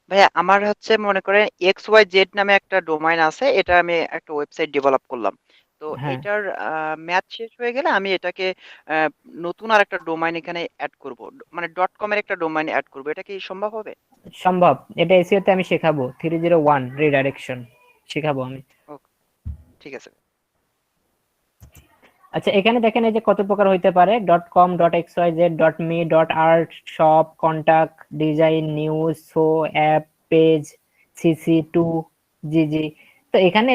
I: ভাইয়া আমার হচ্ছে মনে করেন XYZ নামে একটা ডোমাইন আছে, এটা আমি একটা ওয়েবসাইট ডেভেলপ করলাম। তো এটার মেয়াদ শেষ হয়ে গেলে আমি এটাকে নতুন আর একটা ডোমাইন এখানে অ্যাড করব, মানে .com এর একটা ডোমাইন অ্যাড করব, এটা কি সম্ভব হবে?
J: সম্ভব, এটা এসইও তে আমি শেখাবো, 301 রিডাইরেকশন শেখাবো আমি।
I: ঠিক আছে।
J: আচ্ছা, এখানে দেখেন এই যে কত প্রকার হইতে পারে, .com, .xyz, .me, .art, shop, contact, design, news, show, app, page, cc2, gg। তো এখানে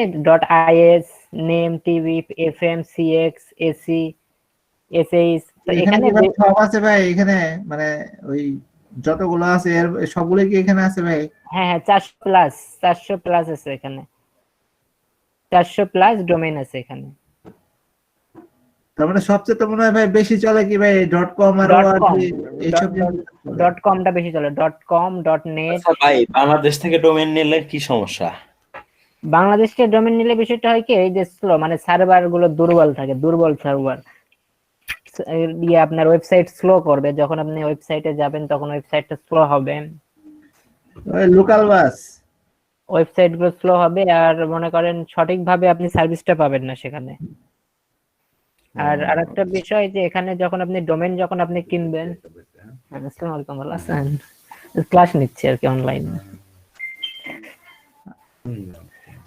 J: .is, name, tv, fm, cx, ac, sh। তো এখানে
O: সব আছে ভাই, এখানে মানে ওই যতগুলো আছে এর সবগুলো কি এখানে আছে ভাই?
J: হ্যাঁ 400 প্লাস আছে এখানে, 400 প্লাস ডোমেইন আছে এখানে।
O: তার মানে সবচেয়ে তো মনে হয় ভাই বেশি চলে কি ভাই .com আর এইসব?
J: .comটা বেশি চলে, .com, .net।
B: ভাই বাংলাদেশ থেকে ডোমেইন নিলে কি সমস্যা?
J: বাংলাদেশ থেকে ডোমেইন নিলে বিষয়টা হয় কি, এই যে স্লো, মানে সার্ভার গুলো দুর্বল থাকে, দুর্বল সার্ভার দিয়ে আপনার ওয়েবসাইট স্লো করবে, যখন আপনি ওয়েবসাইটে যাবেন তখন ওয়েবসাইটটা স্লো হবে,
O: ওই লোকাল বাস
J: ওয়েবসাইট গুলো স্লো হবে, আর মনে করেন সঠিকভাবে আপনি সার্ভিসটা পাবেন না সেখানে। আর আরেকটা বিষয় যে এখানে যখন আপনি ডোমেইন যখন আপনি কিনবেন, আসসালামু আলাইকুম, ভালো আছেন? ক্লাস নিচ্ছি আর কি অনলাইনে।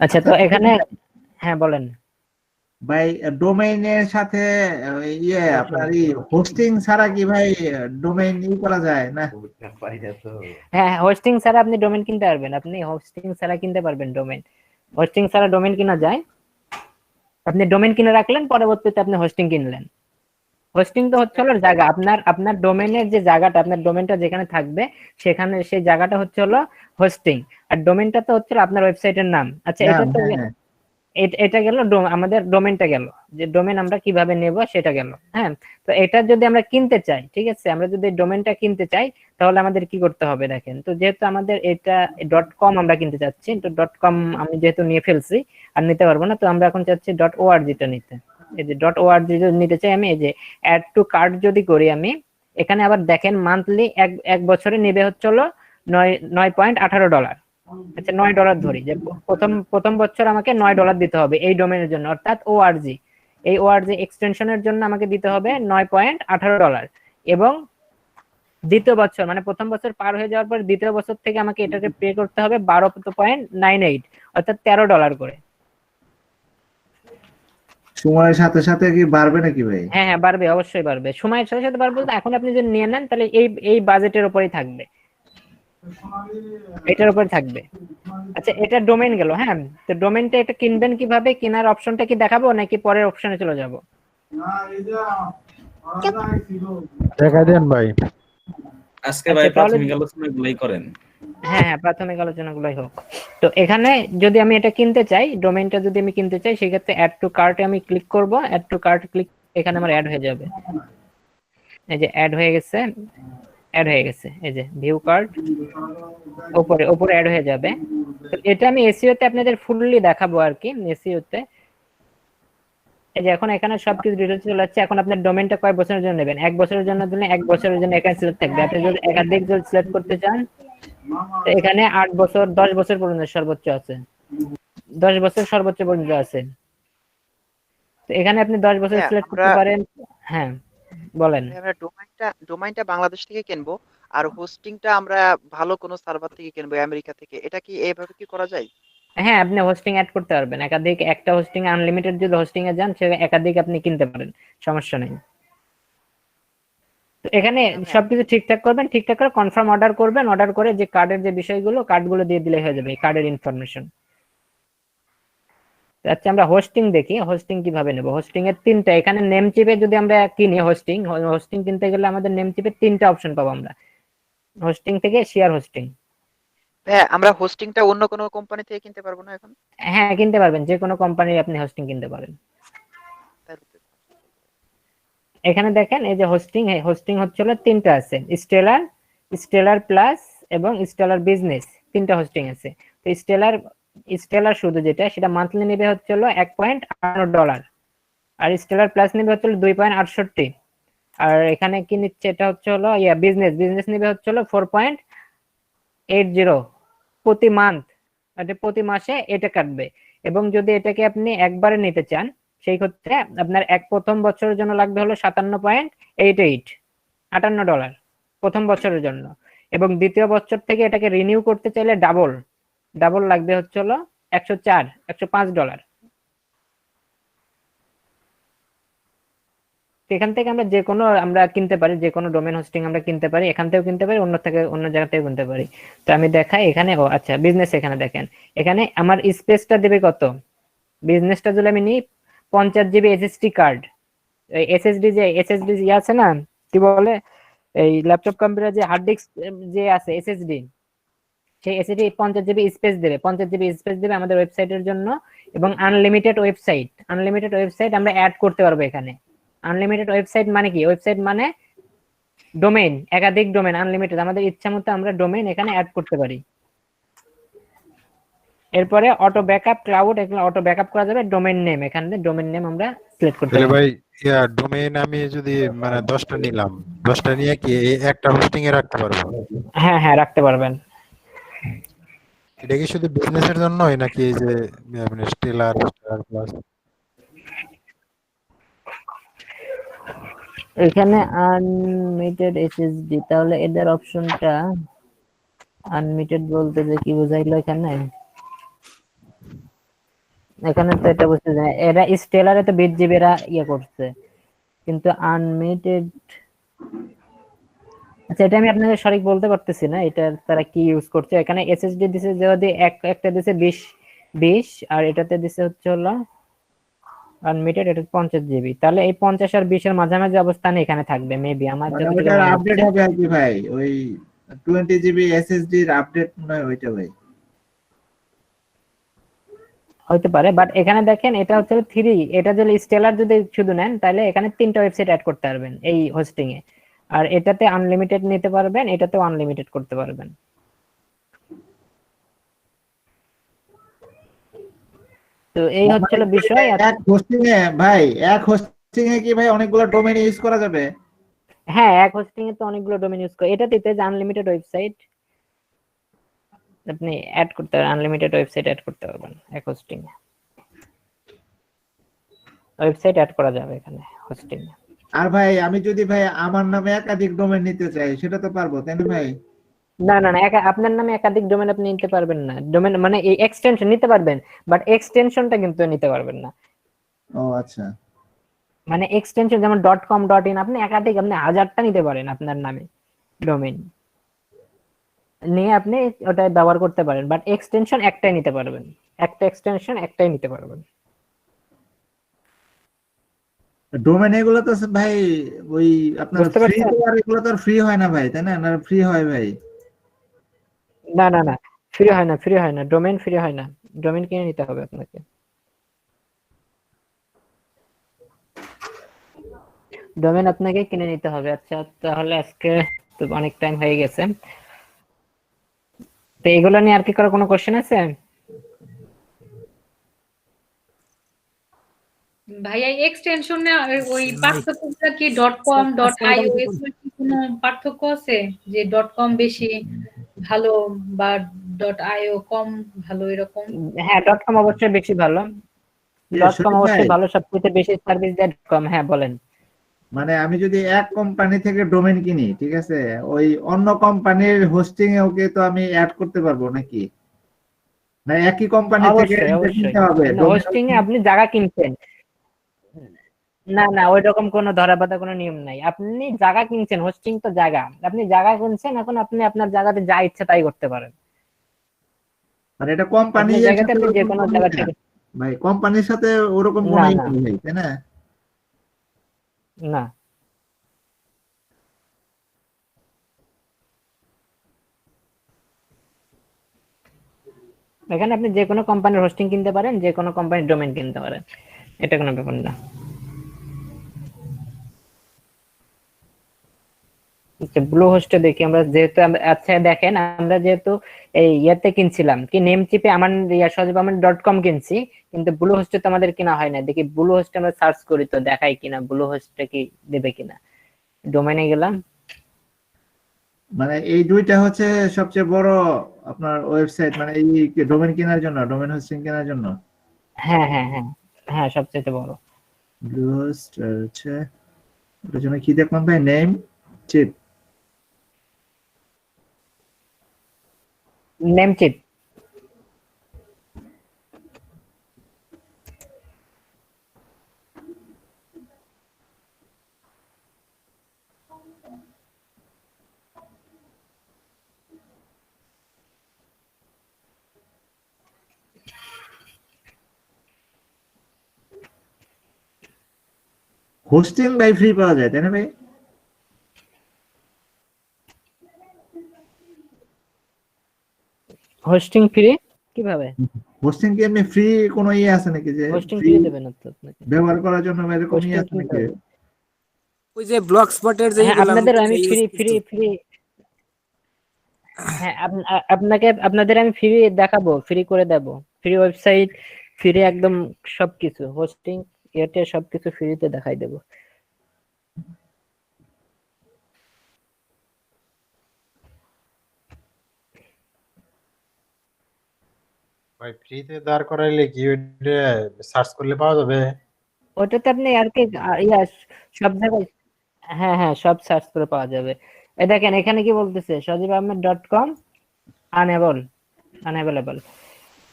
J: আচ্ছা, তো এখানে হ্যাঁ বলেন
O: ভাই, ডোমেইনের সাথে আপনার হোস্টিং ছাড়া কি ভাই ডোমেইন করা যায় না?
J: হ্যাঁ, হোস্টিং ছাড়া আপনি ডোমেইন কিনতে পারবেন, আপনি হোস্টিং ছাড়া কিনতে পারবেন ডোমেইন, হোস্টিং ছাড়া ডোমেইন কিনা যায়। আপনি ডোমেইন কিনে রাখলেন, পরবর্তীতে আপনি হোস্টিং কিনলেন। হোস্টিং তো হচ্ছে হলো জায়গা, আপনার ডোমেইনের যে জায়গাটা, আপনার ডোমেইনটা যেখানে থাকবে সেখানে সেই জায়গাটা হচ্ছে হলো হোস্টিং, আর ডোমেইনটা তো হচ্ছে আপনার ওয়েবসাইটের নাম। আচ্ছা, এটা তো এটা গেল আমাদের ডোমেনটা গেল, যে ডোমেন আমরা কিভাবে নেব সেটা গেল। হ্যাঁ, তো এটা যদি আমরা কিনতে চাই, ঠিক আছে, আমরা যদি ডোমেনটা কিনতে চাই তাহলে আমাদের কি করতে হবে দেখেন। তো যেহেতু আমাদের এটা .com আমরা কিনতে চাচ্ছি, তো .com আমি যেহেতু নিয়ে ফেলছি আর নিতে পারবো না, তো আমরা এখন চাচ্ছি .org টা নিতে। এই যে .org যদি নিতে চাই আমি, এই যে অ্যাড টু কার্ট যদি করি আমি, এখানে আবার দেখেন মান্থলি এক বছরে নেবে হচ্ছে হলো $9.18। আচ্ছা $9 ধরি, যে প্রথম বছর আমাকে $9 দিতে হবে এই ডোমেনের জন্য, অর্থাৎ ORG, এই ORG এক্সটেনশনের জন্য আমাকে দিতে হবে $9.18। এবং দ্বিতীয় বছর মানে প্রথম বছর পার হয়ে যাওয়ার পর দ্বিতীয় বছর থেকে আমাকে এটাকে পে করতে হবে 12.98, অর্থাৎ $13 করে।
O: সময়ের সাথে সাথে কি বাড়বে নাকি ভাই?
J: হ্যাঁ হ্যাঁ বাড়বে, অবশ্যই বাড়বে, সময়ের সাথে সাথে বাড়বে। এখন আপনি যদি নিয়ে নেন তাহলে এই বাজেটের উপরেই থাকবে, এটার উপর থাকবে। আচ্ছা এটা ডোমেন গেল। হ্যাঁ, তো ডোমেনটা এটা কিনবেন কিভাবে, কেনার অপশনটা কি দেখাবো নাকি পরের অপশনে চলে যাব?
M: দেখা দেন ভাই।
Q: আজকে ভাই প্রাথমিক আলোচনাগুলোই করেন।
J: হ্যাঁ হ্যাঁ প্রাথমিক আলোচনাগুলোই হোক। তো এখানে যদি আমি এটা কিনতে চাই, ডোমেইনটা যদি আমি কিনতে চাই, সেক্ষেত্রে অ্যাড টু কার্টে আমি ক্লিক করব। অ্যাড টু কার্ট ক্লিক, এখানে আমার অ্যাড হয়ে যাবে। এই যে অ্যাড হয়ে গেছে, এই যে ভিউ কার্ট উপরে অ্যাড হয়ে যাবে। তো এটা আমি এসইও তে আপনাদের ফুললি দেখাবো আর কি, এসইও তে। এই যে এখন এখানে সবকিছু ডিটেইলস চলে যাচ্ছে। এখন আপনার ডোমেইনটা কয় বছরের জন্য নেবেন, 1 বছরের জন্য দিলে 1 বছরের জন্য এখানে সিলেক্ট থাকবে। আপনি যদি একাধিক যদি সিলেক্ট করতে চান, তো এখানে 8 বছর 10 বছর পর্যন্ত সর্বোচ্চ আছে, 10 বছর সর্বোচ্চ পর্যন্ত আছে। তো এখানে আপনি 10 বছর সিলেক্ট করতে পারেন। হ্যাঁ বলেন।
I: আমরা ডোমাইনটা বাংলাদেশ থেকে কিনবো, আর হোস্টিংটা আমরা ভালো কোনো সার্ভার থেকে কিনবো, আমেরিকা থেকে। এটা কি এইভাবে কি করা যায়?
J: হ্যাঁ, আপনি হোস্টিং অ্যাড করতে পারবেন, একাধিক, একটা হোস্টিং আনলিমিটেড যদি হোস্টিং এ যান সে একাধিক আপনি কিনতে পারেন, সমস্যা নেই। তো এখানে সবকিছু ঠিকঠাক করবেন, ঠিকঠাক করে কনফার্ম অর্ডার করবেন, অর্ডার করে যে কার্ডের যে বিষয়গুলো, কার্ডগুলো দিয়ে দিলে হয়ে যাবে, কার্ডের ইনফরমেশন। আচ্ছা আমরা হোস্টিং দেখি, হোস্টিং কিভাবে নেব। হোস্টিং এর 3টা, এখানে নেম চিপে যদি আমরা কিনি হোস্টিং কিনতে গেলে আমাদের নেম চিপে 3টা অপশন পাবো আমরা, হোস্টিং থেকে শেয়ার হোস্টিং।
I: হ্যাঁ, আমরা হোস্টিংটা অন্য কোনো কোম্পানি থেকে কিনতে পারবো না এখন?
J: হ্যাঁ কিনতে পারবেন, যে কোনো কোম্পানির আপনি হোস্টিং কিনতে পারেন। এখানে দেখেন এই যে হোস্টিং হচ্ছিল 3টা আছে, স্টেলার প্লাস এবং স্টেলার বিজনেস, 3টা হোস্টিং আছে। তো স্টেলার শুধু যেটা, সেটা মান্থলি নেবে হচ্ছিল $1.58, আর স্টেলার প্লাস নেবে হচ্ছিল 2.68, আর এখানে কি নিচ্ছে এটা হচ্ছে হলো বিজনেস নেবে হচ্ছে হলো 4.80 প্রতি মান্থ, মানে প্রতি মাসে এটা কাটবে। এবং যদি এটাকে আপনি একবারে নিতে চান, সেই ক্ষেত্রে আপনার প্রথম বছরের জন্য লাগবে হলো $57.88 প্রথম বছরের জন্য, এবং দ্বিতীয় বছর থেকে এটাকে রিনিউ করতে চাইলে ডাবল লাগবে হচ্ছে হলো $105। এখান থেকে আমরা যে কোনো কিনতে পারি, যে কোনো ডোমেন হোস্টিং আমরা কিনতে পারি, এখান থেকেও কিনতে পারি, অন্য জায়গা থেকেও কিনতে পারি। তো আমি দেখাই এখানে, আচ্ছা বিজনেস, এখানে দেখেন এখানে আমার স্পেসটা দেবে কত, বিজনেসটা যদি আমি নিই 50 GB SSD কার্ড, এসএসডি আছে না, কি বলে এই ল্যাপটপ কম্পিউটার যে হার্ড ডিস্ক যে আছে এসএসডি, সেই এসএসডি 50 GB স্পেস দেবে, 50 GB স্পেস দেবে আমাদের ওয়েবসাইটের জন্য। এবং আনলিমিটেড ওয়েবসাইট আমরা অ্যাড করতে পারবো এখানে। আনলিমিটেড ওয়েবসাইট মানে কি, ওয়েবসাইট মানে ডোমেইন, একাধিক ডোমেইন, আনলিমিটেড, আমাদের ইচ্ছা মতো আমরা ডোমেইন এখানে অ্যাড করতে পারি। এরপরে অটো ব্যাকআপ ক্লাউড, এগুলো অটো ব্যাকআপ করা যাবে। ডোমেইন নেম, এখানে ডোমেইন নেম আমরা সিলেক্ট করতে পারি।
M: ভাই ডোমেইন আমি যদি মানে 10টা নিলাম, 10টা নিয়ে কি একটা হোস্টিং এ রাখতে পারবো?
J: হ্যাঁ হ্যাঁ রাখতে পারবেন।
M: এটা কি শুধু বিজনেসের জন্যই নাকি এই যে মানে স্টেলার প্লাস?
J: এখানে আনলিমিটেড এসএসডি, তাহলে এদের অপশনটা আনলিমিটেড বলতে যে কি বোঝাইলো এখানে তো এটা বুঝতে যায়, এরা স্টেলারে তো 20 GB এরা করছে, কিন্তু আনলিমিটেড, আচ্ছা এটা আমি আপনাকে সঠিক বলতে পারতেছি না এটা তারা কি ইউজ করছে। এখানে এসএসডি দিছে যদি একটা দিছে 20, আর এটাতে দিছে হচ্ছে হলো আনলিমিটেড, এটা 50 GB, তাহলে এই 50 আর 20 এর মাঝামাঝি অবস্থানে এখানে থাকবে মেবি, আমার
O: ওইটার আপডেট হবে আর কি ভাই, ওই 20 GB SSD এর আপডেট মনে হয় ওইটা ভাই।
J: হতে পারে, বাট এখানে দেখেন এটা হচ্ছে 3, এটা যদি স্টেলার যদি শুধু নেন তাহলে এখানে 3টা ওয়েবসাইট অ্যাড করতে পারবেন এই হোস্টিং এ, আর এটাতে আনলিমিটেড নিতে পারবেন, এটাতেও আনলিমিটেড করতে পারবেন। তো এই হচ্ছিল বিষয়।
O: এক হোস্টিং এ ভাই, এক হোস্টিং এ কি ভাই অনেকগুলো ডোমেইন ইউজ করা যাবে?
J: হ্যাঁ, এক হোস্টিং এ তো অনেকগুলো ডোমেইন ইউজ করে, এটাতে যে আনলিমিটেড ওয়েবসাইট আপনি অ্যাড করতে পারবেন, আনলিমিটেড ওয়েবসাইট অ্যাড করতে পারবেন এক হোস্টিং এ, ওয়েবসাইট অ্যাড করা যাবে এখানে হোস্টিং এ।
O: আর ভাই আমি যদি ভাই আমার নামে একাধিক ডোমেইন নিতে চাই সেটা তো পারবো তাই না ভাই?
J: না না না, আপনার নামে একাধিক ডোমেইন আপনি নিতে পারবেন না, ডোমেইন মানে এই এক্সটেনশন নিতে পারবেন, বাট এক্সটেনশনটা কিন্তু নিতে পারবেন না।
O: ও আচ্ছা,
J: মানে এক্সটেনশন যেমন .com .in আপনি একাধিক, আপনি 1000টা নিতে পারেন আপনার নামে ডোমেইন নিয়ে আপনি ওটা ব্যবহার করতে পারেন, বাট এক্সটেনশন একটাই নিতে পারবেন, একটা এক্সটেনশন একটাই নিতে পারবেন।
O: ডোমেইন এগুলো তো ভাই ওই আপনার
J: বুঝতে
O: ফ্রি,
J: পারছেন?
O: তো আর এগুলো তো ফ্রি হয় না ভাই তাই না? না ফ্রি হয় ভাই?
J: না না না, ফ্রি হয় না, ফ্রি হয় না, ডোমেইন ফ্রি হয় না, ডোমেইন কিনে নিতে হবে আপনাকে। ডোমেইন আপনাকে কিনে নিতে হবে। আচ্ছা তাহলে আজকে তো অনেক টাইম হয়ে গেছে, তো এগুলো নিয়ে আর কি করার কোনো কোশ্চেন আছে?
S: ভাইয়া এক্সটেনশনে ওই পার্থক্যটা কি .com .io এগুলো কি কোনো পার্থক্য আছে, যে .com বেশি ভালো বা .io কম ভালো এরকম?
J: হ্যাঁ, .com অবশ্যই বেশি ভালো, .com অবশ্যই ভালো, সবচেয়ে বেশি সার্ভিস দেয় .com। হ্যাঁ বলেন।
O: মানে আমি যদি এক কোম্পানি থেকে ডোমেইন কিনি, ঠিক আছে, ওই অন্য কোম্পানির হোস্টিং এ ওকে তো আমি অ্যাড করতে পারবো নাকি? না একই কোম্পানি থেকে
J: অবশ্যই অবশ্যই,
O: কিনতে হবে?
J: হোস্টিং এ আপনি জায়গা কিনছেন, না না ওই রকম কোনো ধরাবাঁধা কোনো নিয়ম নাই, আপনি জায়গা কিনছেন, হোস্টিং তো জায়গা, আপনি জায়গা কিনছেন, এখন আপনি আপনার জায়গাতে যা ইচ্ছা তাই করতে পারেন।
O: মানে এটা কোম্পানি
J: জায়গাতে আপনি যে কোনো জায়গা থেকে,
O: ভাই কোম্পানির সাথে ওরকম কোনো
J: না
O: ই
J: না
O: নেই তাই না?
J: না, এখানে আপনি যে কোনো কোম্পানির হোস্টিং কিনতে পারেন, যে কোনো কোম্পানির ডোমেইন কিনতে পারেন, এটা কোনো ব্যাপার না। ব্লু হোস্টে দেখি আমরা, যেহেতু আচ্ছা দেখেন আমরা যেহেতু এই ইয়াতে কিনছিলাম কি নেম চিপে আমার সজীব আমার .com কিনছি, কিন্তু ব্লু হোস্টে তো আমাদের কিনা হয় না, দেখি ব্লু হোস্টে আমরা সার্চ করি তো দেখাই কিনা ব্লু হোস্টে কি দেবে কিনা, ডোমেইনে গেলাম।
O: মানে এই দুইটা হচ্ছে সবচেয়ে বড় আপনার ওয়েবসাইট, মানে এই ডোমেইন কেনার জন্য, ডোমেইন হোস্টিং কেনার জন্য।
J: হ্যাঁ হ্যাঁ হ্যাঁ হ্যাঁ, সবচেয়ে বড়
O: ব্লু হোস্ট হচ্ছে, ওটার জন্য কি দেখলাম ভাই, Namecheap,
J: Namecheap.
O: Hosting ভাই ফ্রি পাওয়া যায় তাই না ভাই?
J: হোস্টিং ফ্রি কিভাবে?
O: হোস্টিং কি এমনি ফ্রি কোনো ইয়ে আছে নাকি যে
J: হোস্টিং
O: ফ্রি
J: ফ্রি দেবে না তো আপনাকে,
O: ব্যবহার করার জন্য এরকম ইয়ে আছে নাকি?
P: ওই যে ব্লগ স্পটের যে
J: হ্যাঁ আপনাদের আমি ফ্রি ফ্রি ফ্রি, হ্যাঁ আপনাদের আমি ফ্রি দেখাবো, ফ্রি করে দেব, ফ্রি ওয়েবসাইট, ফ্রি একদম সবকিছু, হোস্টিং এতে সবকিছু ফ্রিতে দেখাই দেব।
M: ভাই ফ্রিতে দাঁড় করাইলে কি ওইটা সার্চ করলে পাওয়া যাবে?
J: ওটাতে আপনি আর কি ইয়া সব জায়গায়, হ্যাঁ হ্যাঁ সব সার্চ করে পাওয়া যাবে। এই দেখেন এখানে কি বলতেছে, সজীব আহমেদ .com আনএভেলেবল,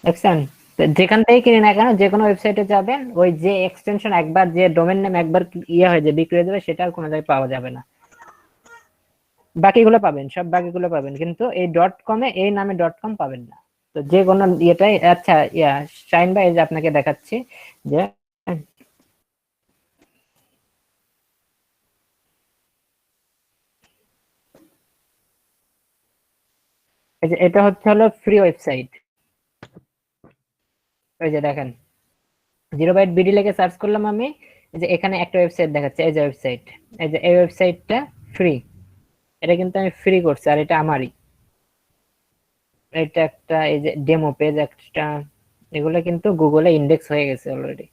J: দেখছেন? তো যেখান থেকে কিনে না কেন যে কোনো ওয়েবসাইটে যাবেন, ওই যে এক্সটেনশন একবার যে ডোমেইন নেম একবার ইয়ে হয়ে যায় বিক্রি হয়ে যাবে, সেটা আর কোনো জায়গায় পাওয়া যাবে না, বাকিগুলো পাবেন, সব বাকিগুলো পাবেন, কিন্তু এই .com এ এই নামে .com পাবেন না। তো যে কোনো ইয়েটাই, আচ্ছা শাইন ভাই এই যে আপনাকে দেখাচ্ছি যে এই যে এটা হচ্ছে হলো ফ্রি ওয়েবসাইট, ওই যে দেখেন 0 বাইট বিডি লিখে সার্চ করলাম আমি, এই যে এখানে একটা ওয়েবসাইট দেখাচ্ছে, এই যে ওয়েবসাইট, এই যে এই ওয়েবসাইটটা ফ্রি, এটা কিন্তু আমি ফ্রি করছি আর এটা আমারই। এটা একটা এই যে ডেমো পেজ একটা, এগুলো কিন্তু গুগলে ইন্ডেক্স হয়ে গেছে অলরেডি।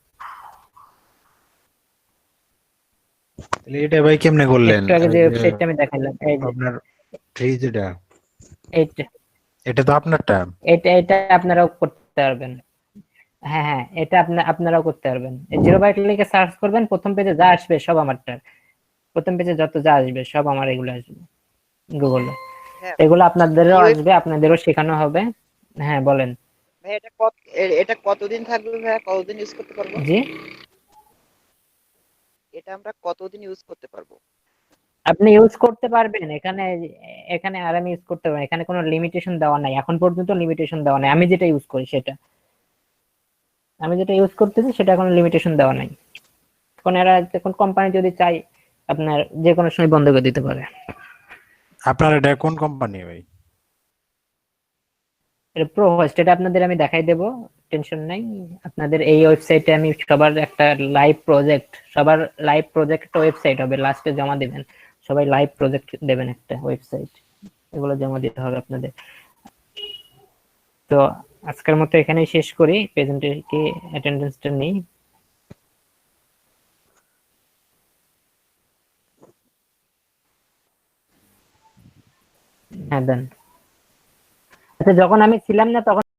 M: তাহলে এটা ভাই কেমনে করলেন?
J: একটু আগে
M: ওই
J: যে
M: যে
J: ওয়েবসাইটটা আমি দেখাইলাম, এই যে
M: আপনার ফ্রি যেটা,
J: এইটা
M: এটা তো আপনারটা।
J: এটা আপনারাও করতে পারবেন। হ্যাঁ হ্যাঁ, এটা আপনারাও করতে পারবেন। এই 0 বাইট লিখে সার্চ করবেন, প্রথম পেজে যা আসবে সব আমারটা, প্রথম পেজে যত যা আসবে সব আমার এগুলো আসবে গুগলে।
I: হ্যাঁ
J: এগুলো আপনাদেরও
I: এই
J: আসবে, আপনাদেরও শেখানো হবে। হ্যাঁ বলেন।
I: ভাই এটা কতদিন থাকবে ভাইয়া, কতদিন ইউজ করতে পারবো?
J: জি,
I: এটা আমরা কতদিন ইউজ করতে পারবো?
J: আপনি ইউজ করতে পারবেন, এখানে এখানে আরামে ইউজ করতে পারবেন, এখানে কোনো লিমিটেশন দেওয়া নাই, এখন পর্যন্ত লিমিটেশন দেওয়া নাই। আমি যেটা ইউজ করি সেটা, আমি যেটা ইউজ করতেছি সেটা কোনো লিমিটেশন দেওয়া নাই। কোন কোম্পানি যদি চাই আপনার যে কোনো সময় বন্ধ করে দিতে পারে।
M: আপনার এটা কোন কোম্পানি ভাই?
J: এটা প্রো হোস্ট, এটা আপনাদের আমি দেখাই দেব, টেনশন নাই। আপনাদের এই ওয়েবসাইটে আমি সবার একটা লাইভ প্রজেক্ট ওয়েবসাইট হবে, লাস্টে জমা দিবেন সবাই, লাইভ প্রজেক্ট দেবেন একটা ওয়েবসাইট, এগুলো জমা দিতে হবে আপনাদের। তো আজকের মতো এখানেই শেষ করি, প্রেজেন্টেশনে অ্যাটেন্ডেন্সটা নেই। হ্যাঁ দেন। আচ্ছা, যখন আমি ছিলাম না তখন